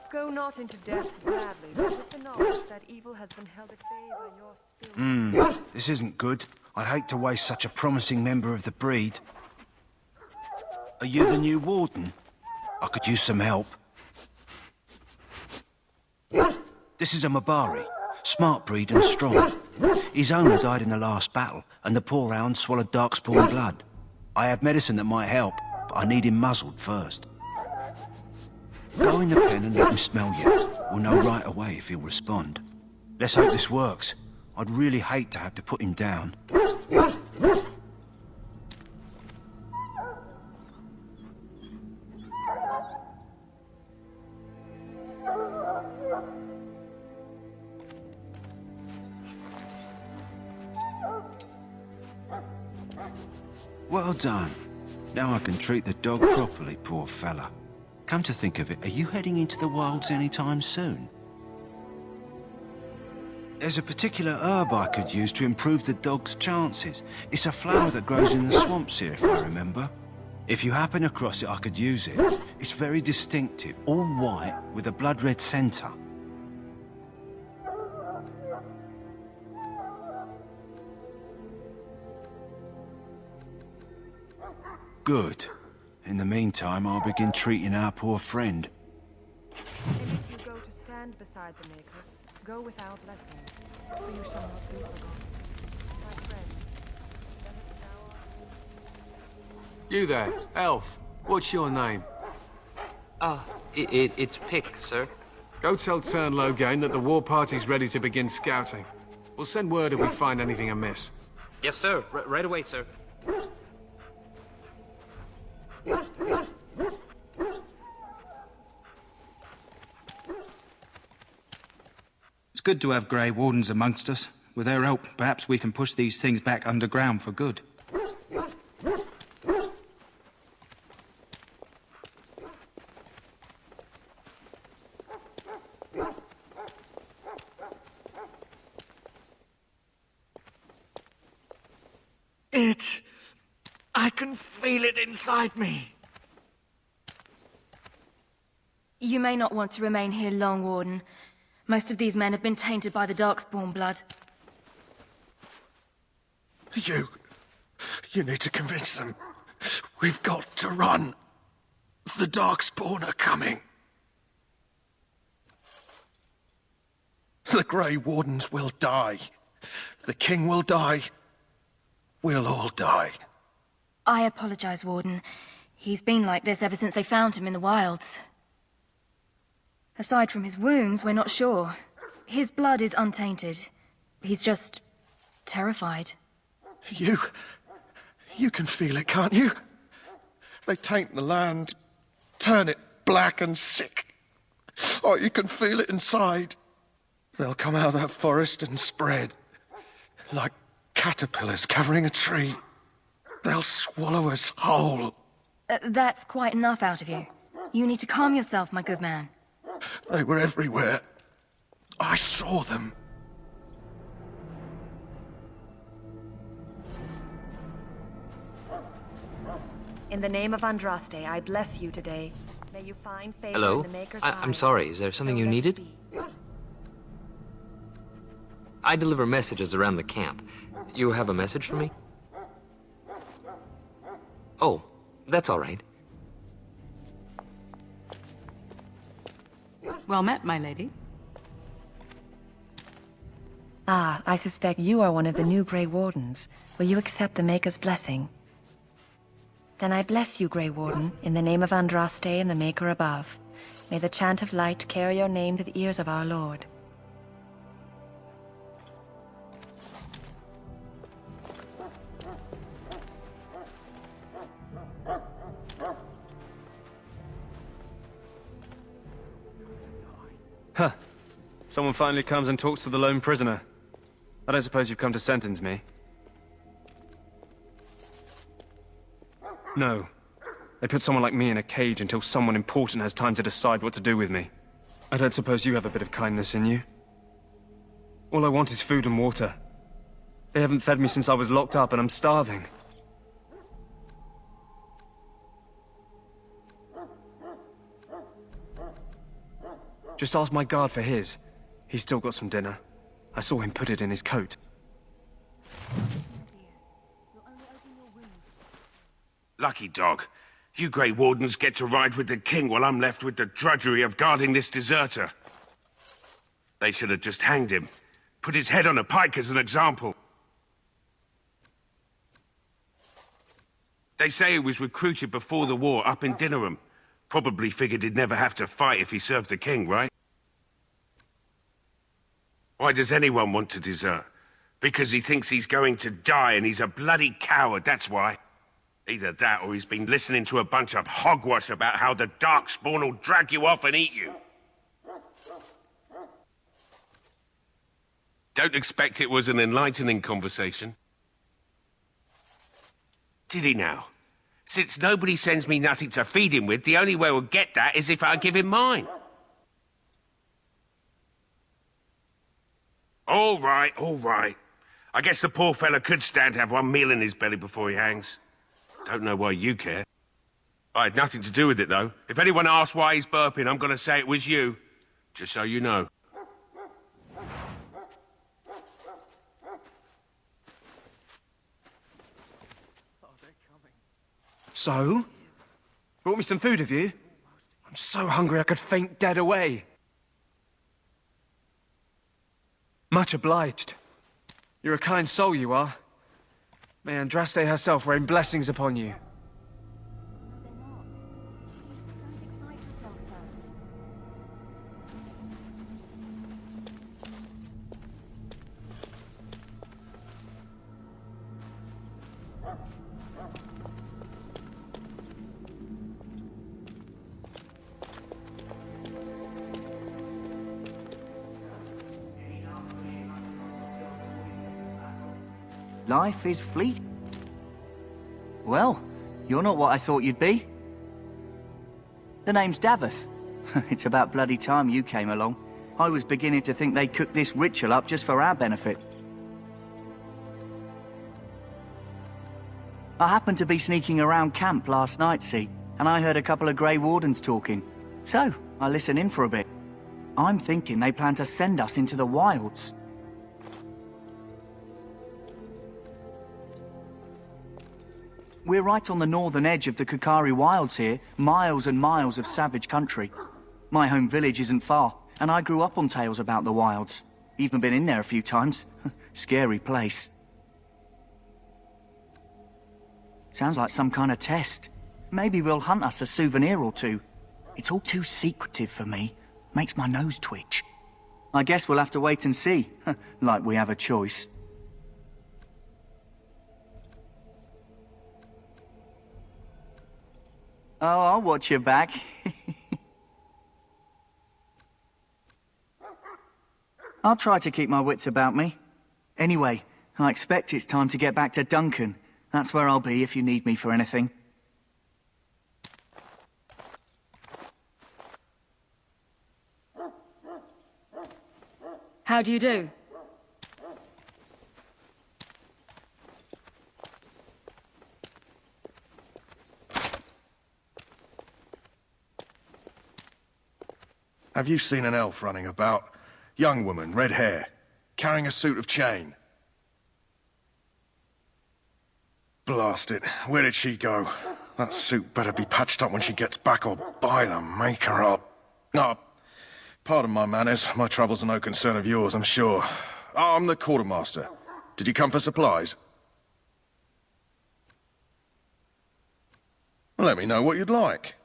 S23: Go not into death gladly, but with the knowledge that evil has been held at bay by your spirit.
S25: This isn't good. I'd hate to waste such a promising member of the breed.
S3: Are you the new warden? I could use some help. This is a Mabari. Smart breed and strong. His owner died in the last battle, and the poor hound swallowed darkspawn blood. I have medicine that might help, but I need him muzzled first. Go in the pen and let him smell you. We'll know right away if he'll respond. Let's hope this works. I'd really hate to have to put him down. Well done. Now I can treat the dog properly, poor fella. Come to think of it, are you heading into the wilds anytime soon? There's a particular herb I could use to improve the dog's chances. It's a flower that grows in the swamps here, if I remember. If you happen across it, I could use it. It's very distinctive, all white with a blood-red centre. Good. In the meantime, I'll begin treating our poor friend.
S23: And if you go to stand beside the Maker, go with our blessing, for you shall not be forgotten. My friend, let us now...
S17: You there, elf. What's your name?
S8: It's Pick, sir.
S17: Go tell Tern Loghain that the war party's ready to begin scouting. We'll send word if we find anything amiss.
S8: Yes, sir. Right away, sir.
S5: It's good to have Grey Wardens amongst us. With their help, perhaps we can push these things back underground for good.
S10: I can feel it inside me.
S19: You may not want to remain here long, Warden. Most of these men have been tainted by the Darkspawn blood.
S10: You need to convince them. We've got to run. The Darkspawn are coming. The Grey Wardens will die. The King will die. We'll all die.
S19: I apologize, Warden. He's been like this ever since they found him in the wilds. Aside from his wounds, we're not sure. His blood is untainted. He's just terrified.
S10: You can feel it, can't you? They taint the land, turn it black and sick. Oh, you can feel it inside. They'll come out of that forest and spread, like caterpillars covering a tree. They'll swallow us whole.
S19: That's quite enough out of you. You need to calm yourself, my good man.
S10: They were everywhere. I saw them.
S23: In the name of Andraste, I bless you today. May you find favor
S8: Hello?
S23: in the Maker's
S8: I'm
S23: eyes.
S8: sorry, is there something
S23: So
S8: you
S23: let it
S8: needed?
S23: be.
S8: I deliver messages around the camp. You have a message for me? Oh, that's all right.
S13: Well met, my lady.
S23: Ah, I suspect you are one of the new Grey Wardens. Will you accept the Maker's blessing? Then I bless you, Grey Warden, in the name of Andraste and the Maker above. May the chant of light carry your name to the ears of our Lord.
S7: Huh. Someone finally comes and talks to the lone prisoner. I don't suppose you've come to sentence me? No. They put someone like me in a cage until someone important has time to decide what to do with me. I don't suppose you have a bit of kindness in you? All I want is food and water. They haven't fed me since I was locked up and I'm starving. Just ask my guard for his. He's still got some dinner. I saw him put it in his coat.
S3: Lucky dog.
S6: You Grey Wardens get to ride with the king while I'm left with the drudgery of guarding this deserter. They should have just hanged him. Put his head on a pike as an example. They say he was recruited before the war up in Dinnerham. Probably figured he'd never have to fight if he served the king, right? Why does anyone want to desert? Because he thinks he's going to die and he's a bloody coward, that's why. Either that or he's been listening to a bunch of hogwash about how the Darkspawn will drag you off and eat you. Don't expect it was an enlightening conversation. Did he now? Since nobody sends me nothing to feed him with, the only way we'll get that is if I give him mine. All right, all right. I guess the poor fella could stand to have one meal in his belly before he hangs. Don't know why you care. I had nothing to do with it, though. If anyone asks why he's burping, I'm gonna say it was you. Just so you know.
S7: So? Brought me some food, have you? I'm so hungry I could faint dead away. Much obliged. You're a kind soul, you are. May Andraste herself rain blessings upon you.
S13: Life is fleeting. Well, you're not what I thought you'd be. The name's Daveth. It's about bloody time you came along. I was beginning to think they'd cooked this ritual up just for our benefit. I happened to be sneaking around camp last night, see, and I heard a couple of Grey Wardens talking. So, I listened in for a bit. I'm thinking they plan to send us into the wilds. We're right on the northern edge of the Kakari Wilds here, miles and miles of savage country. My home village isn't far, and I grew up on tales about the wilds. Even been in there a few times. Scary place. Sounds like some kind of test. Maybe we'll hunt us a souvenir or two. It's all too secretive for me. Makes my nose twitch. I guess we'll have to wait and see. Like we have a choice. Oh, I'll watch your back. I'll try to keep my wits about me. Anyway, I expect it's time to get back to Duncan. That's where I'll be if you need me for anything.
S14: How do you do?
S10: Have you seen an elf running about? Young woman, red hair, carrying a suit of chain. Blast it, where did she go? That suit better be patched up when she gets back, or by the maker up. Oh, pardon my manners, my troubles are no concern of yours, I'm sure. Oh, I'm the quartermaster. Did you come for supplies? Let me know what you'd like.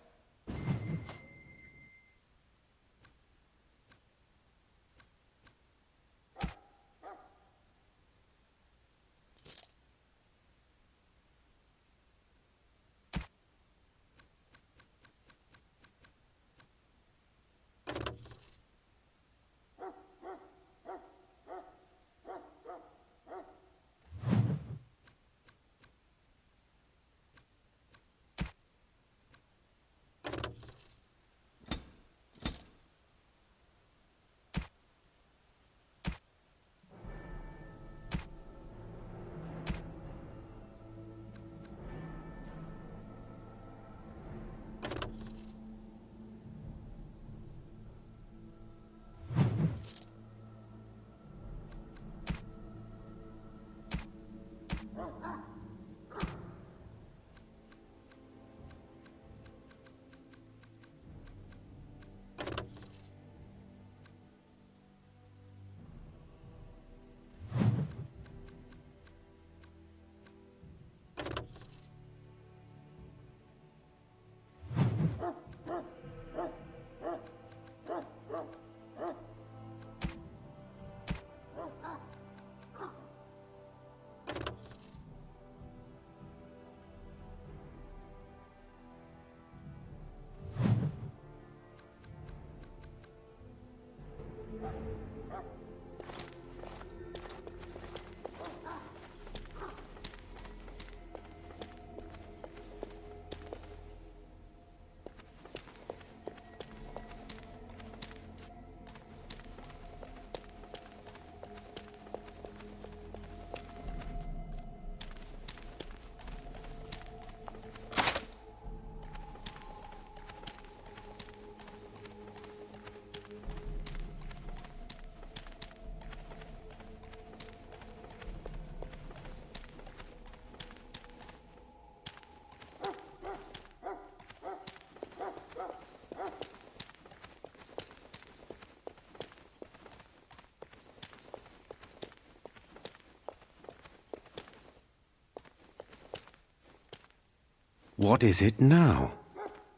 S22: What is it now?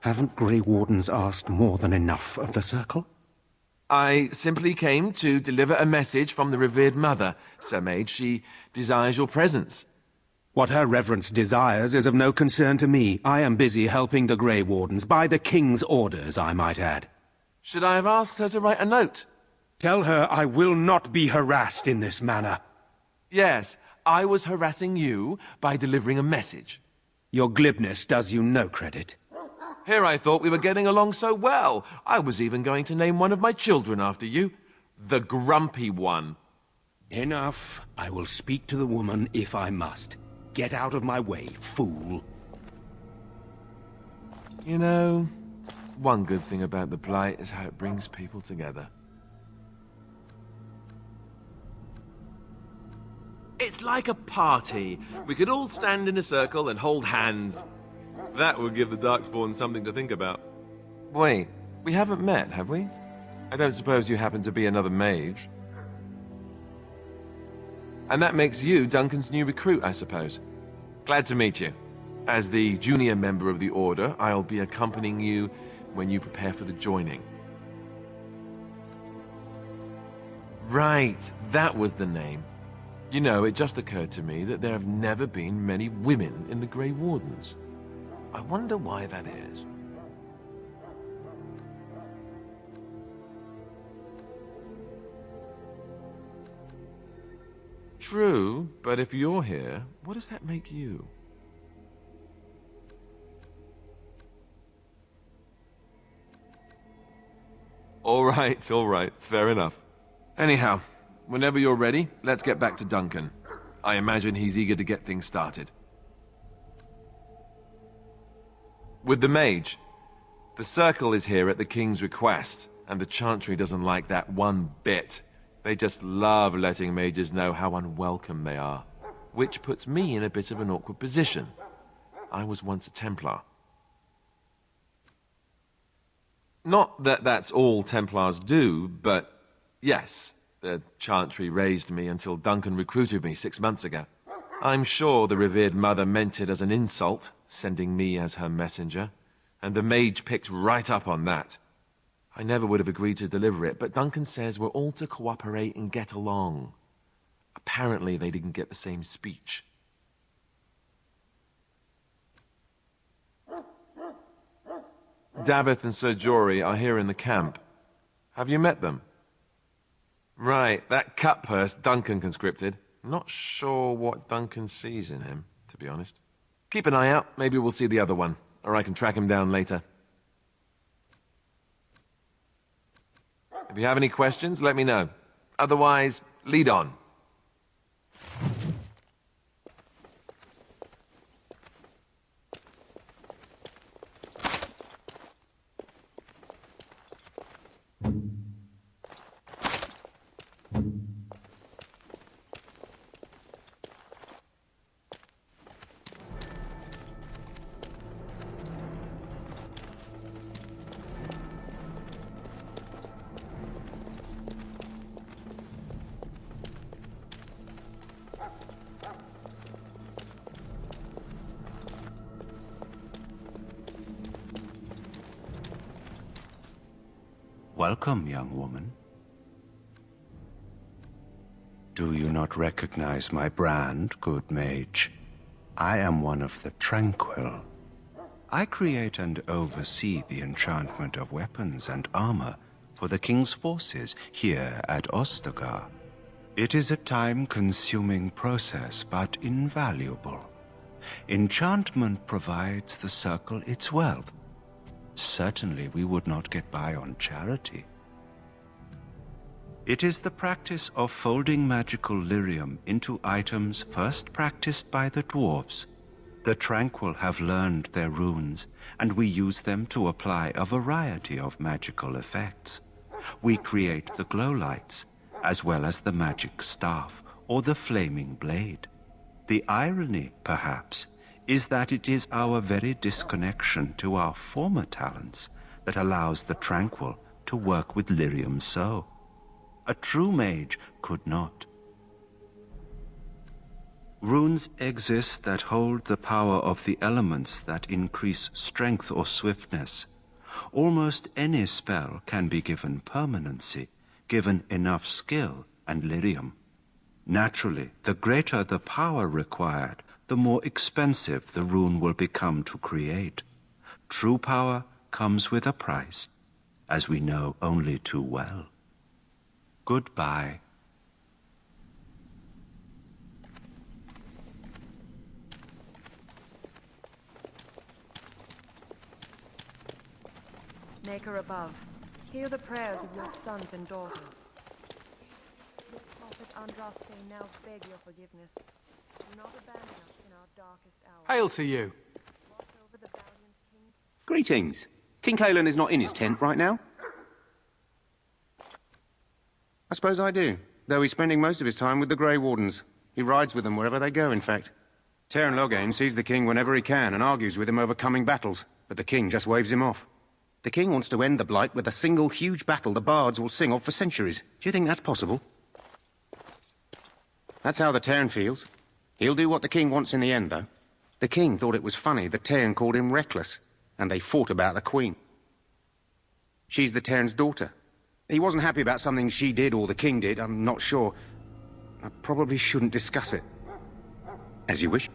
S22: Haven't Grey Wardens asked more than enough of the Circle?
S14: I simply came to deliver a message from the revered mother, Sir Mage. She desires your presence.
S22: What her reverence desires is of no concern to me. I am busy helping the Grey Wardens, by the King's orders, I might add.
S14: Should I have asked her to write a note?
S22: Tell her I will not be harassed in this manner.
S14: Yes, I was harassing you by delivering a message.
S22: Your glibness does you no credit.
S14: Here I thought we were getting along so well. I was even going to name one of my children after you. The Grumpy One.
S22: Enough. I will speak to the woman if I must. Get out of my way, fool.
S14: You know, one good thing about the Blight is how it brings people together. It's like a party. We could all stand in a circle and hold hands. That would give the Darkspawn something to think about. Wait, we haven't met, have we? I don't suppose you happen to be another mage. And that makes you Duncan's new recruit, I suppose. Glad to meet you. As the junior member of the Order, I'll be accompanying you when you prepare for the joining. Right, that was the name. You know, it just occurred to me that there have never been many women in the Grey Wardens. I wonder why that is. True, but if you're here, what does that make you? All right, fair enough. Anyhow, whenever you're ready, let's get back to Duncan. I imagine he's eager to get things started. With the mage, the Circle is here at the King's request, and the Chantry doesn't like that one bit. They just love letting mages know how unwelcome they are, which puts me in a bit of an awkward position. I was once a Templar. Not that that's all Templars do, but yes, the Chantry raised me until Duncan recruited me 6 months ago. I'm sure the revered mother meant it as an insult, sending me as her messenger, and the mage picked right up on that. I never would have agreed to deliver it, but Duncan says we're all to cooperate and get along. Apparently they didn't get the same speech. Davith and Sir Jory are here in the camp. Have you met them? Right, that cut purse Duncan conscripted. Not sure what Duncan sees in him, to be honest. Keep an eye out, maybe we'll see the other one, or I can track him down later. If you have any questions, let me know. Otherwise, lead on.
S15: Welcome, young woman. Do you not recognize my brand, good mage? I am one of the Tranquil. I create and oversee the enchantment of weapons and armor for the King's forces here at Ostagar. It is a time-consuming process, but invaluable. Enchantment provides the Circle its wealth. Certainly we would not get by on charity. It is the practice of folding magical lyrium into items first practiced by the dwarves. The Tranquil have learned their runes, and we use them to apply a variety of magical effects. We create the glow lights, as well as the magic staff or the flaming blade. The irony, perhaps, is that it is our very disconnection to our former talents that allows the Tranquil to work with lyrium so. A true mage could not. Runes exist that hold the power of the elements that increase strength or swiftness. Almost any spell can be given permanency, given enough skill and lyrium. Naturally, the greater the power required, the more expensive the rune will become to create. True power comes with a price, as we know only too well. Goodbye.
S23: Maker above, hear the prayers of your sons and daughters. The prophet Andraste now beg your forgiveness. Do not abandon us in our darkest hour.
S17: Hail to you.
S23: Watch over the valiant king.
S22: Greetings. King Kalen is not in his tent right now. I suppose I do, though he's spending most of his time with the Grey Wardens. He rides with them wherever they go, in fact. Teyrn Loghain sees the king whenever he can and argues with him over coming battles, but the king just waves him off. The king wants to end the Blight with a single huge battle the bards will sing of for centuries. Do you think that's possible? That's how the Teyrn feels. He'll do what the king wants in the end, though. The king thought it was funny that Teyrn called him reckless, and they fought about the queen. She's the Teyrn's daughter. He wasn't happy about something she did or the king did, I'm not sure. I probably shouldn't discuss it. As you wish.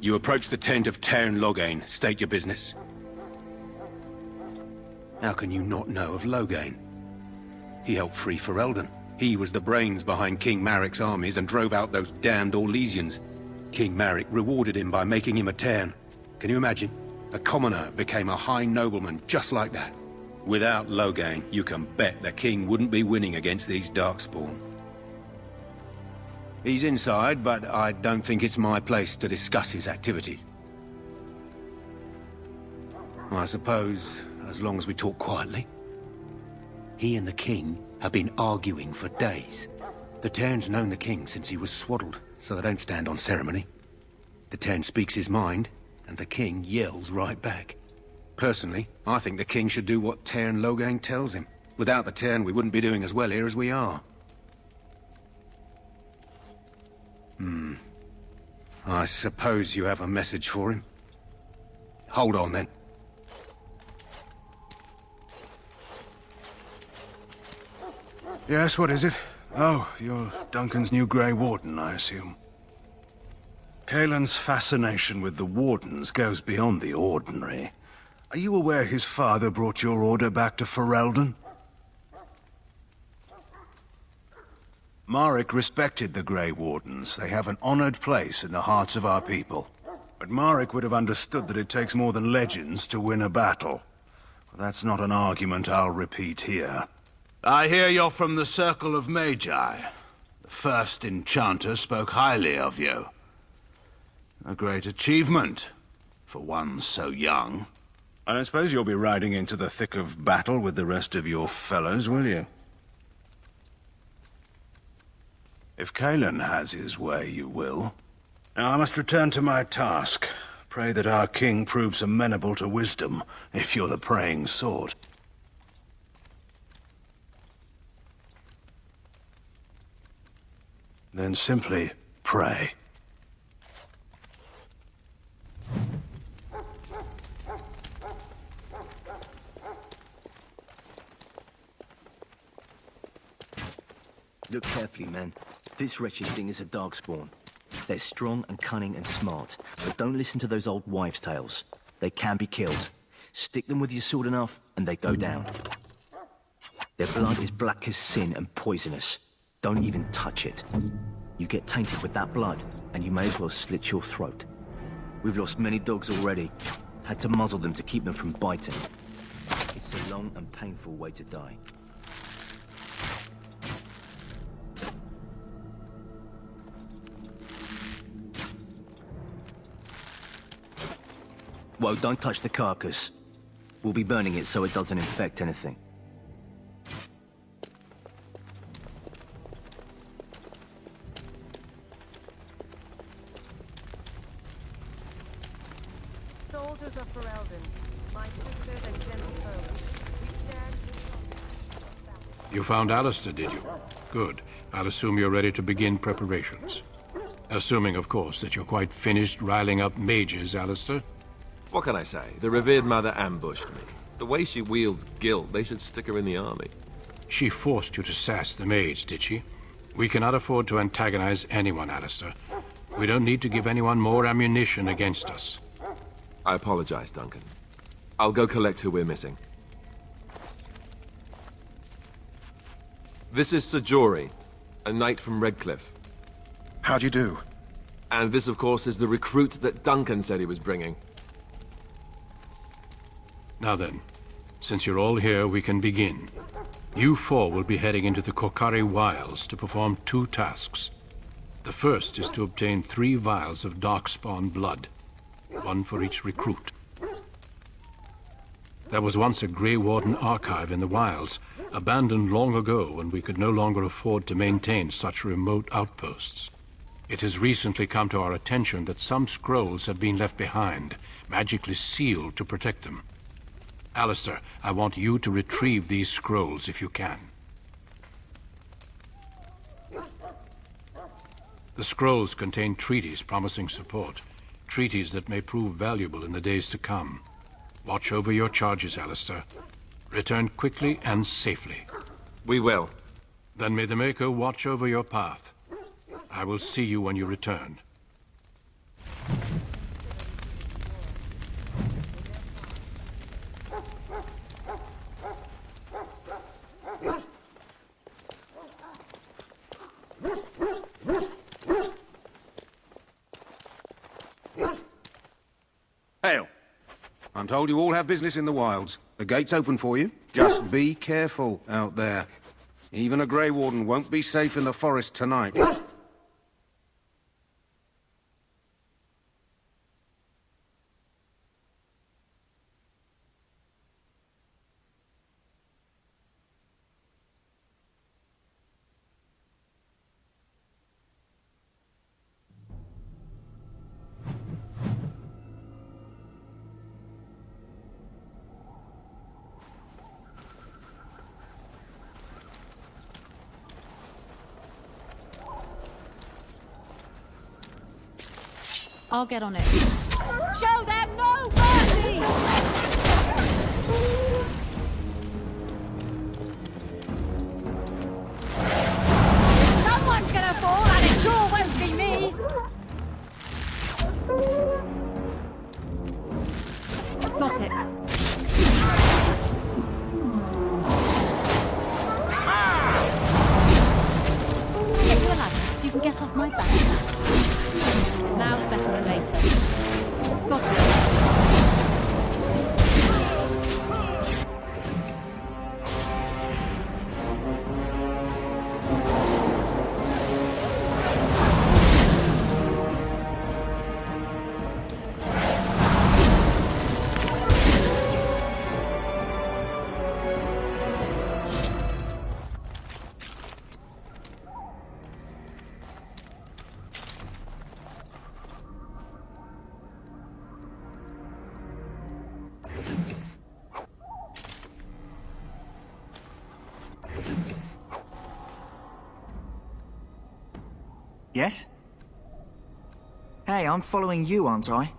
S22: You approach the tent of Teyrn Loghain. State your business. How can you not know of Loghain? He helped free Ferelden. He was the brains behind King Maric's armies and drove out those damned Orlesians. King Maric rewarded him by making him a Teyrn. Can you imagine? A commoner became a high nobleman just like that. Without Loghain, you can bet the king wouldn't be winning against these Darkspawn. He's inside, but I don't think it's my place to discuss his activities. I suppose, as long as we talk quietly. He and the king have been arguing for days. The Teyrn's known the king since he was swaddled, so they don't stand on ceremony. The Teyrn speaks his mind, and the king yells right back. Personally, I think the king should do what Teyrn Loghain tells him. Without the Teyrn, we wouldn't be doing as well here as we are. I suppose you have a message for him. Hold on, then.
S4: Yes, what is it? Oh, you're Duncan's new Grey Warden, I assume. Kalen's fascination with the Wardens goes beyond the ordinary. Are you aware his father brought your order back to Ferelden? Maric respected the Grey Wardens. They have an honored place in the hearts of our people. But Maric would have understood that it takes more than legends to win a battle. That's not an argument I'll repeat here. I hear you're from the Circle of Magi. The first enchanter spoke highly of you. A great achievement, for one so young. I don't suppose you'll be riding into the thick of battle with the rest of your fellows, will you? If Kalen has his way, you will. Now I must return to my task. Pray that our king proves amenable to wisdom, if you're the praying sort. Then simply pray.
S11: Look carefully, man. This wretched thing is a Darkspawn. They're strong and cunning and smart, but don't listen to those old wives' tales. They can be killed. Stick them with your sword enough, and they go down. Their blood is black as sin and poisonous. Don't even touch it. You get tainted with that blood, and you may as well slit your throat. We've lost many dogs already. Had to muzzle them to keep them from biting. It's a long and painful way to die. Well, don't touch the carcass. We'll be burning it so it doesn't infect anything.
S23: soldiers of Ferelden, my sisters and gentlefolk, we stand...
S1: You found Alistair, did you? Good. I'll assume you're ready to begin preparations. Assuming, of course, that you're quite finished riling up mages, Alistair.
S14: What can I say? The revered mother ambushed me. The way she wields guilt, they should stick her in the army.
S1: She forced you to sass the mage, did she? We cannot afford to antagonize anyone, Alistair. We don't need to give anyone more ammunition against us.
S14: I apologize, Duncan. I'll go collect who we're missing. This is Sir Jory, a knight from Redcliffe.
S10: How do you do?
S14: And this, of course, is the recruit that Duncan said he was bringing.
S1: Now then, since you're all here, we can begin. You four will be heading into the Korcari Wilds to perform 2 tasks. The first is to obtain 3 vials of Darkspawn blood, 1 for each recruit. There was once a Grey Warden archive in the wilds, abandoned long ago when we could no longer afford to maintain such remote outposts. It has recently come to our attention that some scrolls have been left behind, magically sealed to protect them. Alistair, I want you to retrieve these scrolls if you can. The scrolls contain treaties promising support, treaties that may prove valuable in the days to come. Watch over your charges, Alistair. Return quickly and safely.
S14: We will.
S1: Then may the Maker watch over your path. I will see you when you return.
S4: Hail. I'm told you all have business in the wilds. The gate's open for you. Just be careful out there. Even a Grey Warden won't be safe in the forest tonight.
S20: I'll get on it. Show them no mercy! Someone's gonna fall, and it sure won't be me! Got it. Get you a ladder so you can get off my back. Now's better than later. Got it.
S13: Yes? Hey, I'm following you, aren't I?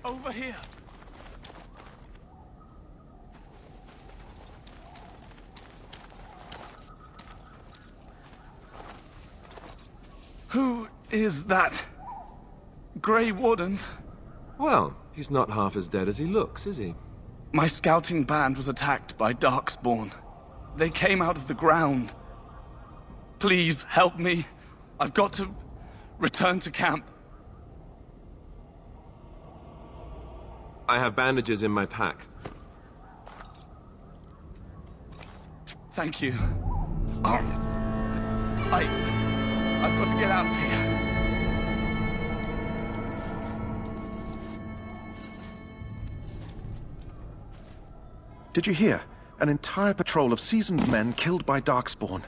S10: Over here. Who is that? Grey Wardens?
S14: Well, he's not half as dead as he looks, is he?
S10: My scouting band was attacked by Darkspawn. They came out of the ground. Please help me. I've got to return to camp.
S14: I have bandages in my pack.
S10: Thank you. I've got to get out of here.
S2: Did you hear? An entire patrol of seasoned men killed by Darkspawn.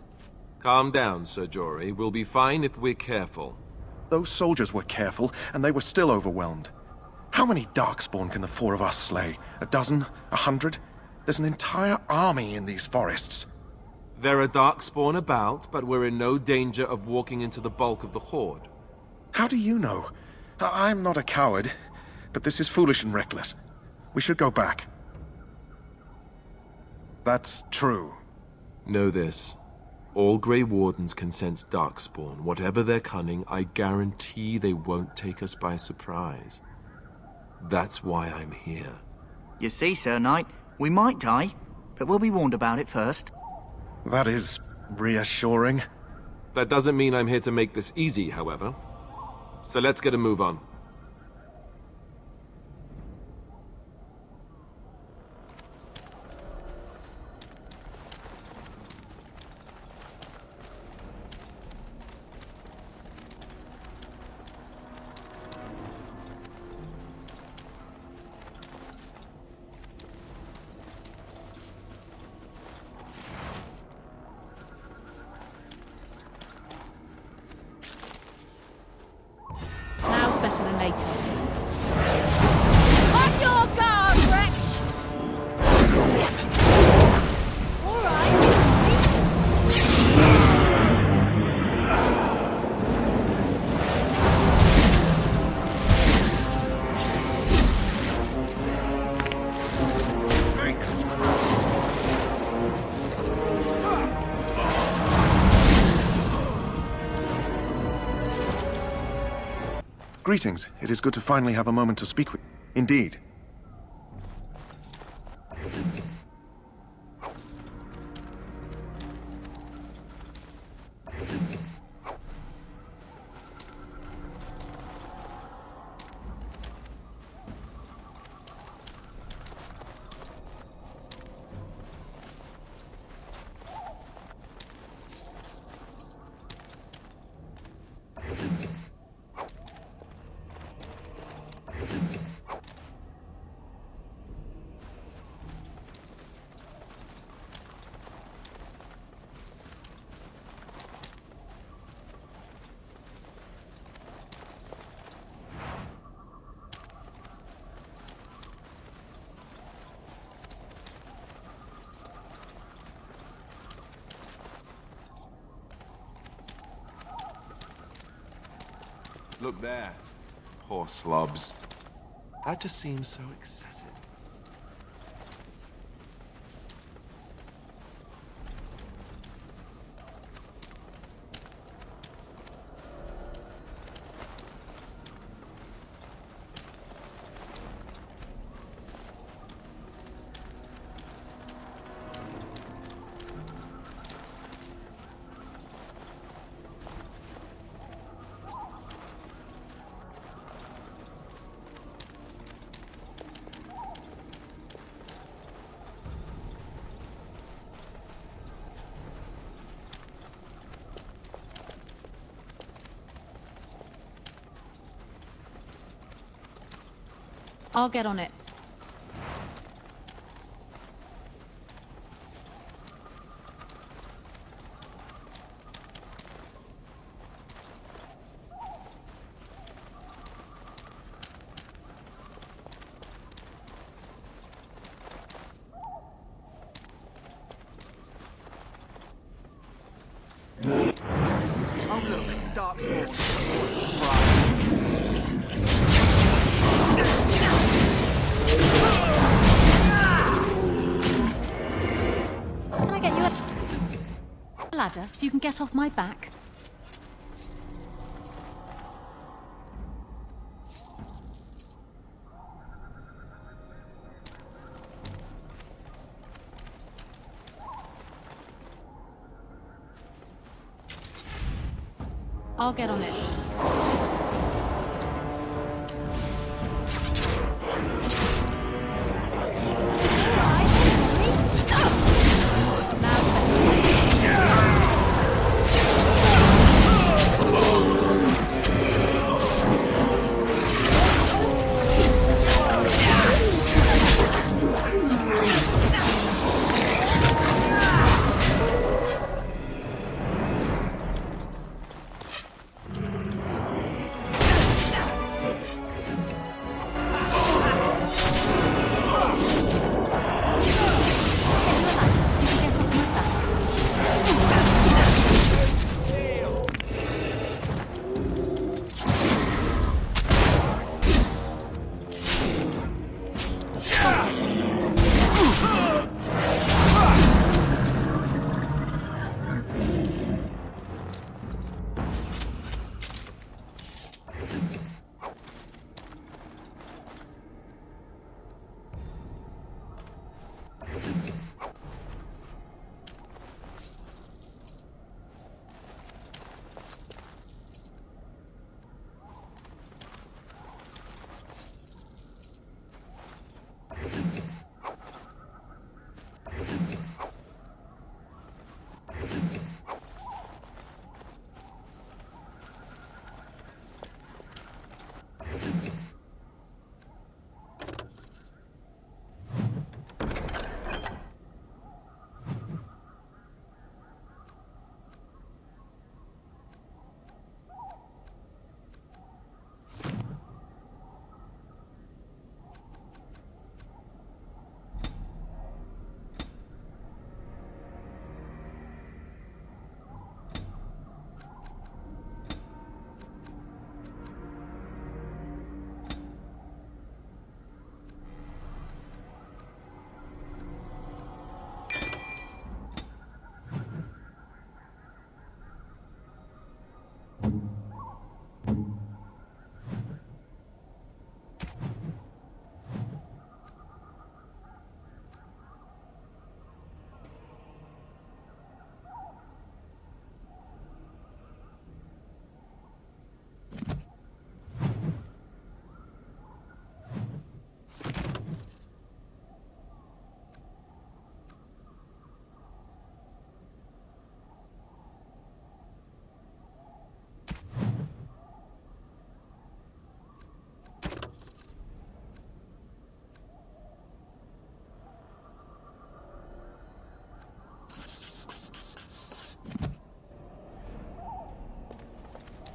S14: Calm down, Sir Jory. We'll be fine if we're careful.
S2: Those soldiers were careful, and they were still overwhelmed. How many Darkspawn can the four of us slay? A dozen? 100? There's an entire army in these forests.
S14: There are Darkspawn about, but we're in no danger of walking into the bulk of the Horde.
S2: How do you know? I'm not a coward, but this is foolish and reckless. We should go back. That's true.
S14: Know this. All Grey Wardens can sense Darkspawn. Whatever their cunning, I guarantee they won't take us by surprise. That's why I'm here.
S13: You see, Sir Knight, we might die, but we'll be warned about it first.
S2: That is reassuring.
S14: That doesn't mean I'm here to make this easy, however. So let's get a move on.
S20: Now's better than later. On your guard, wretch! All
S2: Greetings. It is good to finally have a moment to speak with you. Indeed.
S14: Look there. Poor slobs. That just seems so excessive.
S20: I'll get on it.
S13: Oh look, Darkspawn.
S20: ladder so you can get off my back? I'll get on it.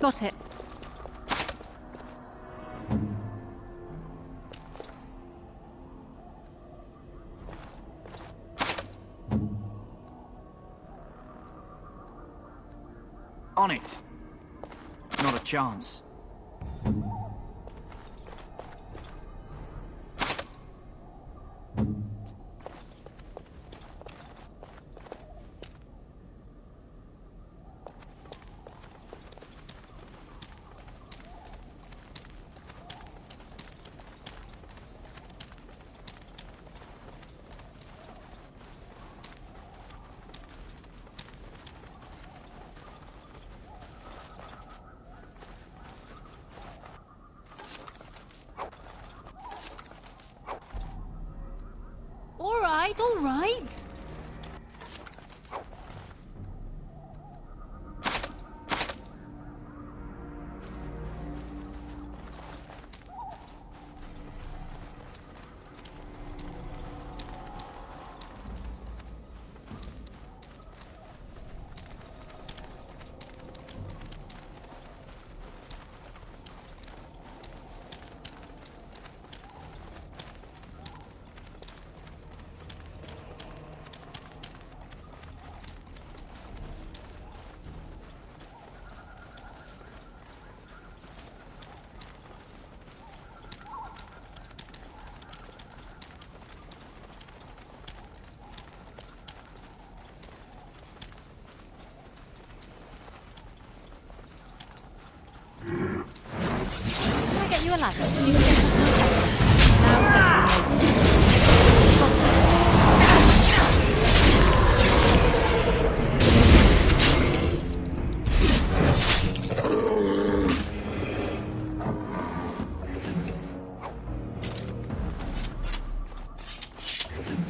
S20: Got it.
S13: On it. Not a chance.
S20: All right. ladder so you can get off my back. Now's better than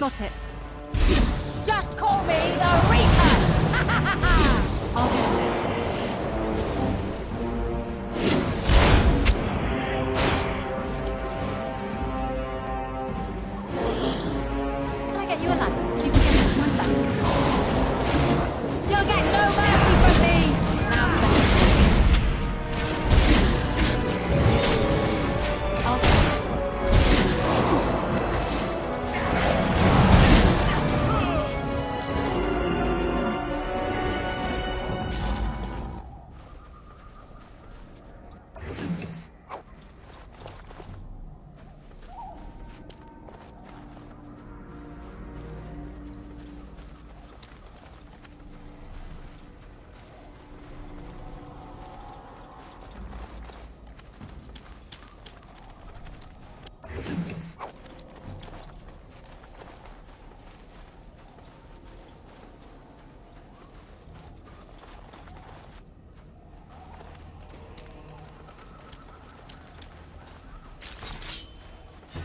S20: Got it. Just call me the Reaper! I'll get there. Can I get you a ladder so you can get off my back? You'll get no mercy from me! Now's better. I'll get it.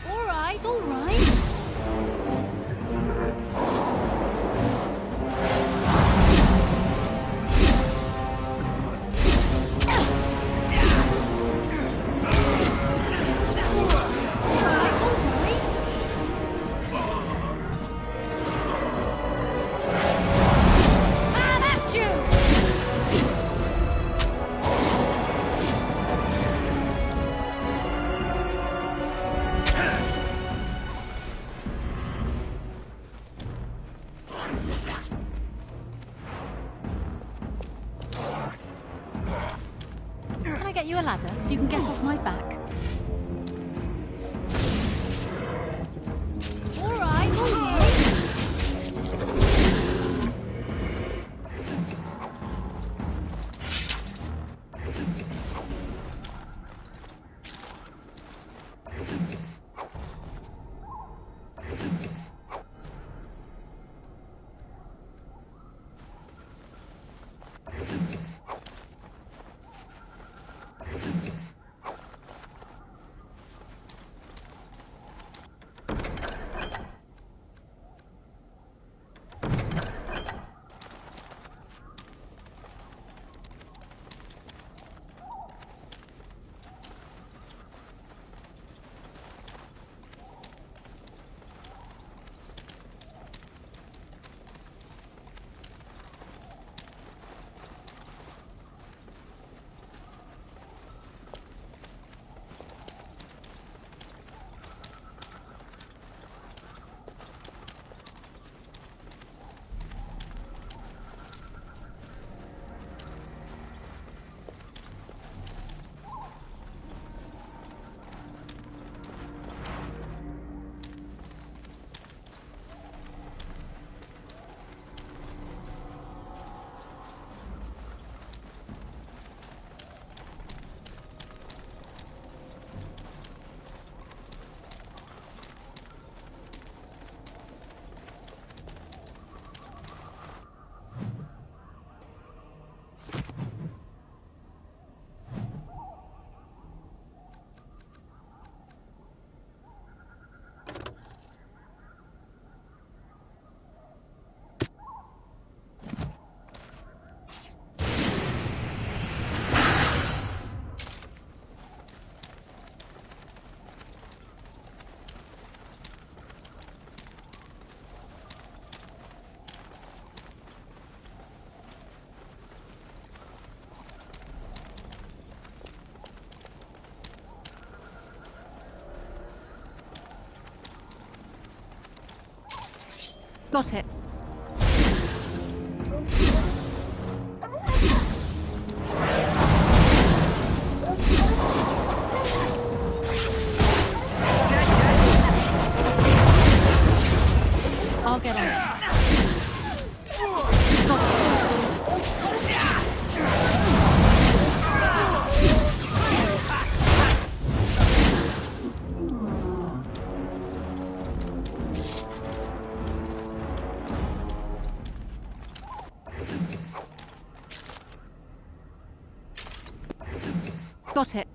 S20: All right. Can I get you a ladder so you can get off my back? All right. Got it. Got it.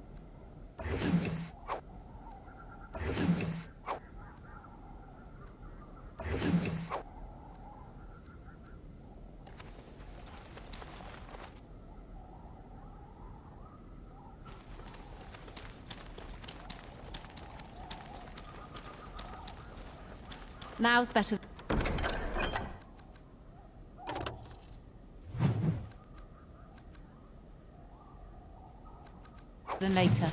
S20: Now's better than later.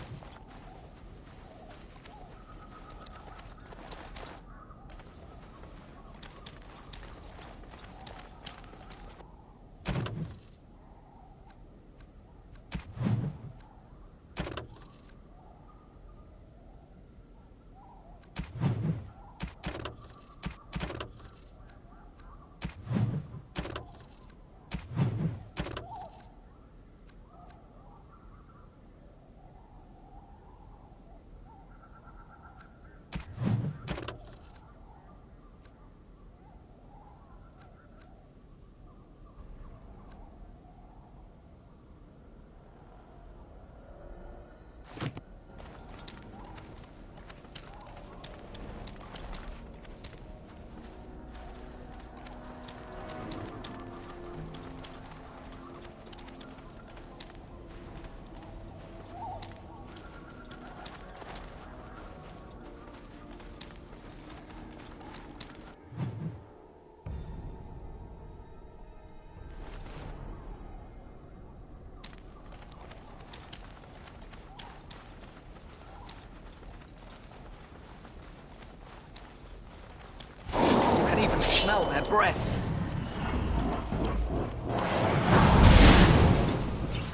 S13: Smell their breath.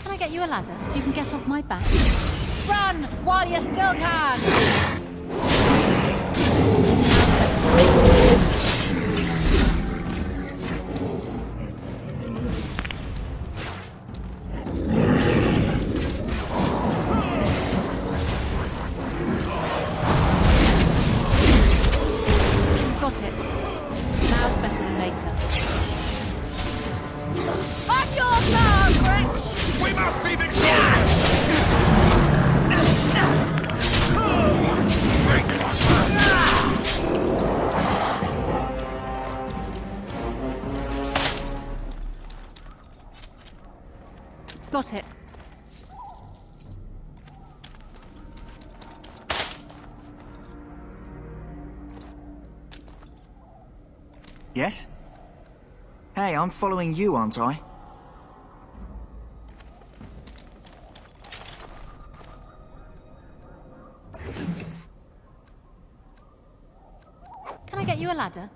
S20: Can I get you a ladder so you can get off my back? Run while you still can! Got it. Now's better than later. On your guard, Gretch!
S6: We must be victorious!
S20: Got it.
S13: Yes? Hey, I'm following you, aren't I?
S20: Can I get you a ladder?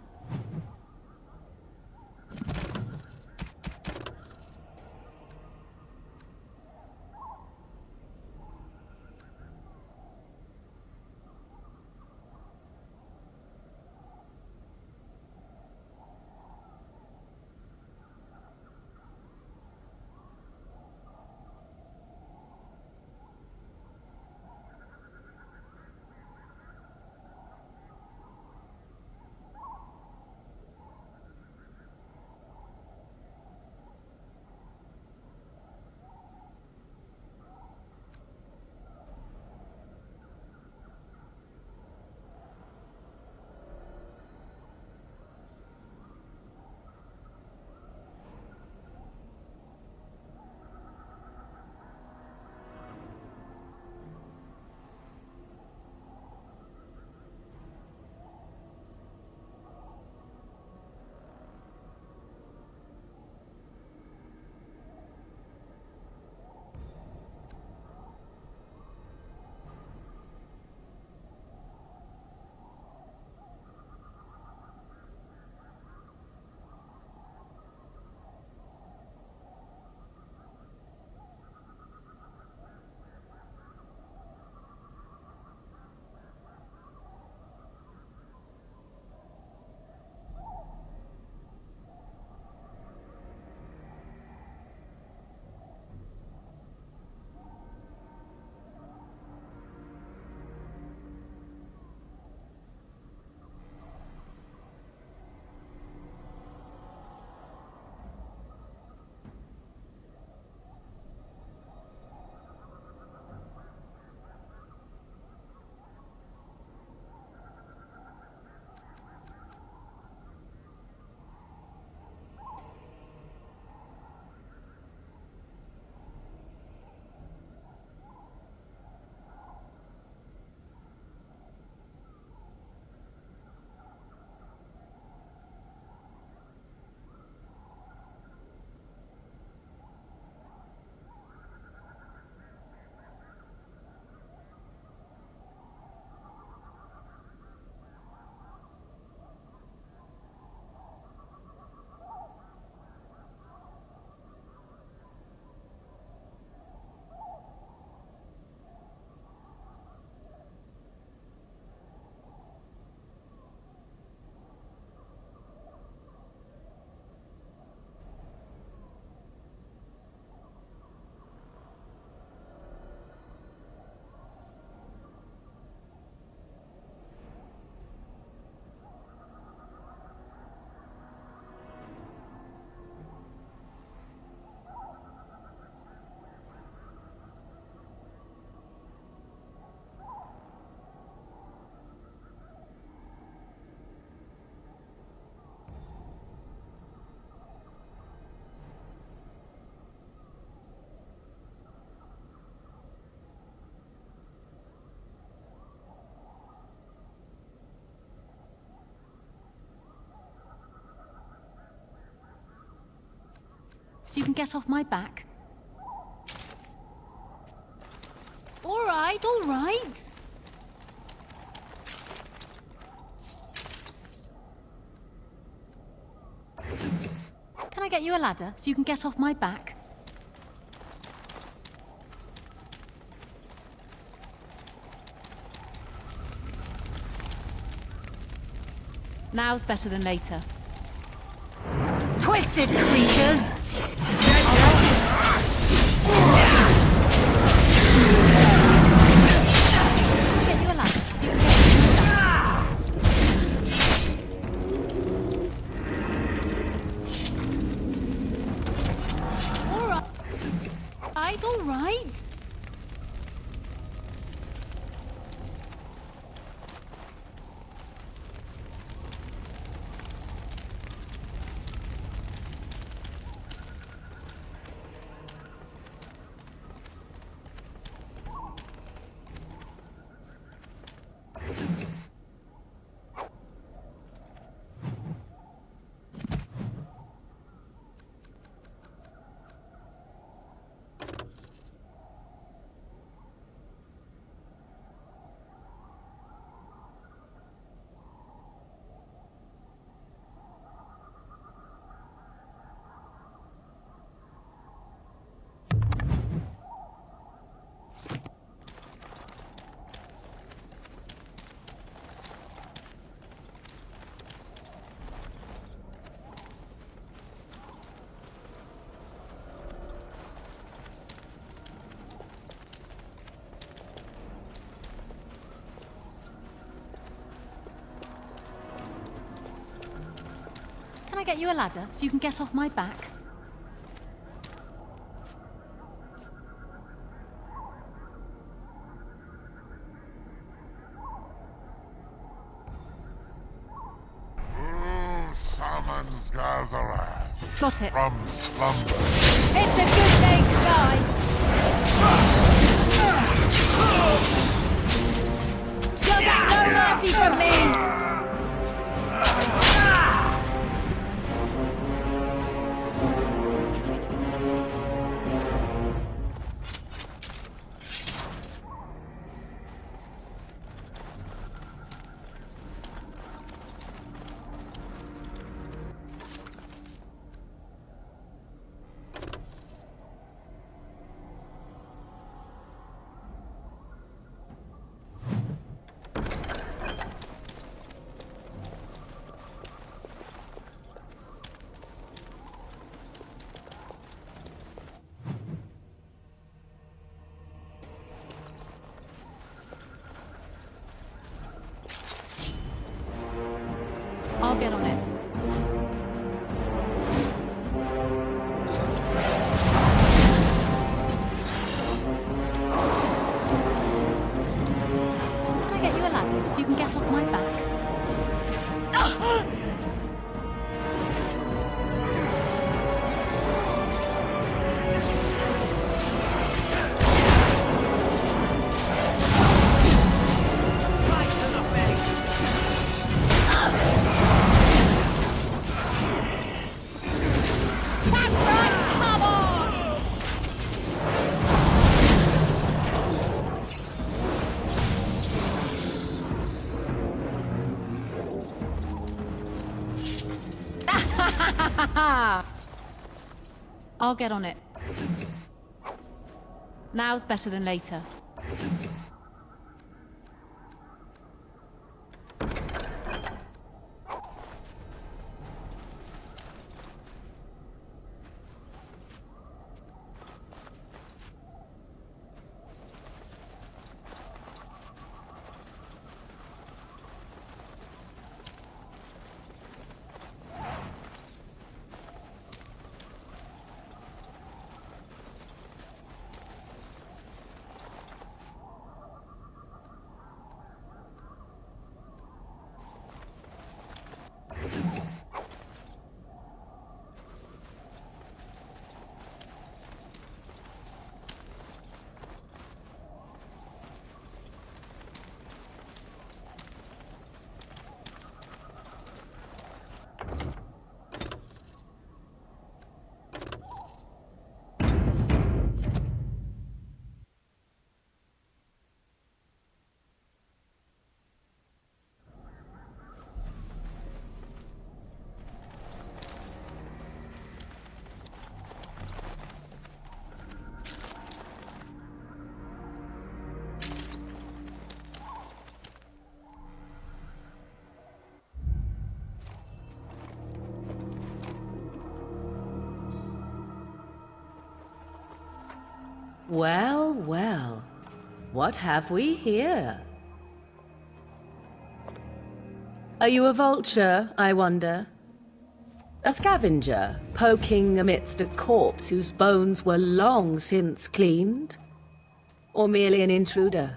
S20: so you can get off my back? All right, all right. Can I get you a ladder so you can get off my back? Now's better than later. Twisted creatures! Get you a ladder so you can all right. Can I get you a ladder so you can get off my back?
S9: Summons Gazarath
S20: Got it.
S9: from slumber.
S20: It's a good day to die. You'll get no mercy from me. I'll get on it. Can I get you a ladder so you can get off my back? I'll get on it. Now's better than later.
S12: Well, well. What have we here? Are you a vulture, I wonder? A scavenger, poking amidst a corpse whose bones were long since cleaned? Or merely an intruder,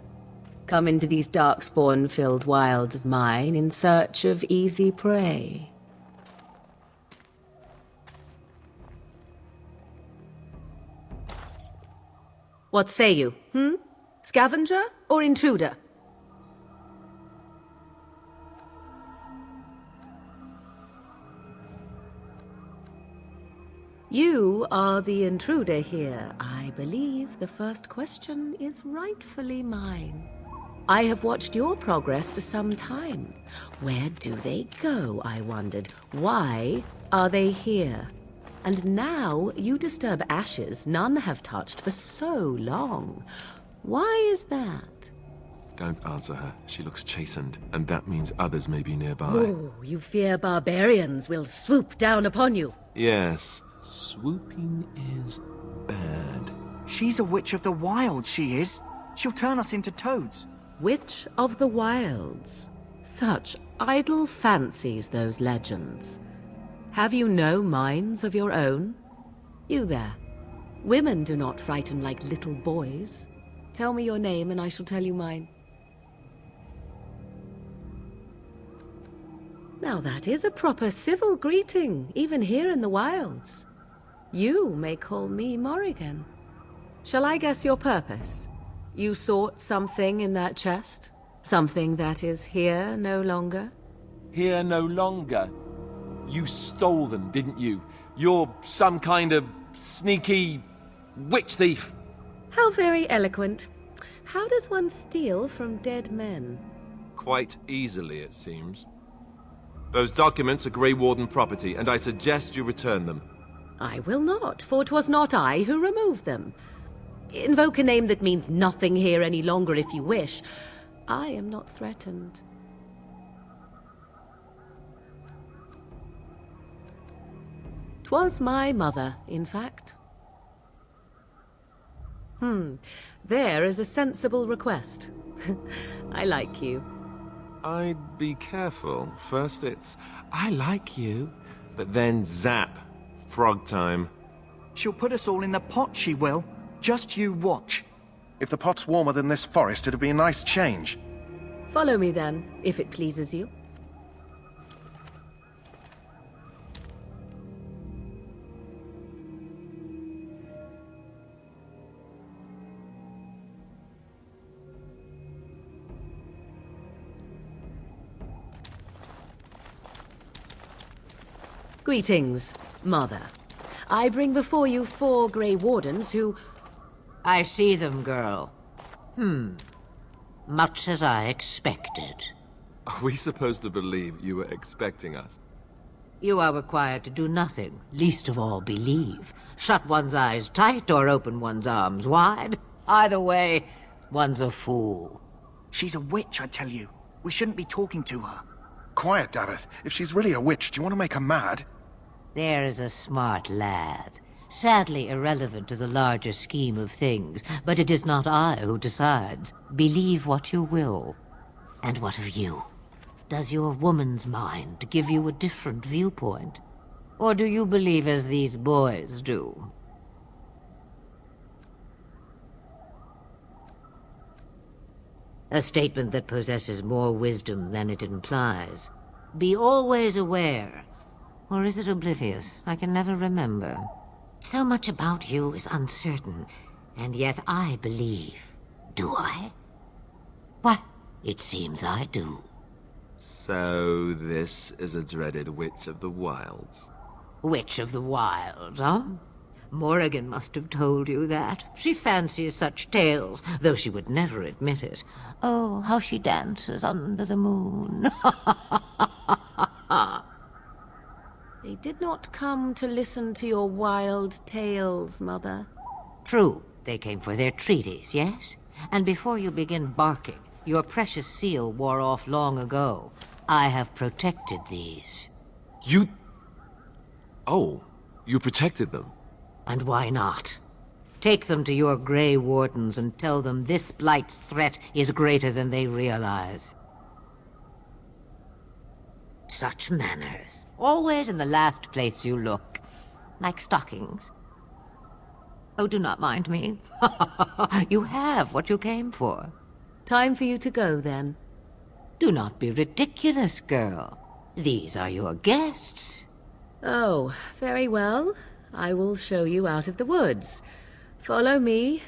S12: come into these darkspawn-filled wilds of mine in search of easy prey? What say you, Scavenger or intruder? You are the intruder here. I believe the first question is rightfully mine. I have watched your progress for some time. Where do they go, I wondered. Why are they here? And now you disturb ashes none have touched for so long. Why is that?
S14: Don't answer her. She looks chastened, and that means others may be nearby.
S12: Oh, you fear barbarians will swoop down upon you.
S14: Yes, swooping is bad.
S13: She's a witch of the wilds, she is. She'll turn us into toads.
S12: Witch of the wilds. Such idle fancies, those legends. Have you no minds of your own? You there. Women do not frighten like little boys. Tell me your name and I shall tell you mine. Now that is a proper civil greeting, even here in the wilds. You may call me Morrigan. Shall I guess your purpose? You sought something in that chest? Something that is here no longer?
S14: Here no longer. You stole them, didn't you? You're some kind of sneaky witch thief.
S12: How very eloquent. How does one steal from dead men?
S14: Quite easily, it seems. Those documents are Grey Warden property, and I suggest you return them.
S12: I will not, for 'twas not I who removed them. Invoke a name that means nothing here any longer if you wish. I am not threatened. 'Twas my mother, in fact. There is a sensible request. I like you.
S14: I'd be careful. First it's, I like you, but then zap. Frog time.
S13: She'll put us all in the pot, she will. Just you watch.
S2: If the pot's warmer than this forest, it'd be a nice change.
S12: Follow me then, if it pleases you. Greetings, Mother. I bring before you 4 Grey Wardens who...
S16: I see them, girl. Much as I expected.
S14: Are we supposed to believe you were expecting us?
S16: You are required to do nothing, least of all believe. Shut one's eyes tight or open one's arms wide. Either way, one's a fool.
S13: She's a witch, I tell you. We shouldn't be talking to her.
S2: Quiet, Davith. If she's really a witch, do you want to make her mad?
S16: There is a smart lad. Sadly irrelevant to the larger scheme of things, but it is not I who decides. Believe what you will. And what of you? Does your woman's mind give you a different viewpoint? Or do you believe as these boys do? A statement that possesses more wisdom than it implies. Be always aware. Or is it oblivious? I can never remember. So much about you is uncertain, and yet I believe. Do I? Why, it seems I do.
S14: So this is a dreaded Witch of the Wilds.
S16: Witch of the Wilds, huh? Morrigan must have told you that. She fancies such tales, though she would never admit it. Oh, how she dances under the moon.
S12: They did not come to listen to your wild tales, Mother.
S16: True, they came for their treaties, yes? And before you begin barking, your precious seal wore off long ago. I have protected these.
S14: You... Oh, you protected them?
S16: And why not? Take them to your Grey Wardens and tell them this Blight's threat is greater than they realize. Such manners. Always in the last place you look. Like stockings. Oh, do not mind me. You have what you came for.
S12: Time for you to go, then.
S16: Do not be ridiculous, girl. These are your guests.
S12: Oh, very well. I will show you out of the woods. Follow me,